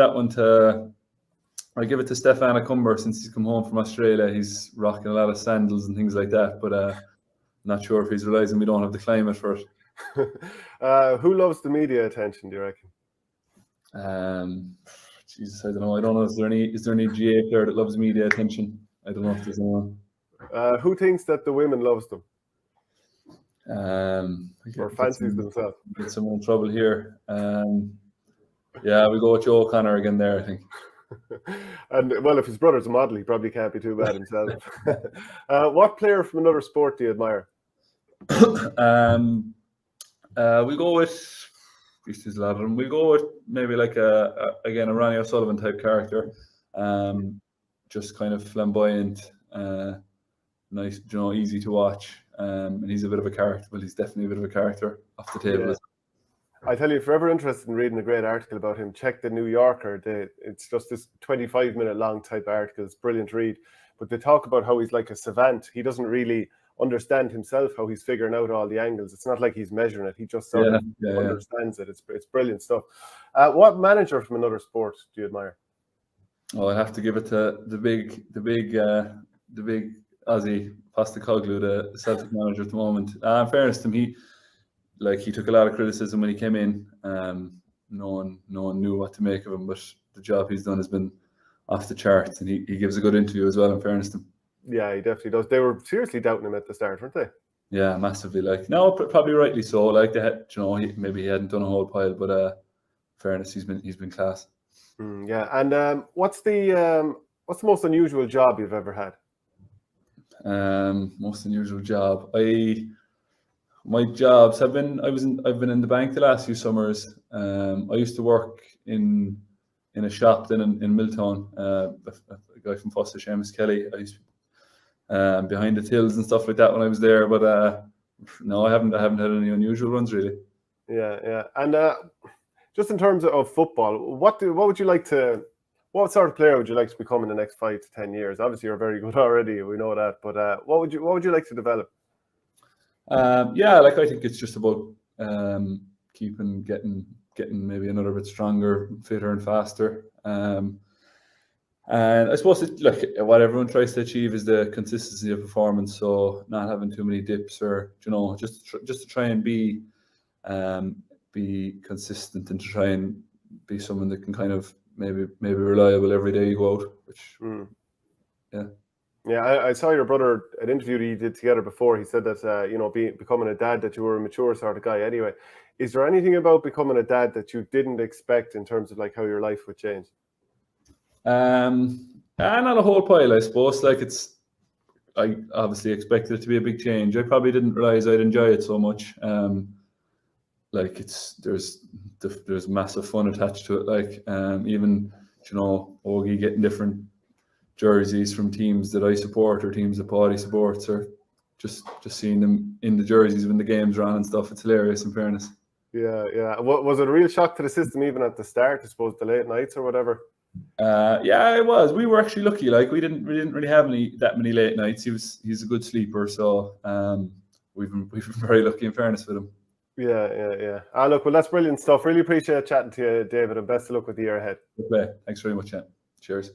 it to Stefan Acumber, since he's come home from Australia. He's rocking a lot of sandals and things like that, but not sure if he's realising we don't have the climate for it. Who loves the media attention, do you reckon? Jesus, I don't know. Is there any GA player that loves media attention? I don't know if there's anyone. Who thinks that the women loves them? Or fancies themselves? Get someone in trouble here. Yeah, we go with Joe O'Connor again there, I think. And well, if his brother's a model, he probably can't be too bad himself. What player from another sport do you admire? We go with. There's a lot of them. We go with maybe like a Ronnie O'Sullivan type character, just kind of flamboyant, nice, easy to watch. And he's a bit of a character. Well, he's definitely a bit of a character off the table. Yeah. I tell you, if you're ever interested in reading a great article about him, check the New Yorker. It's just this 25-minute long type article. It's brilliant to read. But they talk about how he's like a savant. He doesn't really understand himself how he's figuring out all the angles. It's not like he's measuring it. He just sort of understands it. It's brilliant stuff. What manager from another sport do you admire? Oh, I have to give it to the big Aussie Postecoglou, the Celtic manager at the moment. In fairness to him, he took a lot of criticism when he came in. No one knew what to make of him, but the job he's done has been off the charts, and he gives a good interview as well, in fairness to him. Yeah, he definitely does. They were seriously doubting him at the start, weren't they? Yeah, massively. No, probably rightly so. Like, they had, maybe he hadn't done a whole pile, but in fairness, he's been class. Yeah, and what's the most unusual job you've ever had? Most unusual job. My jobs have been. I've been in the bank the last few summers. I used to work in a shop then in Milltown. A guy from Foster, Seamus Kelly. I used to, behind the tills and stuff like that when I was there. But no, I haven't had any unusual ones really. Yeah. And just in terms of football, what would you like to? What sort of player would you like to become in the next 5 to 10 years? Obviously, you're very good already. We know that. But what would you like to develop? I think it's just about getting maybe another bit stronger, fitter, and faster. And I suppose what everyone tries to achieve is the consistency of performance. So not having too many dips, or just to try and be consistent, and to try and be someone that can kind of maybe reliable every day you go out. Which I saw your brother, an interview that you did together before. He said that becoming a dad, that you were a mature sort of guy. Anyway, is there anything about becoming a dad that you didn't expect in terms of like how your life would change? Not a whole pile, I suppose. I obviously expected it to be a big change. I probably didn't realize I'd enjoy it so much. There's massive fun attached to it. Even Ogie getting different jerseys from teams that I support or teams that Paddy supports, or just seeing them in the jerseys when the games are on and stuff. It's hilarious, in fairness. Yeah. Was it a real shock to the system even at the start? I suppose the late nights or whatever. Yeah, it was. We were actually lucky. Like we didn't really have that many late nights. He's a good sleeper, so we've been very lucky in fairness with him. Yeah. Look, well, that's brilliant stuff. Really appreciate chatting to you, David, and best of luck with the year ahead. Okay, thanks very much, Jan. Cheers.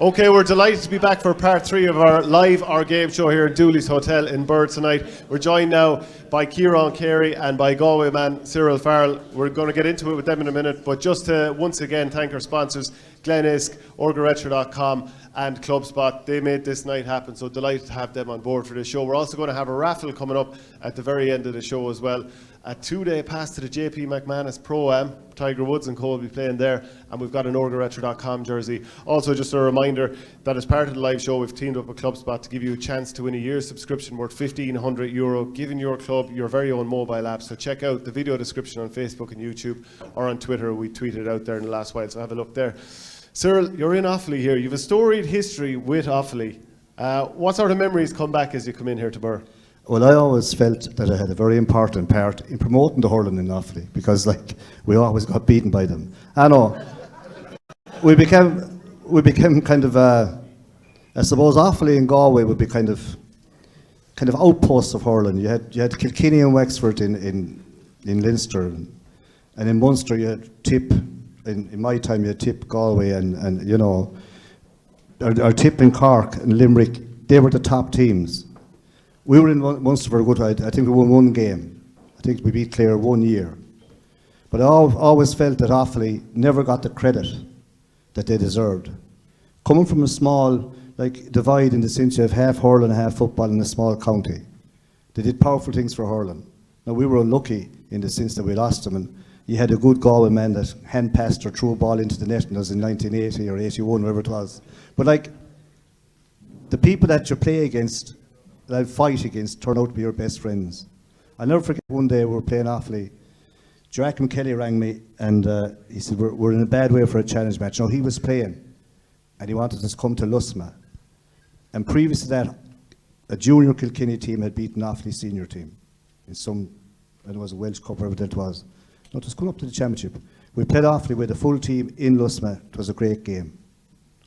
Okay, we're delighted to be back for part 3 of our live OurGame show here at Dooley's Hotel in Birr tonight. We're joined now by Ciaran Carey and by Galway man Cyril Farrell. We're going to get into it with them in a minute, but just to once again thank our sponsors, Glenisk, OurGameSupporters.com and ClubSpot. They made this night happen, so delighted to have them on board for this show. We're also going to have a raffle coming up at the very end of the show as well. A 2-day pass to the JP McManus Pro-Am. Tiger Woods and co will be playing there, and we've got an OurGameSupporters.com jersey. Also, just a reminder that as part of the live show, we've teamed up with ClubSpot to give you a chance to win a year's subscription worth €1,500, giving your club your very own mobile app. So check out the video description on Facebook and YouTube, or on Twitter. We tweeted it out there in the last while, so have a look there. Cyril, you're in Offaly here. You have a storied history with Offaly. What sort of memories come back as you come in here to Birr? Well, I always felt that I had a very important part in promoting the hurling in Offaly, because we always got beaten by them. I know. We became kind of I suppose Offaly and Galway would be kind of outposts of hurling. You had Kilkenny and Wexford in Leinster, and in Munster you had Tip. In my time you had Tip, Galway, and you know, our Tip in Cork and Limerick. They were the top teams. We were in Munster for a good while. I think we won one game. I think we beat Clare 1 year. But I always felt that Offaly never got the credit that they deserved. Coming from a small divide in the sense you have half hurling and half football in a small county, they did powerful things for hurling. Now we were unlucky in the sense that we lost them, and you had a good Galway man that hand passed or threw a ball into the net, and it was in 1980 or 81, whatever it was. But the people that you play against, that I fight against, turn out to be your best friends. I'll never forget one day we were playing Offaly. Jack Kelly rang me and he said, we're in a bad way for a challenge match. Now he was playing and he wanted us to come to Lusma. And previous to that, a junior Kilkenny team had beaten Offaly senior team in some, it was a Welsh Cup, whatever that was. No, it was coming up to the championship. We played Offaly with a full team in Lusma. It was a great game,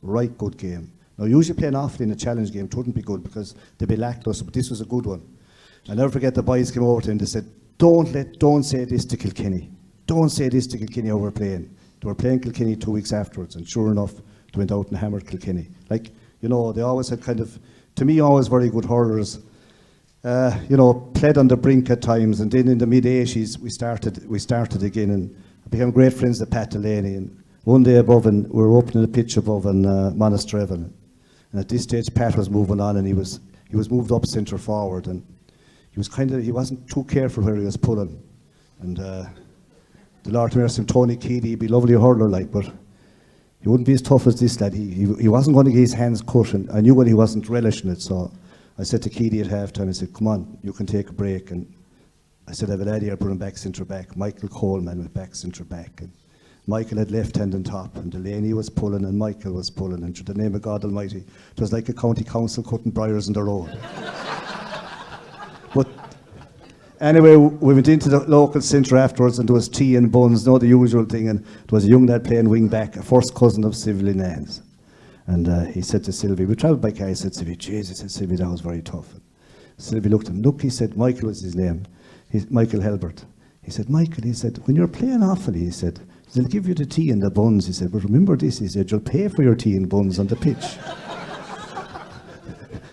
right good game. Now, usually playing Offaly in a challenge game, it wouldn't be good because they'd be lacklustre, but this was a good one. I'll never forget the boys came over to him and they said, don't say this to Kilkenny. Don't say this to Kilkenny how we're playing. They were playing Kilkenny 2 weeks afterwards, and sure enough, they went out and hammered Kilkenny. You know, they always had to me, always very good hurlers. You know, played on the brink at times, and then in the mid-80s, we started again, and I became great friends with Pat Delaney. And one day we were opening the pitch above in Monastrevel. And at this stage, Pat was moving on, and he was moved up centre forward, and he wasn't too careful where he was pulling. And the Lord mercy him, Tony Keady, he'd be a lovely hurler, but he wouldn't be as tough as this lad. He wasn't going to get his hands cut, and I knew when he wasn't relishing it. So I said to Keady at half-time, I said, come on, you can take a break. And I said, I have a lad here, put him back centre back. Michael Coleman went back centre back. And Michael had left hand on top, and Delaney was pulling, and Michael was pulling, and to the name of God Almighty, it was like a county council cutting briars in the road. But anyway, we went into the local centre afterwards, and there was tea and buns, the usual thing, and there was a young lad playing wing back, a first cousin of Sylvie Nance. And he said to Sylvie, we travelled by car, he said, Sylvie, Jesus, said Sylvie, that was very tough. And Sylvie looked at him, look, he said, Michael was his name, Michael Helbert. He said, Michael, he said, when you're playing Offaly, he said, they'll give you the tea and the buns, he said, but remember this, he said, you'll pay for your tea and buns on the pitch.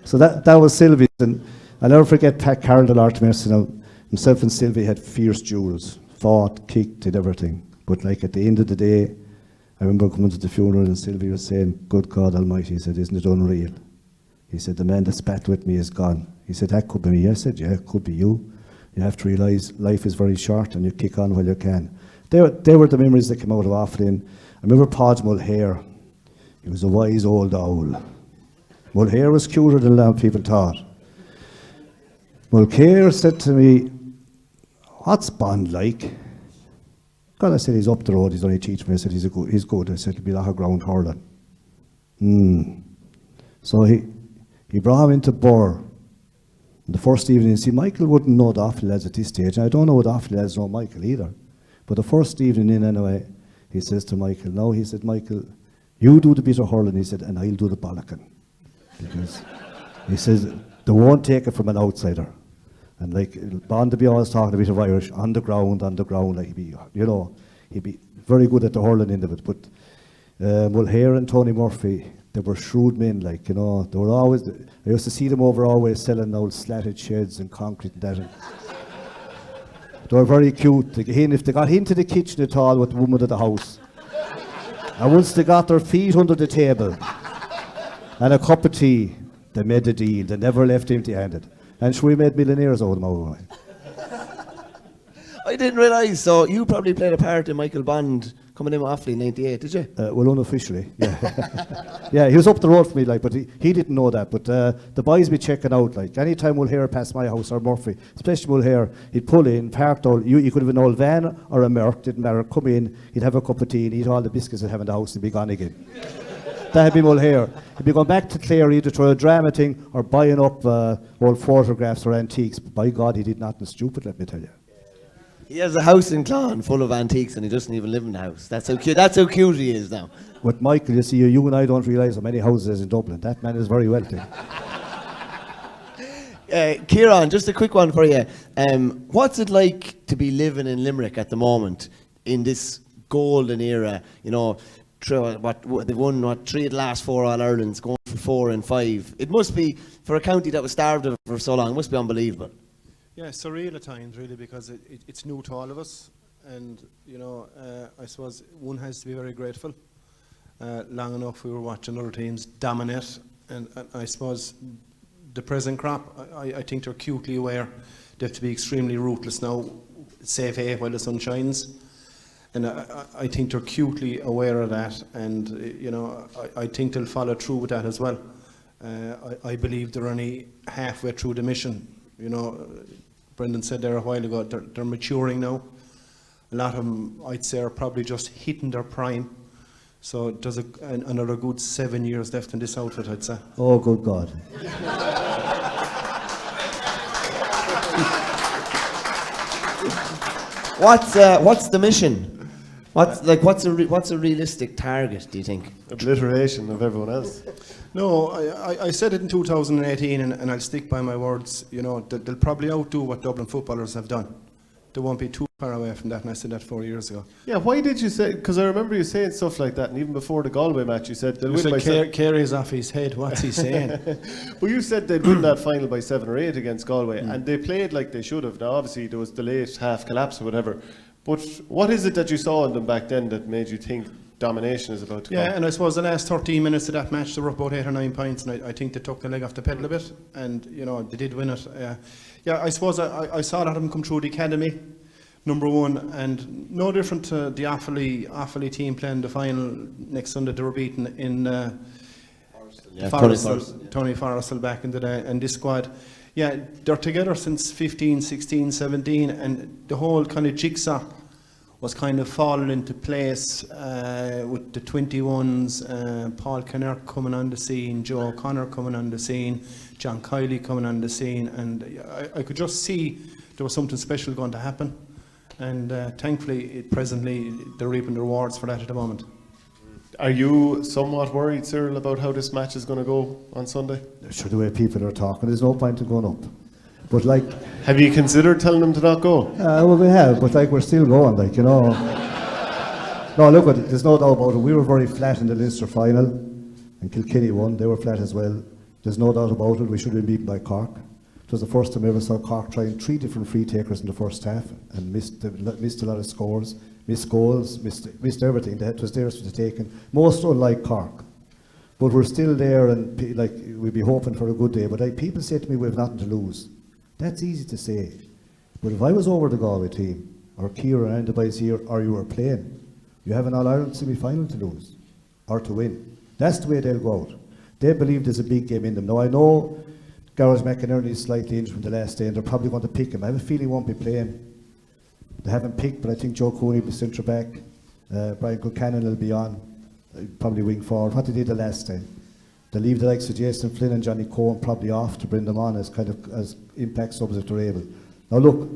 So that was Sylvie. And I'll never forget Pat Carroll, the Lord mercy. Now, himself and Sylvie had fierce duels, fought, kicked, did everything. But at the end of the day, I remember coming to the funeral and Sylvie was saying, good God Almighty, he said, isn't it unreal? He said, the man that spat with me is gone. He said, that could be me. I said, yeah, it could be you. You have to realise life is very short and you kick on while you can. They were the memories that came out of Offaly. And I remember Podge Mulhare. He was a wise old owl. Mulhare was cuter than a lot of people thought. Mulhare said to me, what's Bond like? God, I said, he's up the road, he's only teaching me. I said, he's good. I said, it'll be like a ground hurling. So he brought him into Birr. The first evening, see, Michael wouldn't know the Offaly lads at this stage, and I don't know what the Offaly lads know Michael either. But the first evening in anyway, he says to Michael, no, he said, Michael, you do the bit of hurling, he said, and I'll do the bollocking. Because he says, they won't take it from an outsider. And Bond to be always talking a bit of Irish, on the ground, he'd be very good at the hurling end of it. But Mulhare and Tony Murphy, they were shrewd men, like, you know. They were always, I used to see them over always selling old slatted sheds and concrete and that. And they were very cute. Again, if they got into the kitchen at all with the woman of the house, and once they got their feet under the table and a cup of tea, they made the deal. They never left empty-handed. And sure, we made millionaires out of them over. I didn't realise, so you probably played a part in Michael Bond coming in with Offaly in '98, did you? Well, unofficially, yeah. Yeah, he was up the road from me, like, but he didn't know that. But the boys be checking out, like, anytime we'll hear past my house or Murphy, especially we'll hear, he'd pull in, parked all, you could have an old van or a Merc, didn't matter, come in, he'd have a cup of tea and eat all the biscuits he'd have in the house and be gone again. That'd be Mulher. He'd be going back to Clare either to a drama thing or buying up old photographs or antiques. But by God, he did nothing stupid, let me tell you. He has a house in Clon full of antiques and he doesn't even live in the house. That's how cute he is now. With Michael, you see, you and I don't realise how many houses there's in Dublin. That man is very wealthy. Ciaran, just a quick one for you. What's it like to be living in Limerick at the moment in this golden era? You know, they've won 3 of the last 4 All-Irelands, going for 4 and 5. It must be, for a county that was starved of for so long, it must be unbelievable. Yeah, surreal at times, really, because it's new to all of us. And, you know, I suppose one has to be very grateful. Long enough we were watching other teams dominate. And I suppose the present crop, I think they're acutely aware they have to be extremely ruthless now, save hay while the sun shines. And I think they're acutely aware of that. And, you know, I think they'll follow through with that as well. I believe they're only halfway through the mission. You know, Brendan said there a while ago, they're maturing now. A lot of them, I'd say, are probably just hitting their prime. So there's another good 7 years left in this outfit, I'd say. Oh, good God. What's the mission? What's a realistic target, do you think? Obliteration of everyone else. No, I said it in 2018, and I'll stick by my words. You know, they'll probably outdo what Dublin footballers have done. They won't be too far away from that, and I said that 4 years ago. Yeah, why did you say? Because I remember you saying stuff like that, and even before the Galway match, you said they'll win by 7. Carey's off his head. What's he saying? Well, you said they'd win that final by 7 or 8 against Galway, and they played like they should have. Now, obviously, there was the late half collapse or whatever. But what is it that you saw in them back then that made you think domination is about to come? Yeah, and I suppose the last 13 minutes of that match, they were about 8 or 9 points, and I think they took the leg off the pedal a bit, and, you know, they did win it. Yeah, I suppose I saw a lot of them come through the academy, number one, and no different to the Offaly team playing the final next Sunday. They were beaten in Tony Forrestal back in the day, and this squad. Yeah, they're together since 15, 16, 17, and the whole kind of jigsaw was kind of falling into place with the 21s, Paul Kinnerk coming on the scene, Joe O'Connor coming on the scene, John Kiley coming on the scene, and I could just see there was something special going to happen, and thankfully, presently, they're reaping the rewards for that at the moment. Are you somewhat worried, Cyril, about how this match is going to go on Sunday? Sure, the way people are talking, there's no point in going up. But like, have you considered telling them to not go? Well, we have, but like, we're still going, like, you know. No, look, there's no doubt about it. We were very flat in the Leinster final, and Kilkenny won. They were flat as well. There's no doubt about it. We should have been beaten by Cork. It was the first time I ever saw Cork trying 3 different free takers in the first half and missed a lot of scores. Missed goals, missed everything that was theirs for the taking. Most unlike Cork. But we're still there, and like, we'll be hoping for a good day. But like, people say to me, we have nothing to lose. That's easy to say. But if I was over the Galway team, or Ciaran and the boys here, or you were playing, you have an All-Ireland semi-final to lose, or to win. That's the way they'll go out. They believe there's a big game in them. Now, I know Gareth McInerney is slightly injured from the last day, and they're probably going to pick him. I have a feeling he won't be playing. They haven't picked, but I think Joe Cooney will be centre back. Brian Kilcannon will be on, probably wing forward. What they did the last time. They leave the likes of Jason Flynn and Johnny Cohen probably off to bring them on as kind of as impact subs if they're able. Now look,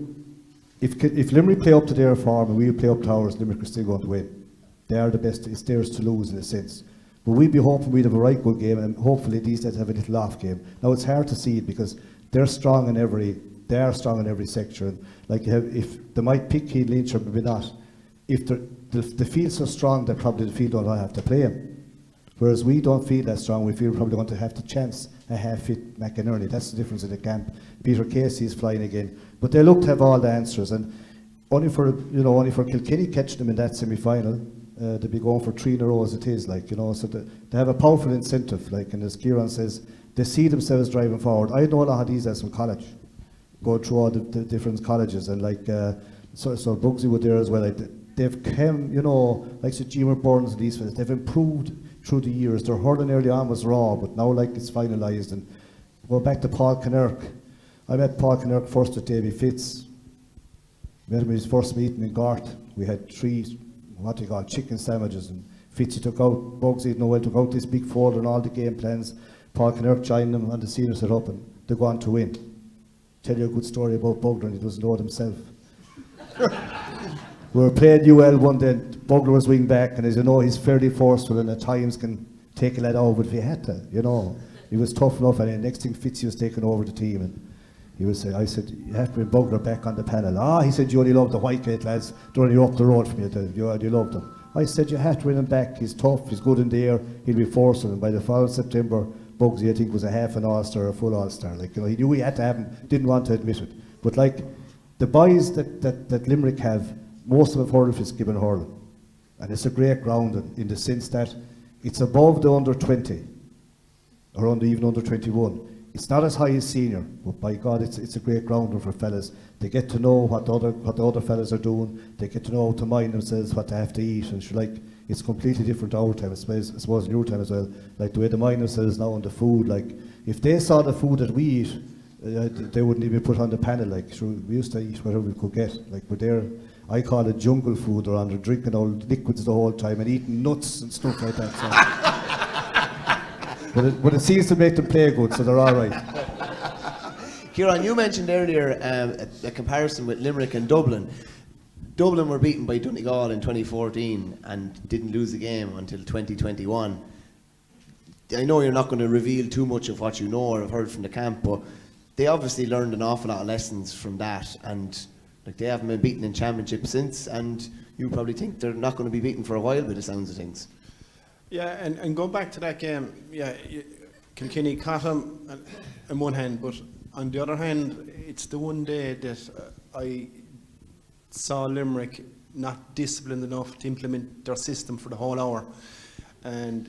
if Limerick play up to their form and we play up to ours, Limerick are still going to win. They are the best. It's theirs to lose in a sense. But we'd be hoping we'd have a right good game, and hopefully these guys have a little off game. Now it's hard to see it because they're strong in every. They are strong in every sector. Like, if they might pick Keane Lynch or maybe not, if the field's so strong that probably the field don't have to play him. Whereas we don't feel that strong. We feel we're probably going to have to chance a half-fit McInerney. That's the difference in the camp. Peter Casey is flying again. But they look to have all the answers. And only for Kilkenny catching them in that semi-final, they'll be going for 3 in a row as it is, so they have a powerful incentive, and as Ciaran says, they see themselves driving forward. I know a lot of these as from college, go through all the different colleges, and so Bugsy was there as well. They've come, like Sir Jimmer Burns and these fellas, they've improved through the years. Their hurling early on was raw, but now it's finalised. And go back to Paul Kinnerk. I met Paul Kinnerk first with Davy Fitz. Met him in his first meeting in Gort. We had 3, chicken sandwiches, and Fitzy took out, Bugsy took out this big folder and all the game plans. Paul Kinnerk joined them on the senior set up, and they go on to win. Tell you a good story about Bugler, and he doesn't know it himself. We were playing UL one day, and Bugler was wing back, and as you know, he's fairly forceful and at times can take a lad over if he had to, He was tough enough, and the next thing Fitzy was taking over the team, and he would say, I said, you have to bring Bugler back on the panel. He said, you only love the Whitegate lads, they're only up the road from you, you love them. I said, you have to bring him back, he's tough, he's good in the air, he'll be forceful, and by the following September, Bugsy, I think, was a half an All-Star, a full All-Star. He knew he had to have him, didn't want to admit it. But the boys that Limerick have, most of them have hurled for Gibbon hurling. And it's a great ground in the sense that it's above the under 20, or even under 21. It's not as high as senior, but by God, it's a great grounder for fellas. They get to know what the other fellas are doing. They get to know how to mind themselves, what they have to eat, and it's completely different to our time. I suppose in your time as well. The way they mind themselves now on the food. If they saw the food that we eat, they wouldn't even put on the panel. We used to eat whatever we could get. We're there. I call it jungle food. They're under drinking all liquids the whole time and eating nuts and stuff like that. So. but it seems to make them play good, so they're all right. Ciaran, you mentioned earlier a comparison with Limerick and Dublin. Dublin were beaten by Donegal in 2014 and didn't lose a game until 2021. I know you're not going to reveal too much of what you know or have heard from the camp, but they obviously learned an awful lot of lessons from that, and they haven't been beaten in championship since, and you probably think they're not going to be beaten for a while by the sounds of things. Yeah, and going back to that game, Kilkenny caught him on one hand, but on the other hand, it's the one day that I saw Limerick not disciplined enough to implement their system for the whole hour. And,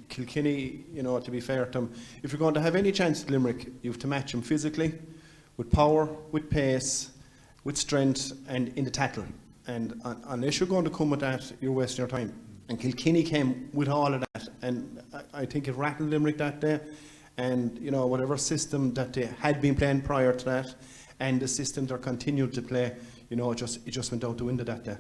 Kilkenny, to be fair to them, if you're going to have any chance at Limerick, you have to match them physically, with power, with pace, with strength, and in the tackle. And unless you're going to come with that, you're wasting your time. And Kilkenny came with all of that. And I think it rattled Limerick that day. And, whatever system that they had been playing prior to that, and the system they're continued to play, it just went out the window that day.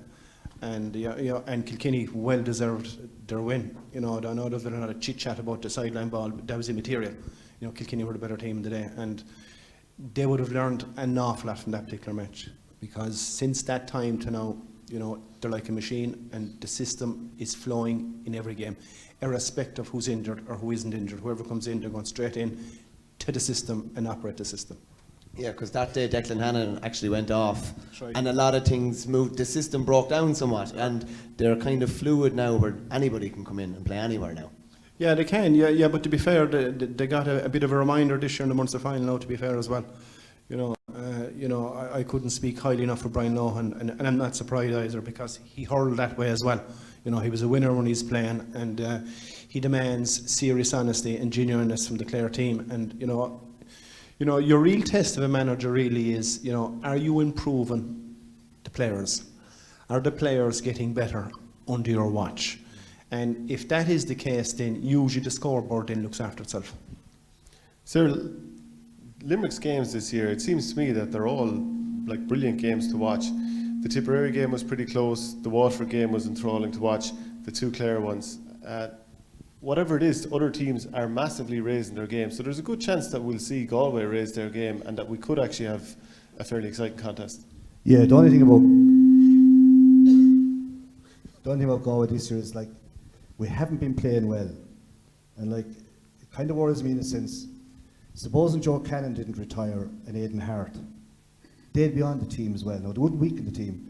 And and Kilkenny well deserved their win. I know there's been a lot of chit chat about the sideline ball, but that was immaterial. Kilkenny were the better team today, and they would have learned an awful lot from that particular match, because since that time to now, they're like a machine, and the system is flowing in every game, irrespective of who's injured or who isn't injured. Whoever comes in, they're going straight in to the system and operate the system. Yeah, because that day Declan Hannon actually went off, right. And a lot of things moved. The system broke down somewhat, and they're kind of fluid now, where anybody can come in and play anywhere now. Yeah, they can. Yeah. But to be fair, they got a bit of a reminder this year in the Munster final. Now, to be fair as well, I couldn't speak highly enough of Brian Lohan, and I'm not surprised either, because he hurled that way as well. He was a winner when he's playing, and he demands serious honesty and genuineness from the Clare team. And your real test of a manager really is, are you improving the players? Are the players getting better under your watch? And if that is the case, then usually the scoreboard then looks after itself. Cyril, Limerick's games this year, it seems to me that they're all brilliant games to watch. The Tipperary game was pretty close, the Waterford game was enthralling to watch, the 2 Clare ones. Whatever it is, other teams are massively raising their game. So there's a good chance that we'll see Galway raise their game, and that we could actually have a fairly exciting contest. Yeah, the only thing about Galway this year is we haven't been playing well, and it kind of worries me in a sense. Supposing Joe Cannon didn't retire and Aidan Hart, they'd be on the team as well. Now, they wouldn't weaken the team.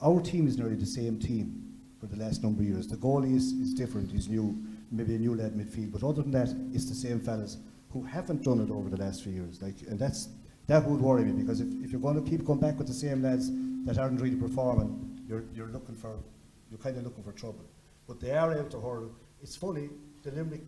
Our team is nearly the same team for the last number of years. The goalie is different. He's new maybe a new lad midfield, but other than that, it's the same fellas who haven't done it over the last few years. Like, and that would worry me, because if you're going to keep going back with the same lads that aren't really performing, you're kind of looking for trouble. But they are able to hurl. It's funny, the Limerick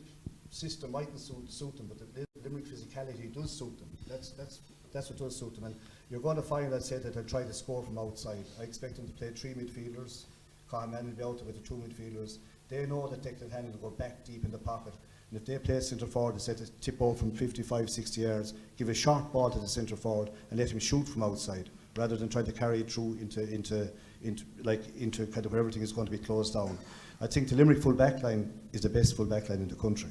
system mightn't suit them, but the Limerick physicality does suit them. That's what does suit them. And you're going to find, I'd say, that they'll try to score from outside. I expect them to play 3 midfielders. Conor Mann will be out there with the 2 midfielders. They know that Declan Hannon will go back deep in the pocket. And if they play centre forward, they set a tip ball from 55, 60 yards, give a short ball to the centre forward and let him shoot from outside, rather than try to carry it through into kind of where everything is going to be closed down. I think the Limerick full back line is the best full back line in the country.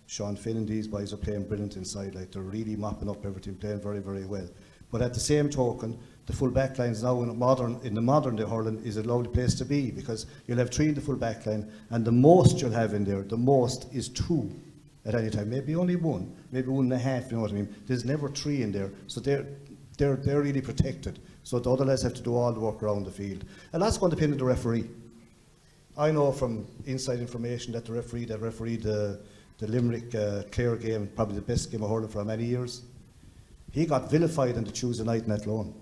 Sean Finn and these boys are playing brilliant inside. Like, they're really mopping up everything, playing very, very well. But at the same token, the full back lines now in the modern day hurling is a lovely place to be, because you'll have 3 in the full back line, and the most you'll have in there, the most is 2 at any time. Maybe only 1, maybe 1.5. You know what I mean? There's never 3 in there, so they're really protected. So the other lads have to do all the work around the field, and that's going to depend on the referee. I know from inside information that the referee that refereed the Limerick Clare game, probably the best game of hurling for many years, he got vilified on the Tuesday night in Athlone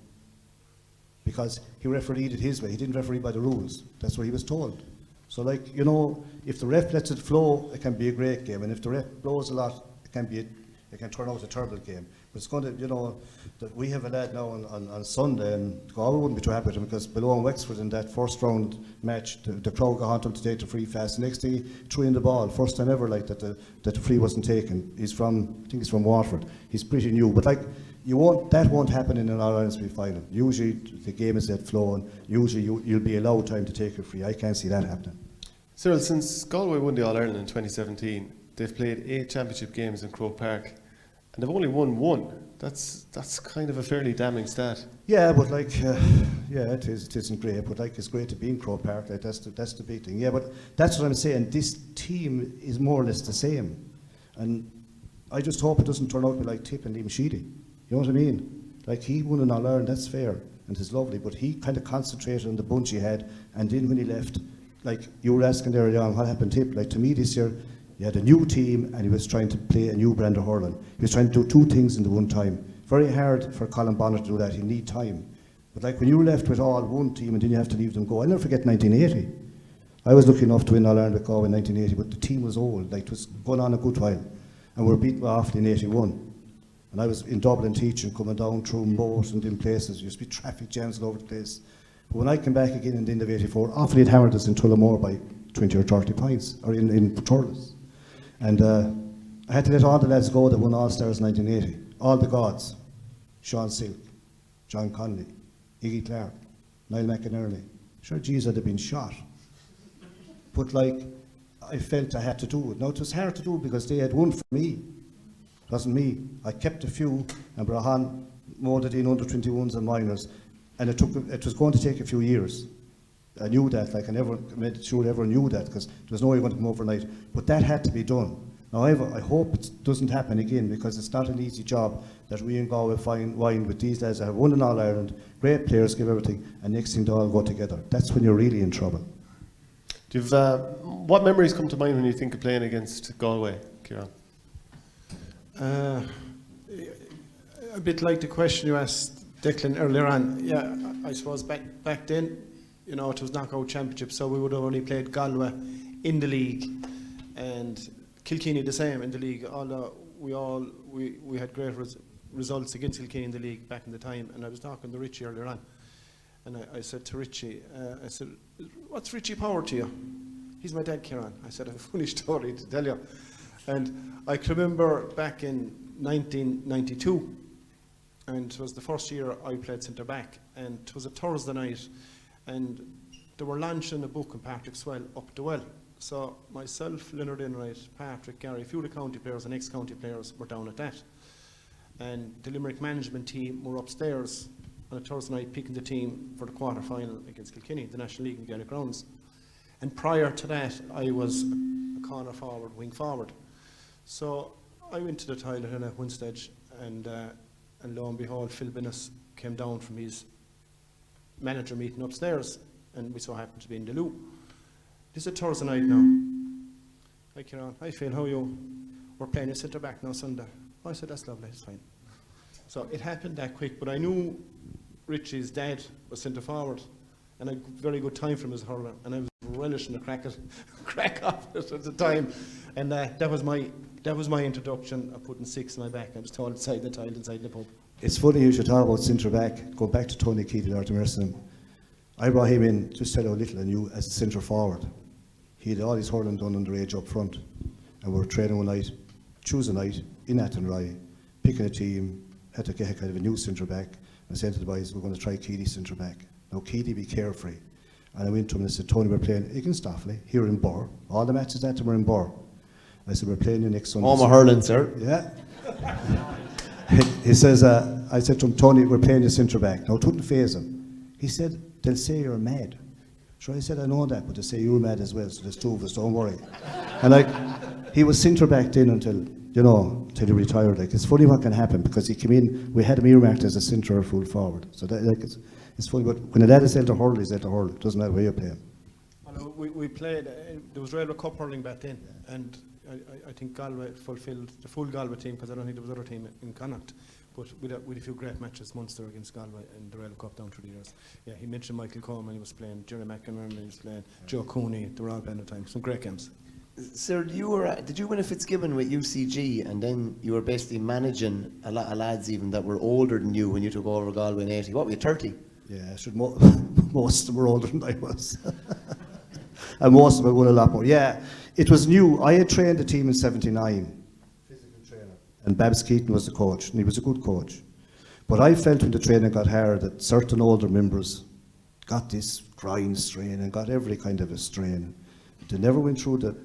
because he refereed it his way. He didn't referee by the rules. That's what he was told. So, like, you know, if the ref lets it flow, it can be a great game, and if the ref blows a lot, it can turn out a terrible game. But it's going to, you know, that we have a lad now on Sunday, and Galway wouldn't be too happy with him, because below in Wexford in that first round match, the crowd got on him to take the free fast. The next thing, he threw in the ball. First time ever, like, that the free wasn't taken. I think he's from Waterford. He's pretty new, but like, that won't happen in an All-Ireland final. Usually the game is at flow, and usually you'll be allowed time to take a free. I can't see that happening. Cyril, since Galway won the All-Ireland in 2017, they've played 8 championship games in Croke Park, and they've only won 1. That's kind of a fairly damning stat. Yeah, but like, yeah, it isn't great, but like, it's great to be in Croke Park. Like, that's the big thing. Yeah, but that's what I'm saying. This team is more or less the same, and I just hope it doesn't turn out to be like Tip and Liam Sheedy. You know what I mean? Like, he won an All-Ireland, that's fair, and it's lovely, but he kind of concentrated on the bunch he had, and then when he left, like you were asking there earlier on, what happened to Tip? Like, to me this year, he had a new team, and he was trying to play a new brand of hurling. He was trying to do 2 things in the one time. Very hard for Colin Bonner to do that. He need time. But like, when you were left with all one team, and then you have to leave them go. I'll never forget 1980. I was lucky enough to win All-Ireland with Galway in 1980, but the team was old. Like, it was going on a good while. And we were beaten by Offaly in 81. And I was in Dublin teaching, coming down through Moat and in places. There used to be traffic jams all over the place. But when I came back again in the end of 84, Offaly had hammered us in Tullamore by 20 or 30 points, or in Turles. And I had to let all the lads go that won All-Stars in 1980. All the gods. Sean Silk, John Connolly, Iggy Clark, Niall McInerney. Sure, geez, I'd have been shot. But like, I felt I had to do it. Now, it was hard to do because they had won for me. It wasn't me. I kept a few and brought on molded in under 21s and minors, and it was going to take a few years. I knew that, like, I never made sure everyone knew that, because there was no way going to come overnight. But that had to be done. However, I hope it doesn't happen again, because it's not an easy job that we in Galway find with these lads that have won an All-Ireland, great players, give everything, and next thing they all go together. That's when you're really in trouble. What memories come to mind when you think of playing against Galway, Ciaran? A bit like the question you asked Declan earlier on. Yeah, I suppose back then, you know, it was knockout championship, so we would have only played Galway in the league, and Kilkenny the same in the league. Although we had great results against Kilkenny in the league back in the time. And I was talking to Richie earlier on, and I said to Richie, I said, "What's Richie Power to you?" "He's my dad, Ciaran." I said, "I have a funny story to tell you." And I can remember back in 1992, and it was the first year I played centre back, and it was a Thursday night, and they were launching a book in Patrick's Well up the well. So myself, Leonard Enright, Patrick, Gary, a few of the county players and ex-county players were down at that. And the Limerick management team were upstairs on a Thursday night picking the team for the quarter-final against Kilkenny, the National League in Gaelic grounds. And prior to that, I was a corner forward, wing forward. So I went to the toilet at one stage, and lo and behold, Phil Binnis came down from his manager meeting upstairs, and we so happened to be in the loo. This is a Thursday night now, Hi Ciaran, hi Phil, how are you? We're playing a centre back now Sunday. I said, that's lovely, it's fine. So it happened that quick, but I knew Richie's dad was centre forward, and a very good time from his hurler, and I was relishing the crack of it at the time. And that was my introduction of putting 6 in my back. I was told inside the tile, inside the pub. It's funny you should talk about centre back. Go back to Tony Keating, Lord mercy him. I brought him in, just tell how little I knew, as a centre forward. He had all his hurling done underage up front. And we were training one night, choose a night, in Athenry, picking a team, had to get kind of a new centre back. I said to the boys, we're going to try Keating centre back. Now Keating, be carefree. And I went to him and I said, Tony, we're playing against Offaly, here in Birr. All the matches that were in Birr. I said, we're playing you next Sunday. Oh, my hurling, sir. Yeah. He says, I said to him, Tony, we're playing you centre back. Now it wouldn't faze him. He said, they'll say you're mad. Sure, I said, I know that, but they say you're mad as well, so there's 2 of us, don't worry. And he was centre back then until he retired. Like, it's funny what can happen, because he came in, we had him earmarked as a centre or full forward. So that, it's funny, but when a lad is able to hurl, he's able to hurl. It doesn't matter where you play him. Well, we played, there was Railway Cup hurling back then, and I think Galway fulfilled the full Galway team, because I don't think there was other team in Connacht. But with a few great matches, Munster against Galway in the Railway Cup down through the years. Yeah, he mentioned Michael Coleman, he was playing, Jerry McInerney, he was playing, Joe Cooney, they were all playing at the time. Some great games. Sir, did you win a Fitzgibbon with UCG, and then you were basically managing a lot of lads even that were older than you when you took over Galway in 80? What were you, 30? Yeah, most of them were older than I was. And most of them won a lot more. Yeah, it was new. I had trained the team in 79. Physical trainer. And Babs Keaton was the coach, and he was a good coach. But I felt when the training got hard that certain older members got this grind strain and got every kind of a strain. They never went through the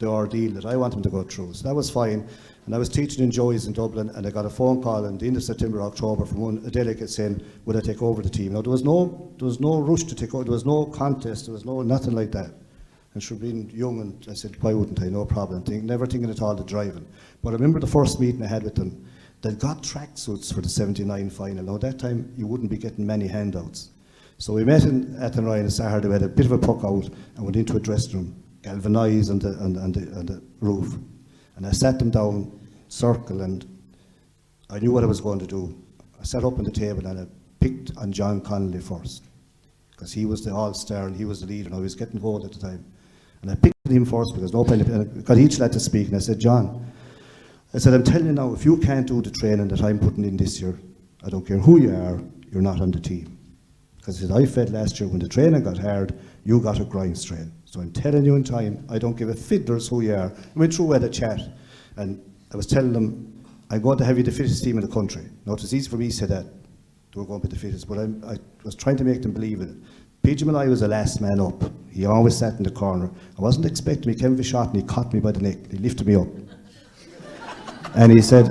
ordeal that I want them to go through. So that was fine. And I was teaching in Joey's in Dublin, and I got a phone call at the end of September, October from a delegate saying, would I take over the team? Now, there was no rush to take over, there was no contest, there was nothing like that. And she being young, and I said, why wouldn't I? No problem. Never thinking at all the driving. But I remember the first meeting I had with them, they got tracksuits for the 79 final. Now, at that time, you wouldn't be getting many handouts. So we met in Athenry on a Saturday, we had a bit of a puck out, and went into a dressing room, galvanised on the roof. And I sat them down, circle, and I knew what I was going to do. I sat up on the table and I picked on John Connolly first, because he was the all-star and he was the leader, and I was getting gold at the time. And I picked him first because I got each lad to speak, and I said, John, I said, I'm telling you now, if you can't do the training that I'm putting in this year, I don't care who you are, you're not on the team. Because I said, I felt last year when the training got hard, you got a grind strain. So I'm telling you in time, I don't give a fiddler's who you are. I went through a chat, and I was telling them, I'm going to have you the fittest team in the country. Now, it was easy for me to say that, they were going to be the fittest, but I was trying to make them believe in it. PG Malloy was the last man up. He always sat in the corner. I wasn't expecting me, came for a shot, and he caught me by the neck. He lifted me up. And he said,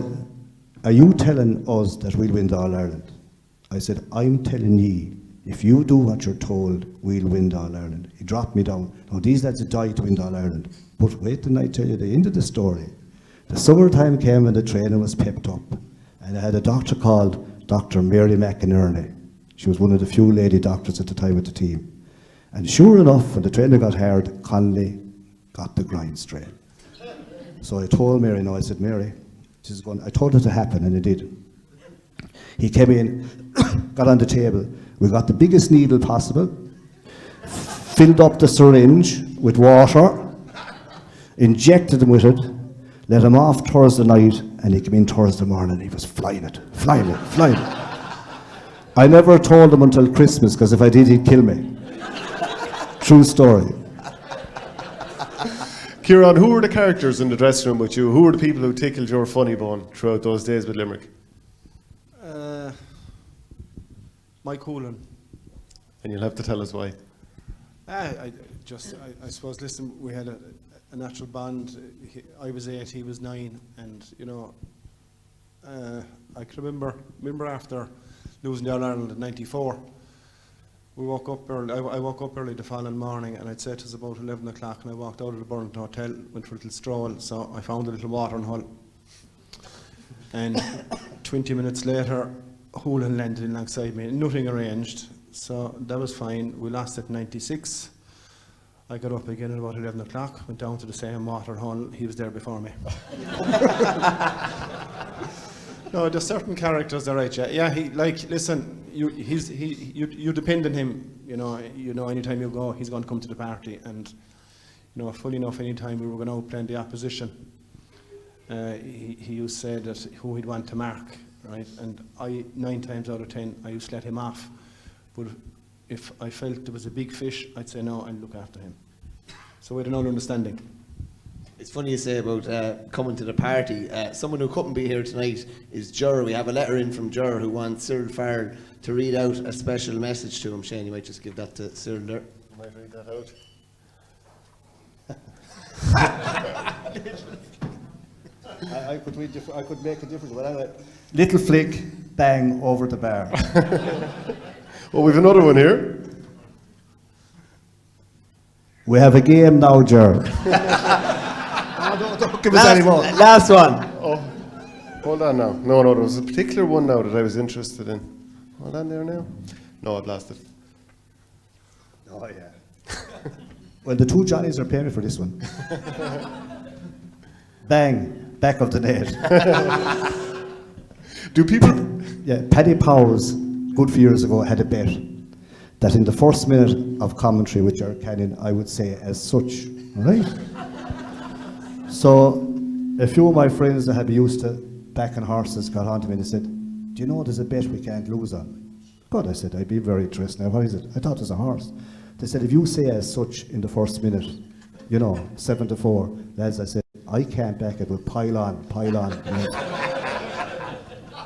are you telling us that we'll win the All-Ireland? I said, I'm telling ye, if you do what you're told, we'll win the All-Ireland. He dropped me down. Now, these lads had died to win the All-Ireland. But wait till I tell you the end of the story. The summertime came and the training was pepped up. And I had a doctor called Dr. Mary McInerney. She was one of the few lady doctors at the time with the team. And sure enough, when the training got hard, Connolly got the grind strain. So I told Mary, I said, Mary, I told her to happen, and it did. He came in, got on the table. We got the biggest needle possible, filled up the syringe with water, injected him with it, let him off Thursday night, and he came in Thursday morning. He was flying it. I never told him until Christmas, because if I did, he'd kill me. True story. Ciaran, who were the characters in the dressing room with you? Who were the people who tickled your funny bone throughout those days with Limerick? Mike Hoolan. And you'll have to tell us why. I suppose, listen, we had a natural bond. I was 8, he was 9, and I can remember after losing the All-Ireland in '94, we woke up early. I woke up early the following morning, and I'd say it was about 11 o'clock, and I walked out of the Burlington Hotel, went for a little stroll, so I found a little watering hole. And 20 minutes later, Hoolan landed alongside me, nothing arranged, so that was fine. We lost at '96. I got up again at about 11 o'clock, went down to the same water hole, he was there before me. No, there's certain characters, all right, yeah, he, like, listen, you depend on him, you know, anytime you go, he's going to come to the party, and, you know, fully enough, anytime we were going out playing the opposition, he used to say that who he'd want to mark, right, and 9 times out of 10, I used to let him off, but if I felt there was a big fish, I'd say no, I'd look after him. So we had an understanding. It's funny you say about coming to the party. Someone who couldn't be here tonight is Ger. We have a letter in from Ger who wants Cyril Farrell to read out a special message to him. Shane, you might just give that to Cyril there. I might read that out. I could make a difference, but anyway. Little flick, bang, over the bar. Well, we've another one here. We have a game now, Ger. Don't give us any more. Last one. Oh, hold on now. No, there was a particular one now that I was interested in. Hold on there now. No, I've lost it. Oh, yeah. Well, the two Johnnies are paying me for this one. Bang, back of the net. Do people... Yeah, Paddy Powers, good few years ago, had a bet that in the first minute of commentary with Ger Canyon, I would say as such, all right? So a few of my friends that had been used to backing horses got on to me and they said, do you know there's a bet we can't lose on? But I said, I'd be very interested. Now, what is it? I thought it was a horse. They said, if you say as such in the first minute, you know, 7-4, lads, I said, I can't back it, we'll pile on. You know.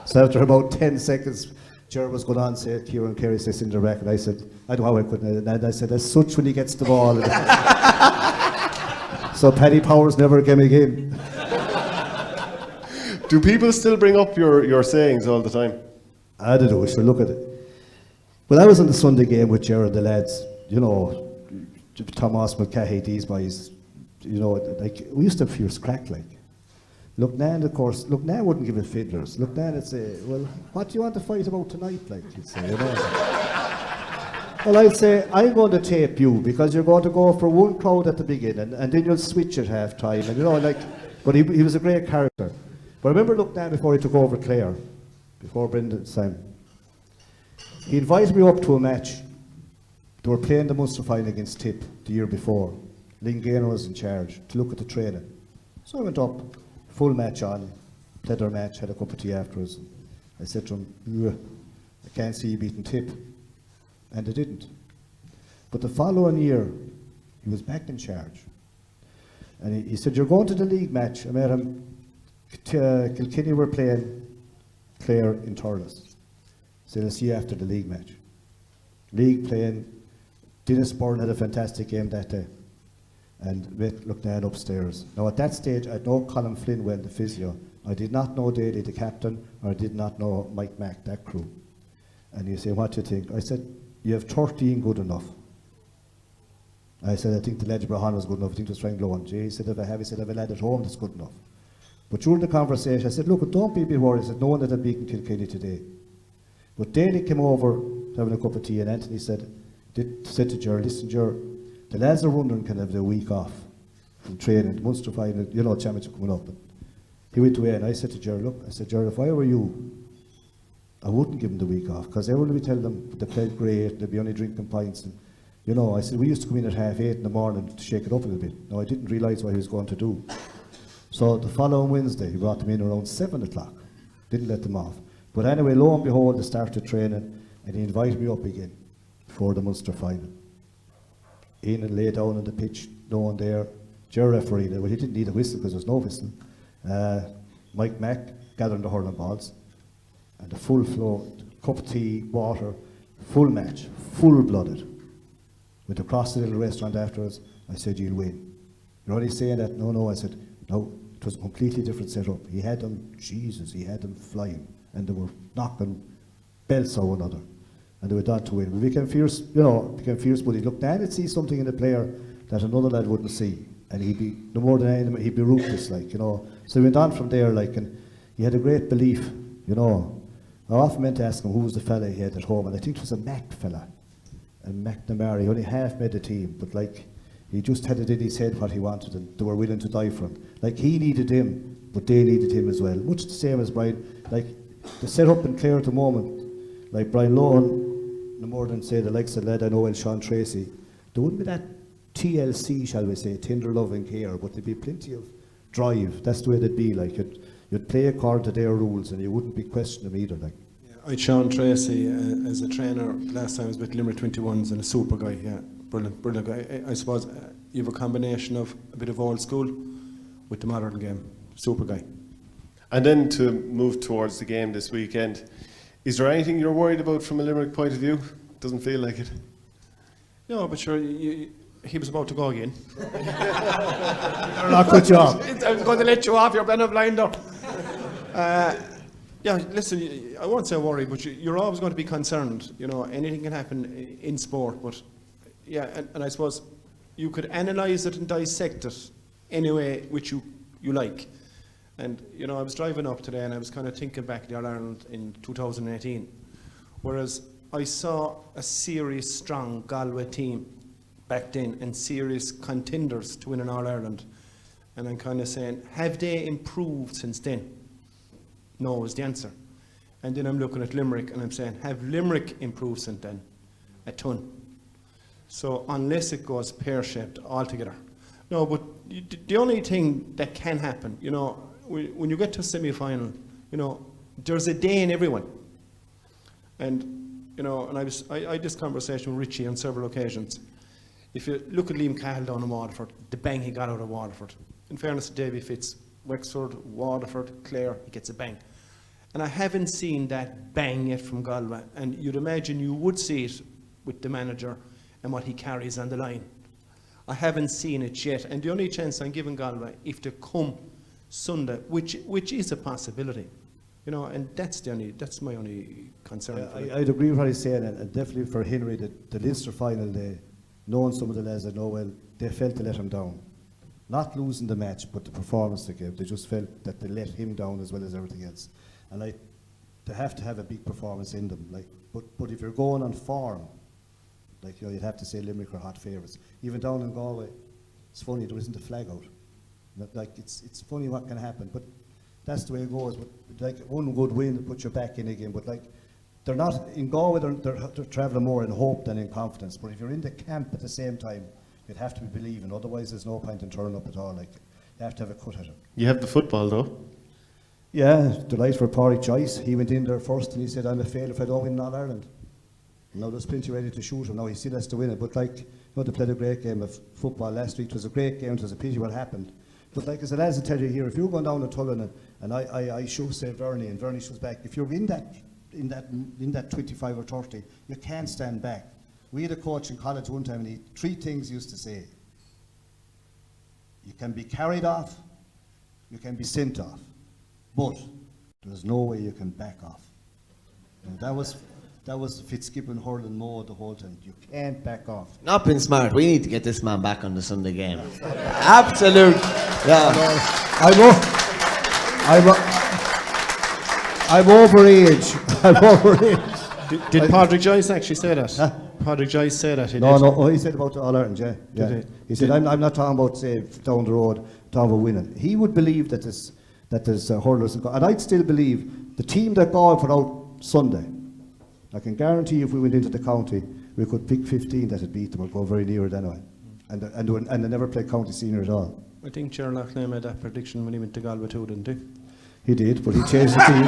So after about 10 seconds, Ger was going on and said, Ciaran Carey says in the back, and I said, I don't know how I couldn't. And I said, as such when he gets the ball. So Paddy Powers never came again. Do people still bring up your sayings all the time? I don't know, we should look at it. Well, I was on the Sunday game with Ger and the lads, you know, Thomas Mulcahy, these boys, you know, like, we used to have fierce crack, like. Duignan, of course, Duignan wouldn't give it fiddlers. Duignan would say, well, what do you want to fight about tonight, like, he'd say, you know. Well, I'd say, I'm going to tape you, because you're going to go for one crowd at the beginning, and then you'll switch at half time, and you know, like, but he was a great character. But I remember Duignan before he took over Clare, before Brendan's time. He invited me up to a match. They were playing the Munster final against Tip the year before. Lynn Gaynor was in charge to look at the training. So I went up, full match on, played our match, had a cup of tea afterwards. I said to him, I can't see you beating Tip. And they didn't. But the following year, he was back in charge. And he said, you're going to the league match. I met him, Kilkenny were playing Clare in Thurles. So I'll see you after the league match. League playing, Dennis Byrne had a fantastic game that day. And met Duignan upstairs. Now at that stage, I know Colin Flynn well, the physio. I did not know Daly, the captain, or I did not know Mike Mack, that crew. And you say, what do you think? I said, you have 13 good enough. I said, I think the lad Brahan was good enough. I think it was Frank Lohan. He said, if I have a lad at home that's good enough. But during the conversation, I said, look, don't be a bit worried. I said, no one that had beaten Kilkenny today. But Daly came over having a cup of tea, and Anthony said to Ger, listen, Ger, the lads are wondering can have their week off from training, the Munster final, you know, championship coming up. And he went away, and I said to Ger, look, I said, Ger, if I were you, I wouldn't give them the week off, because everyone would be telling them they played great, they'd be only drinking pints. And, you know, I said, we used to come in at 8:30 in the morning to shake it up a little bit. Now, I didn't realise what he was going to do. So the following Wednesday, he brought them in around 7 o'clock. Didn't let them off. But anyway, lo and behold, they started training, and he invited me up again before the Munster final. Ian lay down on the pitch, no one there. Ger referee, well, he didn't need a whistle because there was no whistle. Mike Mack gathering the hurling balls, and the full flow, cup of tea, water, full match, full-blooded. Went across the little restaurant afterwards. I said, you'll win. You're only saying that? No. I said, no, it was a completely different setup. He had them, Jesus, he had them flying, and they were knocking belts on one another. And they went on to win. We became fierce, you know, but he looked down and see something in the player that another lad wouldn't see. And he'd be, no more than anything, he'd be ruthless, like, you know. So he went on from there, like, and he had a great belief, you know. I often meant to ask him who was the fella he had at home, and I think it was a Mac fella. And McNamara, he only half made the team, but like, He just had it in his head what he wanted, and they were willing to die for him. Like, he needed him, but they needed him as well. Much the same as Brian. Like, the setup in Clare at the moment, like Brian Lohan, no more than say the likes of lad I know and Sean Tracy, there wouldn't be that TLC, shall we say, tender love and care, but there'd be plenty of drive. That's the way they'd be. Like, you'd play according to their rules, and you wouldn't be questioning them either. Like. I had Sean Tracy as a trainer last time I was with Limerick 21s, and a super guy, yeah, brilliant guy. I suppose you have a combination of a bit of old school with the modern game. Super guy. And then to move towards the game this weekend, is there anything you're worried about from a Limerick point of view? Doesn't feel like it. No, but sure, he was about to go again. Not good job. I was going to let you off your pen of blinder. Yeah, listen, I won't say worry, but you're always going to be concerned. You know, anything can happen in sport. But yeah, and I suppose you could analyse it and dissect it any way which you like. And you know, I was driving up today and I was kind of thinking back to Ireland in 2018, whereas I saw a serious, strong Galway team back then and serious contenders to win an All-Ireland. And I'm kind of saying, have they improved since then? No is the answer. And then I'm looking at Limerick and I'm saying, have Limerick improved since then? A ton. So unless it goes pear-shaped altogether. No, but the only thing that can happen, you know, when you get to a semi-final, you know, there's a day in everyone. And, you know, and I had this conversation with Richie on several occasions. If you look at Liam Cahill down in Waterford, the bang he got out of Waterford. In fairness to Davy Fitz, Wexford, Waterford, Clare, he gets a bang. And I haven't seen that bang yet from Galway. And you'd imagine you would see it with the manager and what he carries on the line. I haven't seen it yet. And the only chance I'm giving Galway, if they come Sunday, which is a possibility, you know, and that's my only concern. Yeah, I'd agree with what he's saying, and definitely for Henry, the Leinster final day, knowing some of the lads I know well, they felt they let him down. Not losing the match, but the performance they gave. They just felt that they let him down as well as everything else. And like, they have to have a big performance in them. Like, but if you're going on form, like, you know, you'd have to say Limerick are hot favourites. Even down in Galway, it's funny, there isn't a flag out. Like, it's funny what can happen, but that's the way it goes. But like, one good win will put you back in again. But like, they're not in Galway. They're travelling more in hope than in confidence. But if you're in the camp at the same time, you'd have to be believing. Otherwise, there's no point in turning up at all. Like, you have to have a cut at it. You have the football, though. Yeah, delighted for Pádraig Joyce. He went in there first and he said, "I'm a fail if I don't win All Ireland." Now there's plenty ready to shoot him. Now he still has to win it. But like, you know, they played a great game of football last week. It was a great game. It was a pity what happened. But like I said, as I tell you here, if you're going down to Tullen and I should say Verney and Verney shoots back, if you're in that 25 or 30, you can't stand back. We had a coach in college one time, and he three things he used to say: you can be carried off, you can be sent off, but there's no way you can back off. And that was Fitzgibbon hurling mode the whole time. You can't back off. Not being smart. We need to get this man back on the Sunday game. Absolute. Yeah. I'm overage. I'm overage. Did Pádraig Joyce actually say that? Huh? Pádraig Joyce said that. No, he said about All Ireland, yeah. He said, I'm not talking about, say, down the road, talking about winning. He would believe that there's hurlers, and I'd still believe the team that go out for out Sunday, I can guarantee if we went into the county, we could pick 15 that would beat them or go very near it anyway. And they never play county senior at all. I think Ciaran Carey made that prediction when he went to Galway too, didn't he? He did, but he changed the team.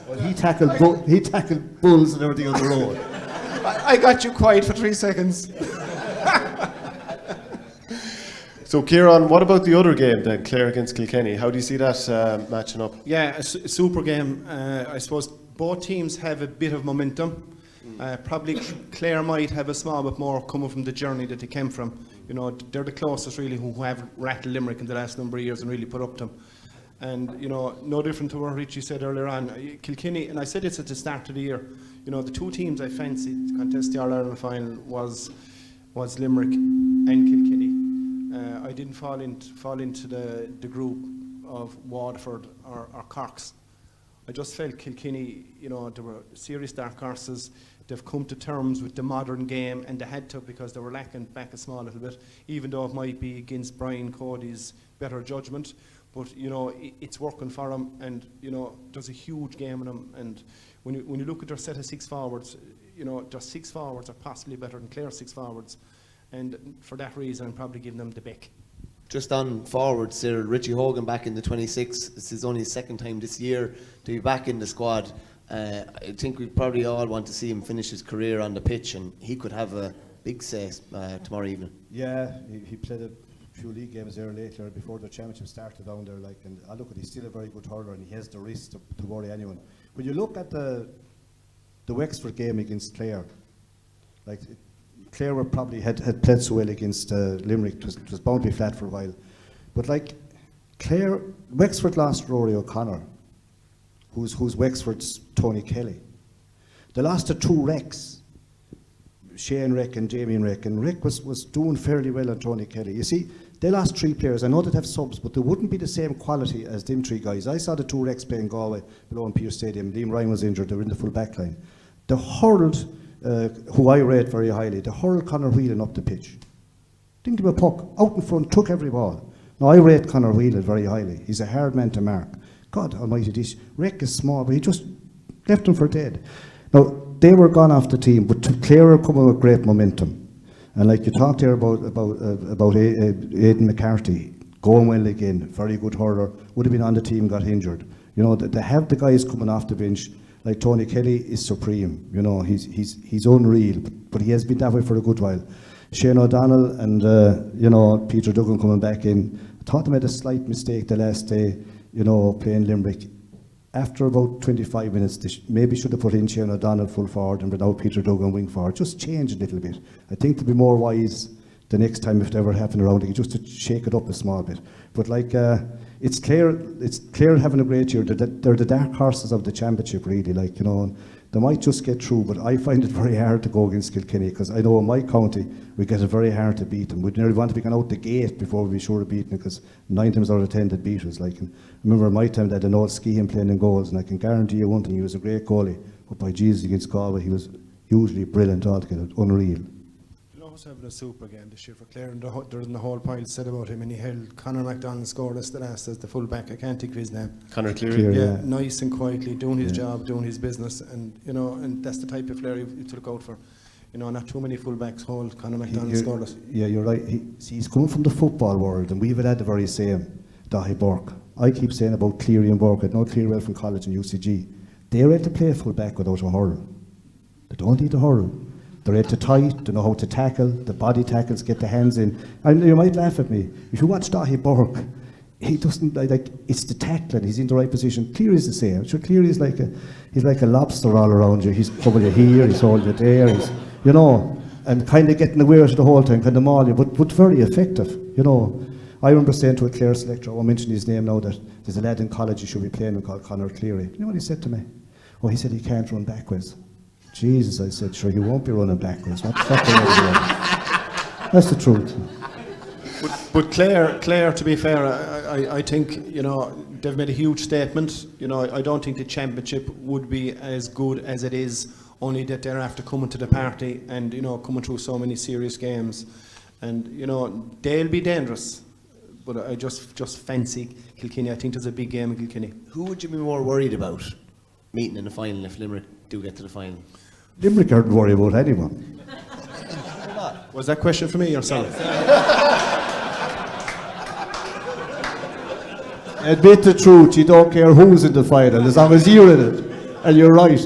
Well, he tackled bulls and everything on the road. I got you quiet for 3 seconds. So, Ciaran, what about the other game then, Clare against Kilkenny? How do you see that matching up? Yeah, a super game. I suppose both teams have a bit of momentum. Probably Clare might have a small bit more coming from the journey that they came from. You know, they're the closest really who have rattled Limerick in the last number of years and really put up to them. And, you know, no different to what Richie said earlier on. Kilkenny, and I said this at the start of the year, you know, the two teams I fancied to contest the All-Ireland final was Limerick and Kilkenny. I didn't fall into the group of Waterford or Corks. I just felt Kilkenny, you know, there were serious dark horses. They've come to terms with the modern game, and they had to because they were lacking back a small little bit, even though it might be against Brian Cody's better judgment. But, you know, it's working for them, and, you know, there's a huge game in them. And when you look at their set of 6 forwards, you know, their 6 forwards are possibly better than Clare's 6 forwards. And for that reason, I'm probably giving them the back. Just on forward, Cyril, Richie Hogan back in the 26. This is only his second time this year to be back in the squad. I think we probably all want to see him finish his career on the pitch, and he could have a big say tomorrow evening. Yeah, he played a few league games there later before the championship started down there. Like, and I look at, he's still a very good hurler, and he has the wrist to worry anyone. When you look at the Wexford game against Clare, like Clare were probably had played so well against Limerick. It was bound to be flat for a while, but like Wexford lost Rory O'Connor, who's Wexford's Tony Kelly. They lost to 2 Recks, Shane Reck and Damien Reck, and Reck was doing fairly well on Tony Kelly. You see, they lost 3 players. I know they'd have subs, but they wouldn't be the same quality as them 3 guys. I saw the 2 Recks playing Galway below in Pearse Stadium. Liam Ryan was injured. They were in the full back line. They hurled, who I rate very highly, they hurled Conor Whelan up the pitch. Didn't give a puck. Out in front, took every ball. Now, I rate Conor Whelan very highly. He's a hard man to mark. God almighty, this Reck is small, but he just left him for dead. Now, they were gone off the team, but Clare were coming with great momentum. And like you talked there about Aidan McCarthy, going well again, very good hurler, would have been on the team, got injured. You know, they have the guys coming off the bench, like Tony Kelly is supreme. You know, he's unreal, but he has been that way for a good while. Shane O'Donnell and, you know, Peter Duggan coming back in. I thought they made a slight mistake the last day, you know, playing Limerick. After about 25 minutes, they maybe should have put in Ciaran O'Donnell full forward and without Peter Duggan wing forward. Just change a little bit. I think to be more wise the next time if it ever happened around again, just to shake it up a small bit. But like, it's Clare having a great year. They're the dark horses of the championship, really. Like, you know, they might just get through, but I find it very hard to go against Kilkenny because I know in my county we get it very hard to beat them. We'd nearly want to be going out the gate before we'd be sure of beating them because 9 times out of 10 they'd beat us. Like, and I remember in my time they had an old Skehan playing in goals, and I can guarantee you one thing, he was a great goalie, but by Jesus against Galway he was usually brilliant altogether, unreal. Having a super game this year for Clare, and there isn't a whole pile said about him, and he held Conor McDonald scoreless the last as the full back. I can't think of his name. Conor Cleary. Yeah, nice and quietly doing his job, doing his business, and you know, and that's the type of player you to look out for. You know, not too many full backs hold Conor McDonald scoreless. Yeah, you're right. He's coming from the football world, and we've had the very same. Dahi Burke. I keep saying about Cleary and Burke. I know Cleary well from college and UCG. They're able to play full back without a hurl. They don't need a hurl. They're able to tight, they know how to tackle, the body tackles, get the hands in. And you might laugh at me. If you watch Dahi Burke, he doesn't, like, it's the tackling, he's in the right position. Cleary's the same. Sure, Cleary's like a lobster all around you. He's covering you here, he's holding you there, he's, you know, and kind of getting away with it the whole time, kind of maul you, but very effective, you know. I remember saying to a Clare selector, I won't mention his name now, that there's a lad in college you should be playing with called Conor Cleary. You know what he said to me? Oh, he said he can't run backwards. Jesus, I said, sure, he won't be running backwards. What the fuck are you doing? That's the truth. But Clare, to be fair, I think, you know, they've made a huge statement. You know, I don't think the championship would be as good as it is, only that they're after coming to the party and, you know, coming through so many serious games. And, you know, they'll be dangerous. But I just fancy Kilkenny. I think there's a big game in Kilkenny. Who would you be more worried about meeting in the final if Limerick do get to the final? Limerick aren't worried about anyone. Was that question for me or something? Admit the truth, you don't care who's in the final, as long as you're in it. And you're right.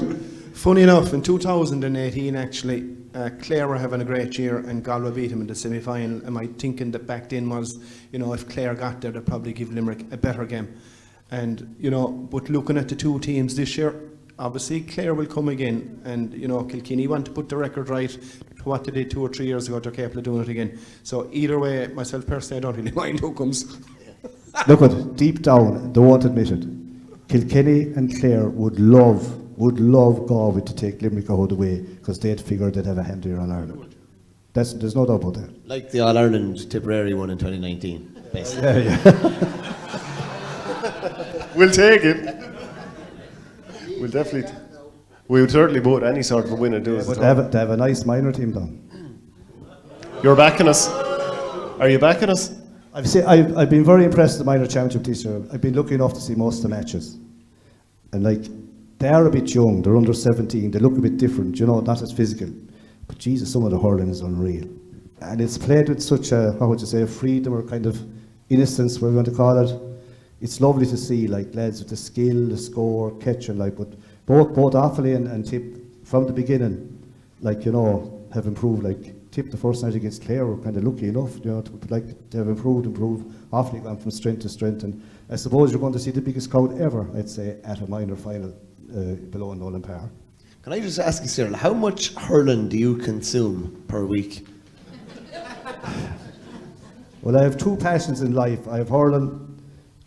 Funny enough, in 2018 actually, Clare were having a great year and Galway beat him in the semi-final. And my thinking that back then was, you know, if Clare got there, they'd probably give Limerick a better game. And, you know, but looking at the two teams this year, obviously Clare will come again. And, you know, Kilkenny want to put the record right. What they did 2 or 3 years ago, they're capable of doing it again. So either way, myself personally, I don't really mind who comes. Look at it, deep down, they won't admit it. Kilkenny and Clare would love Galway to take Limerick out of the way because they'd figured they'd have a hand here on Ireland. There's no doubt about that. Like the All-Ireland Tipperary one in 2019, basically. Yeah. We'll take it. We'll definitely. We would certainly vote any sort of a win and do But it. they have a nice minor team down. You're backing us. Are you backing us? I've been very impressed with the minor championship this year. I've been lucky enough to see most of the matches. And like, they are a bit young, they're under 17, they look a bit different, you know, not as physical. But Jesus, some of the hurling is unreal. And it's played with such a, how would you say, a freedom or kind of innocence, whatever you want to call it. It's lovely to see, like, lads with the skill, the score, catching, like, but both Offaly and Tip, from the beginning, like, you know, have improved. Like, Tip the first night against Clare were kind of lucky enough, you know, they have improved. Offaly gone from strength to strength, and I suppose you're going to see the biggest crowd ever, I'd say, at a minor final below Nolan Power. Can I just ask you, Cyril, how much hurling do you consume per week? Well, I have two passions in life. I have hurling,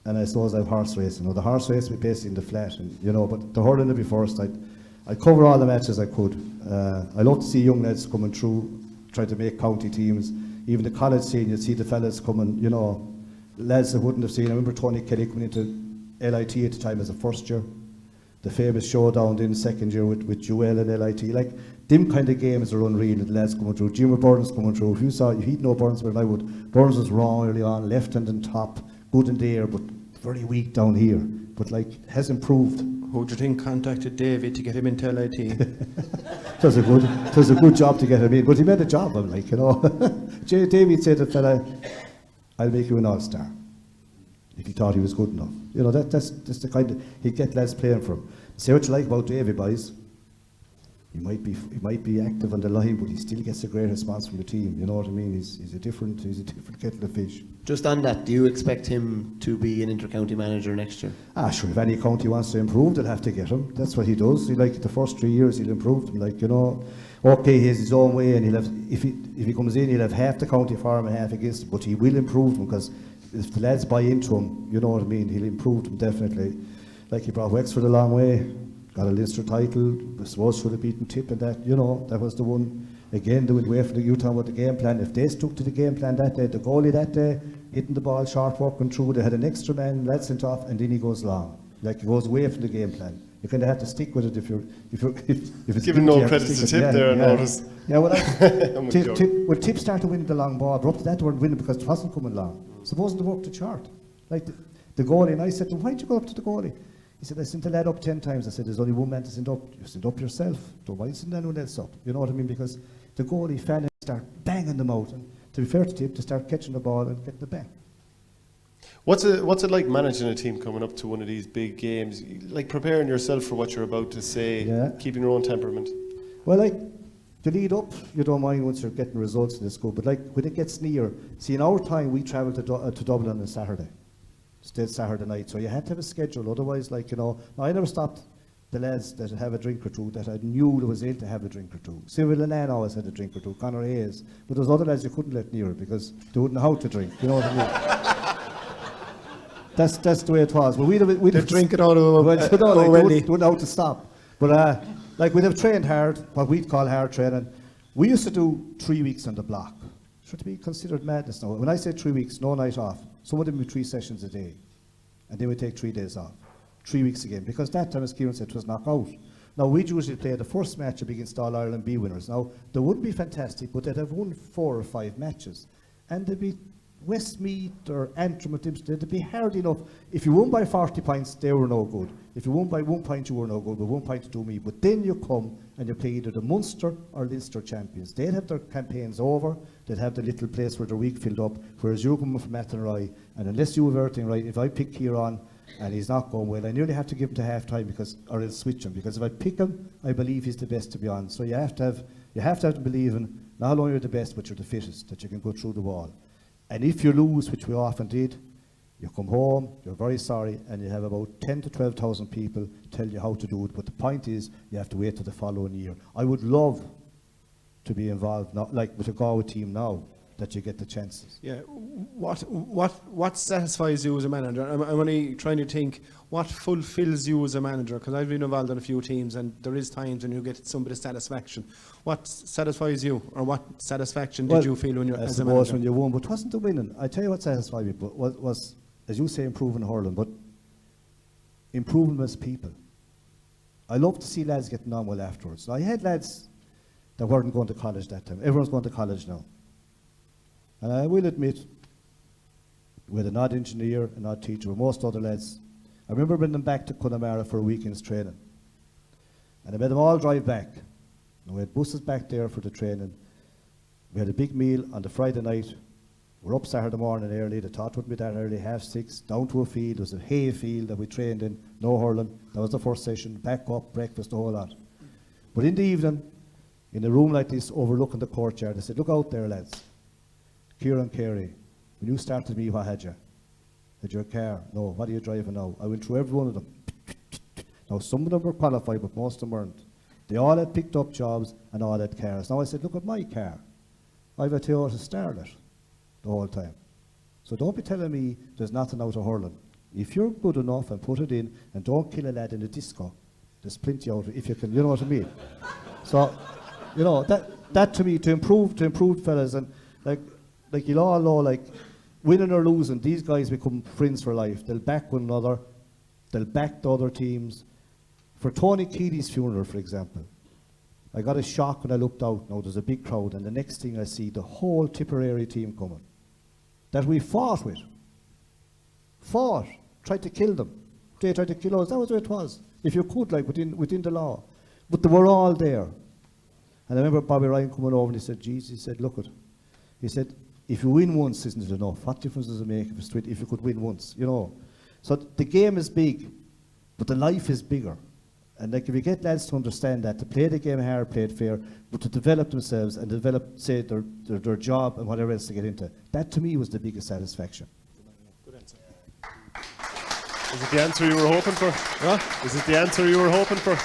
and I suppose I have horse racing. Now, the horse race will be based in the flat, and, you know, but the hurling will be first. I'd cover all the matches I could. I love to see young lads coming through, trying to make county teams. Even the college scene, you'd see the fellas coming, you know, lads that wouldn't have seen. I remember Tony Kelly coming into LIT at the time as a first year. The famous showdown in second year with Joel and LIT. Like, them kind of games are unreal, the lads coming through. Jimmy Burns coming through. If he'd know Burns better than I would. Burns was raw early on, left hand and top, good in the air, but very weak down here. But like, has improved. Who do you think contacted David to get him into LIT? It was a good job to get him in, but he made a job of it, like, you know. David said to the fella, I'll make you an all-star, if he thought he was good enough. You know, that's the kind of, he'd get lads playing for him. Say what you like about Davy, boys. He might be active on the line, but he still gets a great response from the team. You know what I mean? He's a different kettle of fish. Just on that, do you expect him to be an inter-county manager next year? Sure, if any county wants to improve, they'll have to get him. That's what he does. He, like, the first 3 years, he'll improve them. Like, you know, okay, he has his own way, and he'll have, if he comes in, he'll have half the county for him and half against him, but he will improve them, because if the lads buy into him, you know what I mean, he'll improve them definitely. Like, he brought Wexford a long way, got a Leinster title, I suppose should have beaten Tip, and that, you know, that was the one. Again, they went away from the U-Town with the game plan. If they stuck to the game plan that day, the goalie that day, hitting the ball short, walking through, they had an extra man, lad sent off, and then he goes long. Like, he goes away from the game plan. You kind of have to stick with it if it's giving no credit to Tip there, notice. Yeah, well, Tip started winning the long ball, but up to that they weren't winning because it wasn't coming long. Supposing they worked the chart. Like the goalie, and I said, well, why'd you go up to the goalie? He said, I sent the lad up 10 times. I said, there's only one man to send up. You send up yourself. Don't mind sending anyone else up. You know what I mean? Because the goalie fell and start banging them out. And to be fair to Tip, to start catching the ball and getting the back. What's it like managing a team coming up to one of these big games? Like, preparing yourself for what you're about to say, keeping your own temperament? Well, like, the lead up, you don't mind once you're getting results in the school. But like, when it gets near, see, in our time, we travelled to Dublin on Saturday. Stayed Saturday night, so you had to have a schedule. Otherwise, like, you know, I never stopped the lads that have a drink or two that I knew there was in to have a drink or two. Cyril and Ann always had a drink or two, Conor Hayes. But there was other lads you couldn't let near because they wouldn't know how to drink. You know what I mean? That's the way it was. But we'd have drink it out of they wouldn't know how to stop. But like, we'd have trained hard, what we'd call hard training. We used to do 3 weeks on the block. Should be considered madness now. When I say 3 weeks, no night off. Some of them would be 3 sessions a day. And then we'd take 3 days off. 3 weeks again. Because that time, as Ciaran said, it was knockout. Now, we'd usually play the first match against All Ireland B winners. Now, they wouldn't be fantastic, but they'd have won 4 or 5 matches. And they'd be Westmeath or Antrim or Timpson. They'd be hard enough. If you won by 40 points, they were no good. If you won by 1 point, you were no good. But 1 point to do me. But then you come and you play either the Munster or Leinster champions. They'd have their campaigns over. They'd have the little place where their week filled up. Whereas you're coming from Athenry, and unless you have everything right, if I pick Ciaran and he's not going well, I nearly have to give him to half time or I'll switch him. Because if I pick him, I believe he's the best to be on. So you have to have believe in not only you're the best, but you're the fittest, that you can go through the wall. And if you lose, which we often did, you come home, you're very sorry, and you have about 10 to 12,000 people tell you how to do it. But the point is, you have to wait till the following year. I would love to be involved, not like with a Galway team now, that you get the chances. Yeah, what satisfies you as a manager? I'm only trying to think what fulfills you as a manager, because I've been involved in a few teams, and there is times when you get some bit of satisfaction. What satisfies you, or what satisfaction did you feel when you're as a manager? When you won, but it wasn't the winning. I tell you what satisfied me, but was, as you say, improving hurling, but improving as people. I love to see lads getting on well afterwards. Now, I had lads that weren't going to college that time. Everyone's going to college now. And I will admit, we had an odd engineer, an odd teacher, with most other lads. I remember bringing them back to Connemara for a weekend's training. And I made them all drive back. And we had buses back there for the training. We had a big meal on the Friday night. We're up Saturday morning early. The thought wouldn't be that early, 6:30, down to a field. It was a hay field that we trained in, no hurling. That was the first session. Back up, breakfast, the whole lot. But in the evening, in a room like this overlooking the courtyard, I said, look out there, lads. Ciaran Carey, when you started me, what had you? Had your car? No. What are you driving now? I went through every one of them. Now, some of them were qualified, but most of them weren't. They all had picked up jobs and all had cars. Now I said, look at my car. I have a Toyota Starlet the whole time. So don't be telling me there's nothing out of hurling. If you're good enough and put it in and don't kill a lad in a disco, there's plenty out of it, if you can, you know what I mean? So, you know, that to me, to improve fellas, and like you'll all know, like, winning or losing, these guys become friends for life. They'll back one another, they'll back the other teams. For Tony Keely's funeral, for example, I got a shock when I looked out. Now there's a big crowd, and the next thing I see the whole Tipperary team coming that we fought with. Tried to kill them. They tried to kill us. That was what it was. If you could, like, within the law. But they were all there. And I remember Bobby Ryan coming over and he said, "Geez," he said, "look it." He said, "If you win once, isn't it enough? What difference does it make if you could win once, you know?" So the game is big, but the life is bigger. And like, if you get lads to understand that, to play the game hard, play it fair, but to develop themselves and develop, say, their job and whatever else to get into, that to me was the biggest satisfaction. Good answer. Is it the answer you were hoping for? Huh? Is it the answer you were hoping for?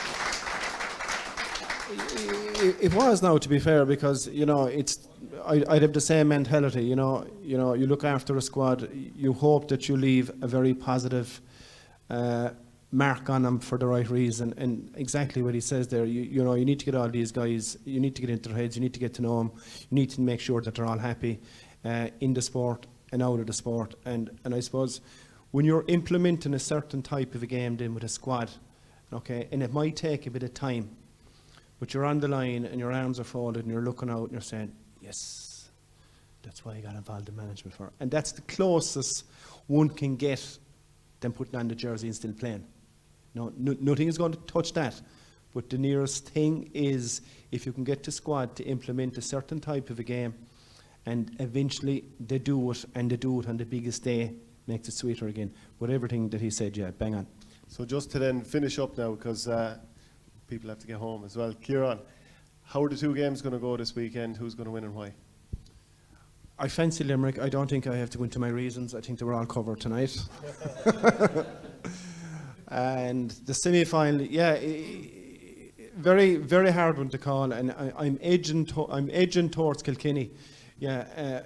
It was, now, to be fair, because, you know, I'd have the same mentality. You know, you look after a squad, you hope that you leave a very positive mark on them for the right reason, and exactly what he says there. You know, you need to get all these guys, you need to get into their heads, you need to get to know them, you need to make sure that they're all happy in the sport and out of the sport. And I suppose when you're implementing a certain type of a game then with a squad, okay, and it might take a bit of time, but you're on the line and your arms are folded and you're looking out and you're saying, yes, that's why I got involved in management for. And that's the closest one can get than putting on the jersey and still playing. No, nothing is going to touch that. But the nearest thing is if you can get the squad to implement a certain type of a game, and eventually they do it, and they do it on the biggest day, makes it sweeter again. But everything that he said, yeah, bang on. So just to then finish up now, because people have to get home as well. Ciaran, how are the two games going to go this weekend? Who's going to win and why? I fancy Limerick. I don't think I have to go into my reasons. I think they were all covered tonight. And the semi-final, yeah, very, very hard one to call. And I'm edging towards Kilkenny. Yeah,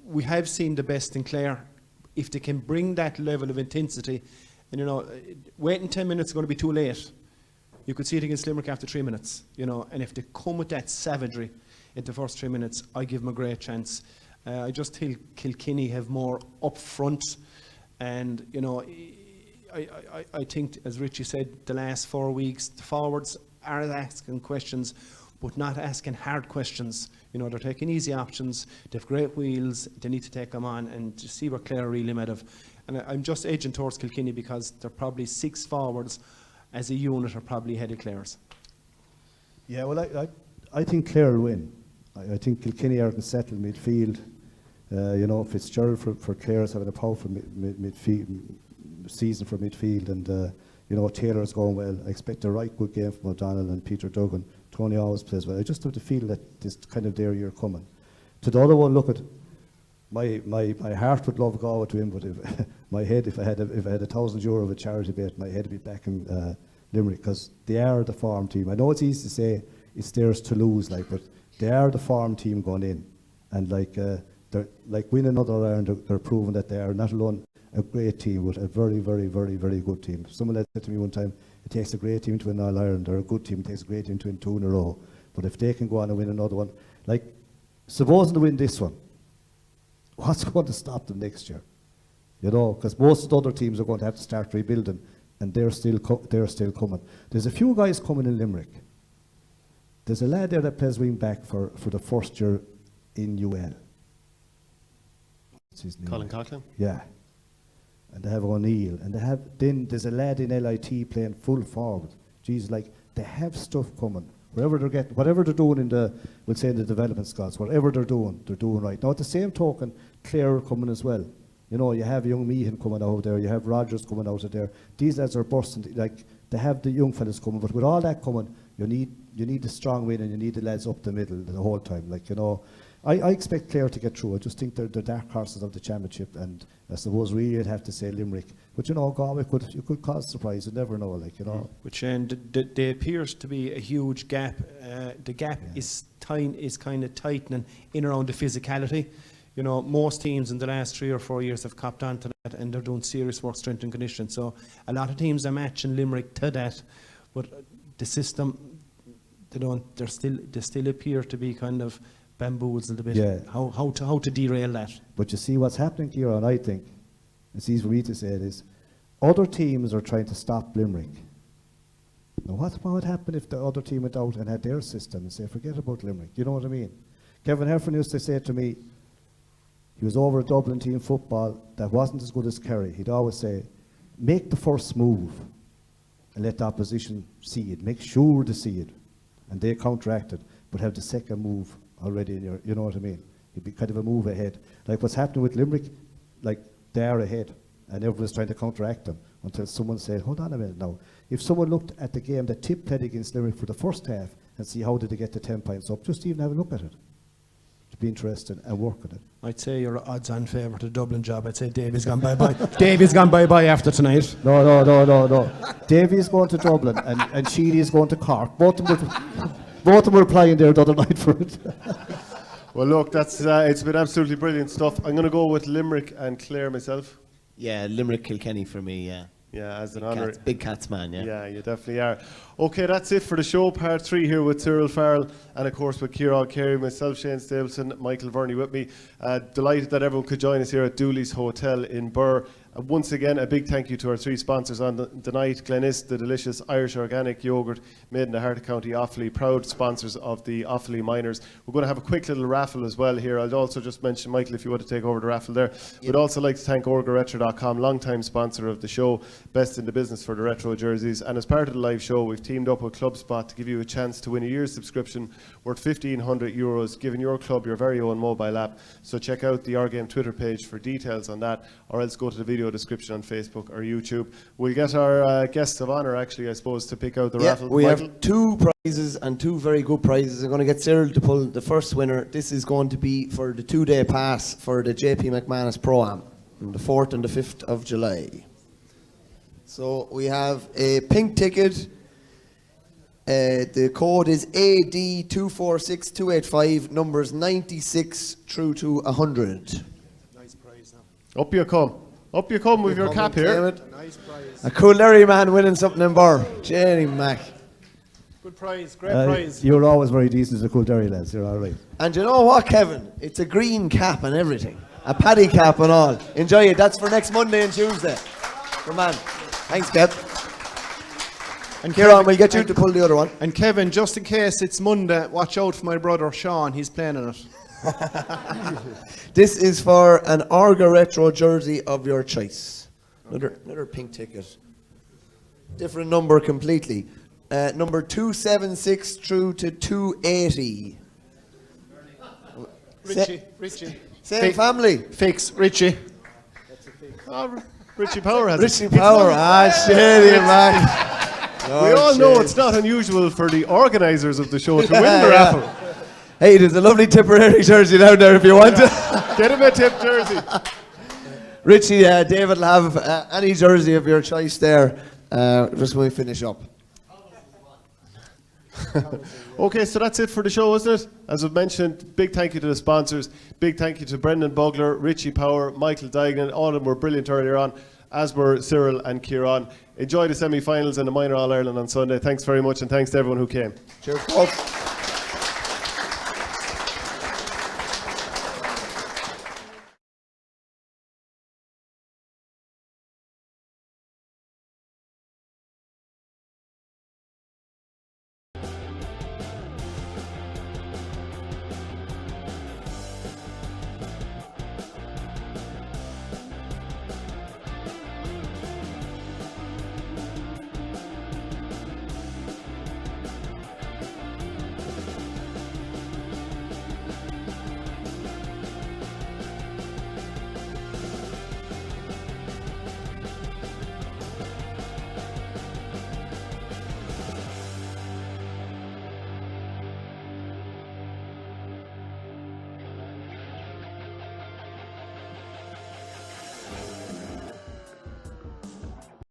we have seen the best in Clare. If they can bring that level of intensity, and, you know, waiting 10 minutes is going to be too late. You could see it against Limerick after 3 minutes, you know. And if they come with that savagery in the first 3 minutes, I give them a great chance. I just think Kilkenny have more up front, and, you know, I think, as Richie said, the last 4 weeks, the forwards are asking questions, but not asking hard questions. You know, they're taking easy options. They have great wheels. They need to take them on and just see what Clare are really made of. And I'm just edging towards Kilkenny because they're probably 6 forwards as a unit are probably ahead of Clare's. Yeah, well, I think Clare will win. I think Kilkenny are in settled midfield. You know, Fitzgerald for Clare is having a powerful season for midfield, and you know, Taylor's going well. I expect a right good game from O'Donnell and Peter Duggan. Tony always plays well. I just have the feel that this kind of their year coming. To the other one, look at my heart would love Galway to win, but if my head, if I had €1,000 of a charity bet, my head would be back in Limerick, because they are the farm team. I know it's easy to say it's theirs to lose, like, but they are the farm team going in, and like they're like winning another Ireland. They're proving that they are not alone a great team, but a very, very, very, very good team. Someone said to me one time, it takes a great team to win All Ireland, or a good team takes a great team to win 2 in a row. But if they can go on and win another one, like, supposing to win this one, what's going to stop them next year? You know, because most of the other teams are going to have to start rebuilding. and they're still coming. There's a few guys coming in Limerick. There's a lad there that plays wing back for the first year in UL. What's his name? Colin Coughlin? Yeah. And they have O'Neill, and then there's a lad in LIT playing full forward. Jeez, like, they have stuff coming. Whatever they're doing in the development squads, whatever they're doing right. Now, at the same token, Clare are coming as well. You know, you have young Meehan coming out there, you have Rogers coming out of there. These lads are bursting, like, they have the young fellas coming, but with all that coming, you need the strong win, and you need the lads up the middle the whole time. Like, you know, I expect Clare to get through. I just think they're the dark horses of the championship, and I suppose really I'd have to say Limerick. But you know, Galway could cause surprise. You never know, like, you know. Which there appears to be a huge gap. The gap is kind of tightening in around the physicality. You know, most teams in the last 3 or 4 years have copped on to that, and they're doing serious work, strength and conditioning. So a lot of teams are matching Limerick to that, but the system, they still appear to be kind of bamboozled a bit. Yeah. How to derail that? But you see what's happening, Ciaran, I think, it's easy for me to say it, is other teams are trying to stop Limerick. Now what would happen if the other team went out and had their system and say, forget about Limerick? You know what I mean? Kevin Heffernan used to say to me, he was over a Dublin team football that wasn't as good as Kerry. He'd always say, make the first move and let the opposition see it. Make sure they see it. And they counteracted, but have the second move already in your, you know what I mean? It'd be kind of a move ahead. Like what's happening with Limerick, like they are ahead and everyone's trying to counteract them until someone said, hold on a minute now. If someone looked at the game that Tip played against Limerick for the first half and see how did they get the 10 points up, just even have a look at it. To be interested and work on it. I'd say you're odds-on favourite to Dublin job. I'd say Davy's gone bye-bye. Davy's gone bye-bye after tonight. No. Davy's going to Dublin and Sheedy's going to Cork. Both of them were applying there the other night for it. Well, look, that's it's been absolutely brilliant stuff. I'm going to go with Limerick and Clare myself. Yeah, Limerick Kilkenny for me, yeah. Yeah, as an honour. Big Cats man, yeah. Yeah, you definitely are. Okay, that's it for the show. Part 3 here with Cyril Farrell and, of course, with Ciaran Carey, myself, Shane Stapleton, Michael Verney with me. Delighted that everyone could join us here at Dooley's Hotel in Birr. Once again, a big thank you to our 3 sponsors on the night. Glenisk, the delicious Irish organic yoghurt made in the heart of County Offaly, proud sponsors of the Offaly Miners. We're going to have a quick little raffle as well here. I'll also just mention, Michael, if you want to take over the raffle there. Yep. We'd also like to thank OurGameSupporters.com, long-time sponsor of the show, best in the business for the retro jerseys. And as part of the live show, we've teamed up with ClubSpot to give you a chance to win a year's subscription worth €1,500, giving your club your very own mobile app. So check out the OurGame Twitter page for details on that, or else go to the video description on Facebook or YouTube. We'll get our guests of honour, actually, I suppose, to pick out the raffle. We have 2 prizes and 2 very good prizes. I'm going to get Cyril to pull the first winner. This is going to be for the 2-day pass for the JP McManus Pro-Am on the 4th and the 5th of July. So we have a pink ticket. The code is AD246285, numbers 96 through to 100. Nice prize now. Up you come. Up you come with your cap here. Nice prize. A cool Larry man winning something in Birr. Jenny Mac. Good prize, great prize. You're always very decent as a cool Derry lads, you're all right. And you know what, Kevin? It's a green cap and everything. A paddy cap and all. Enjoy it. That's for next Monday and Tuesday. Good man. Thanks, Kev. And Ciaran, we'll get you to pull the other one. And Kevin, just in case it's Monday, watch out for my brother Sean. He's playing in it. This is for an Arga Retro jersey of your choice. Another pink ticket. Different number completely. Number 276 through to 280. Richie. Same family. Fix, Richie. Richie Power has Richie Power. Shady man. We all know it's not unusual for the organisers of the show to win the raffle. Hey, there's a lovely Tipperary jersey down there if you want to. Get him a Tip jersey. Richie, David will have any jersey of your choice there just when we finish up. Okay, so that's it for the show, isn't it? As I've mentioned, big thank you to the sponsors. Big thank you to Brendan Bugler, Richie Power, Michael Duignan. All of them were brilliant earlier on, as were Cyril and Ciaran. Enjoy the semi-finals and the Minor All-Ireland on Sunday. Thanks very much, and thanks to everyone who came. Cheers, folks.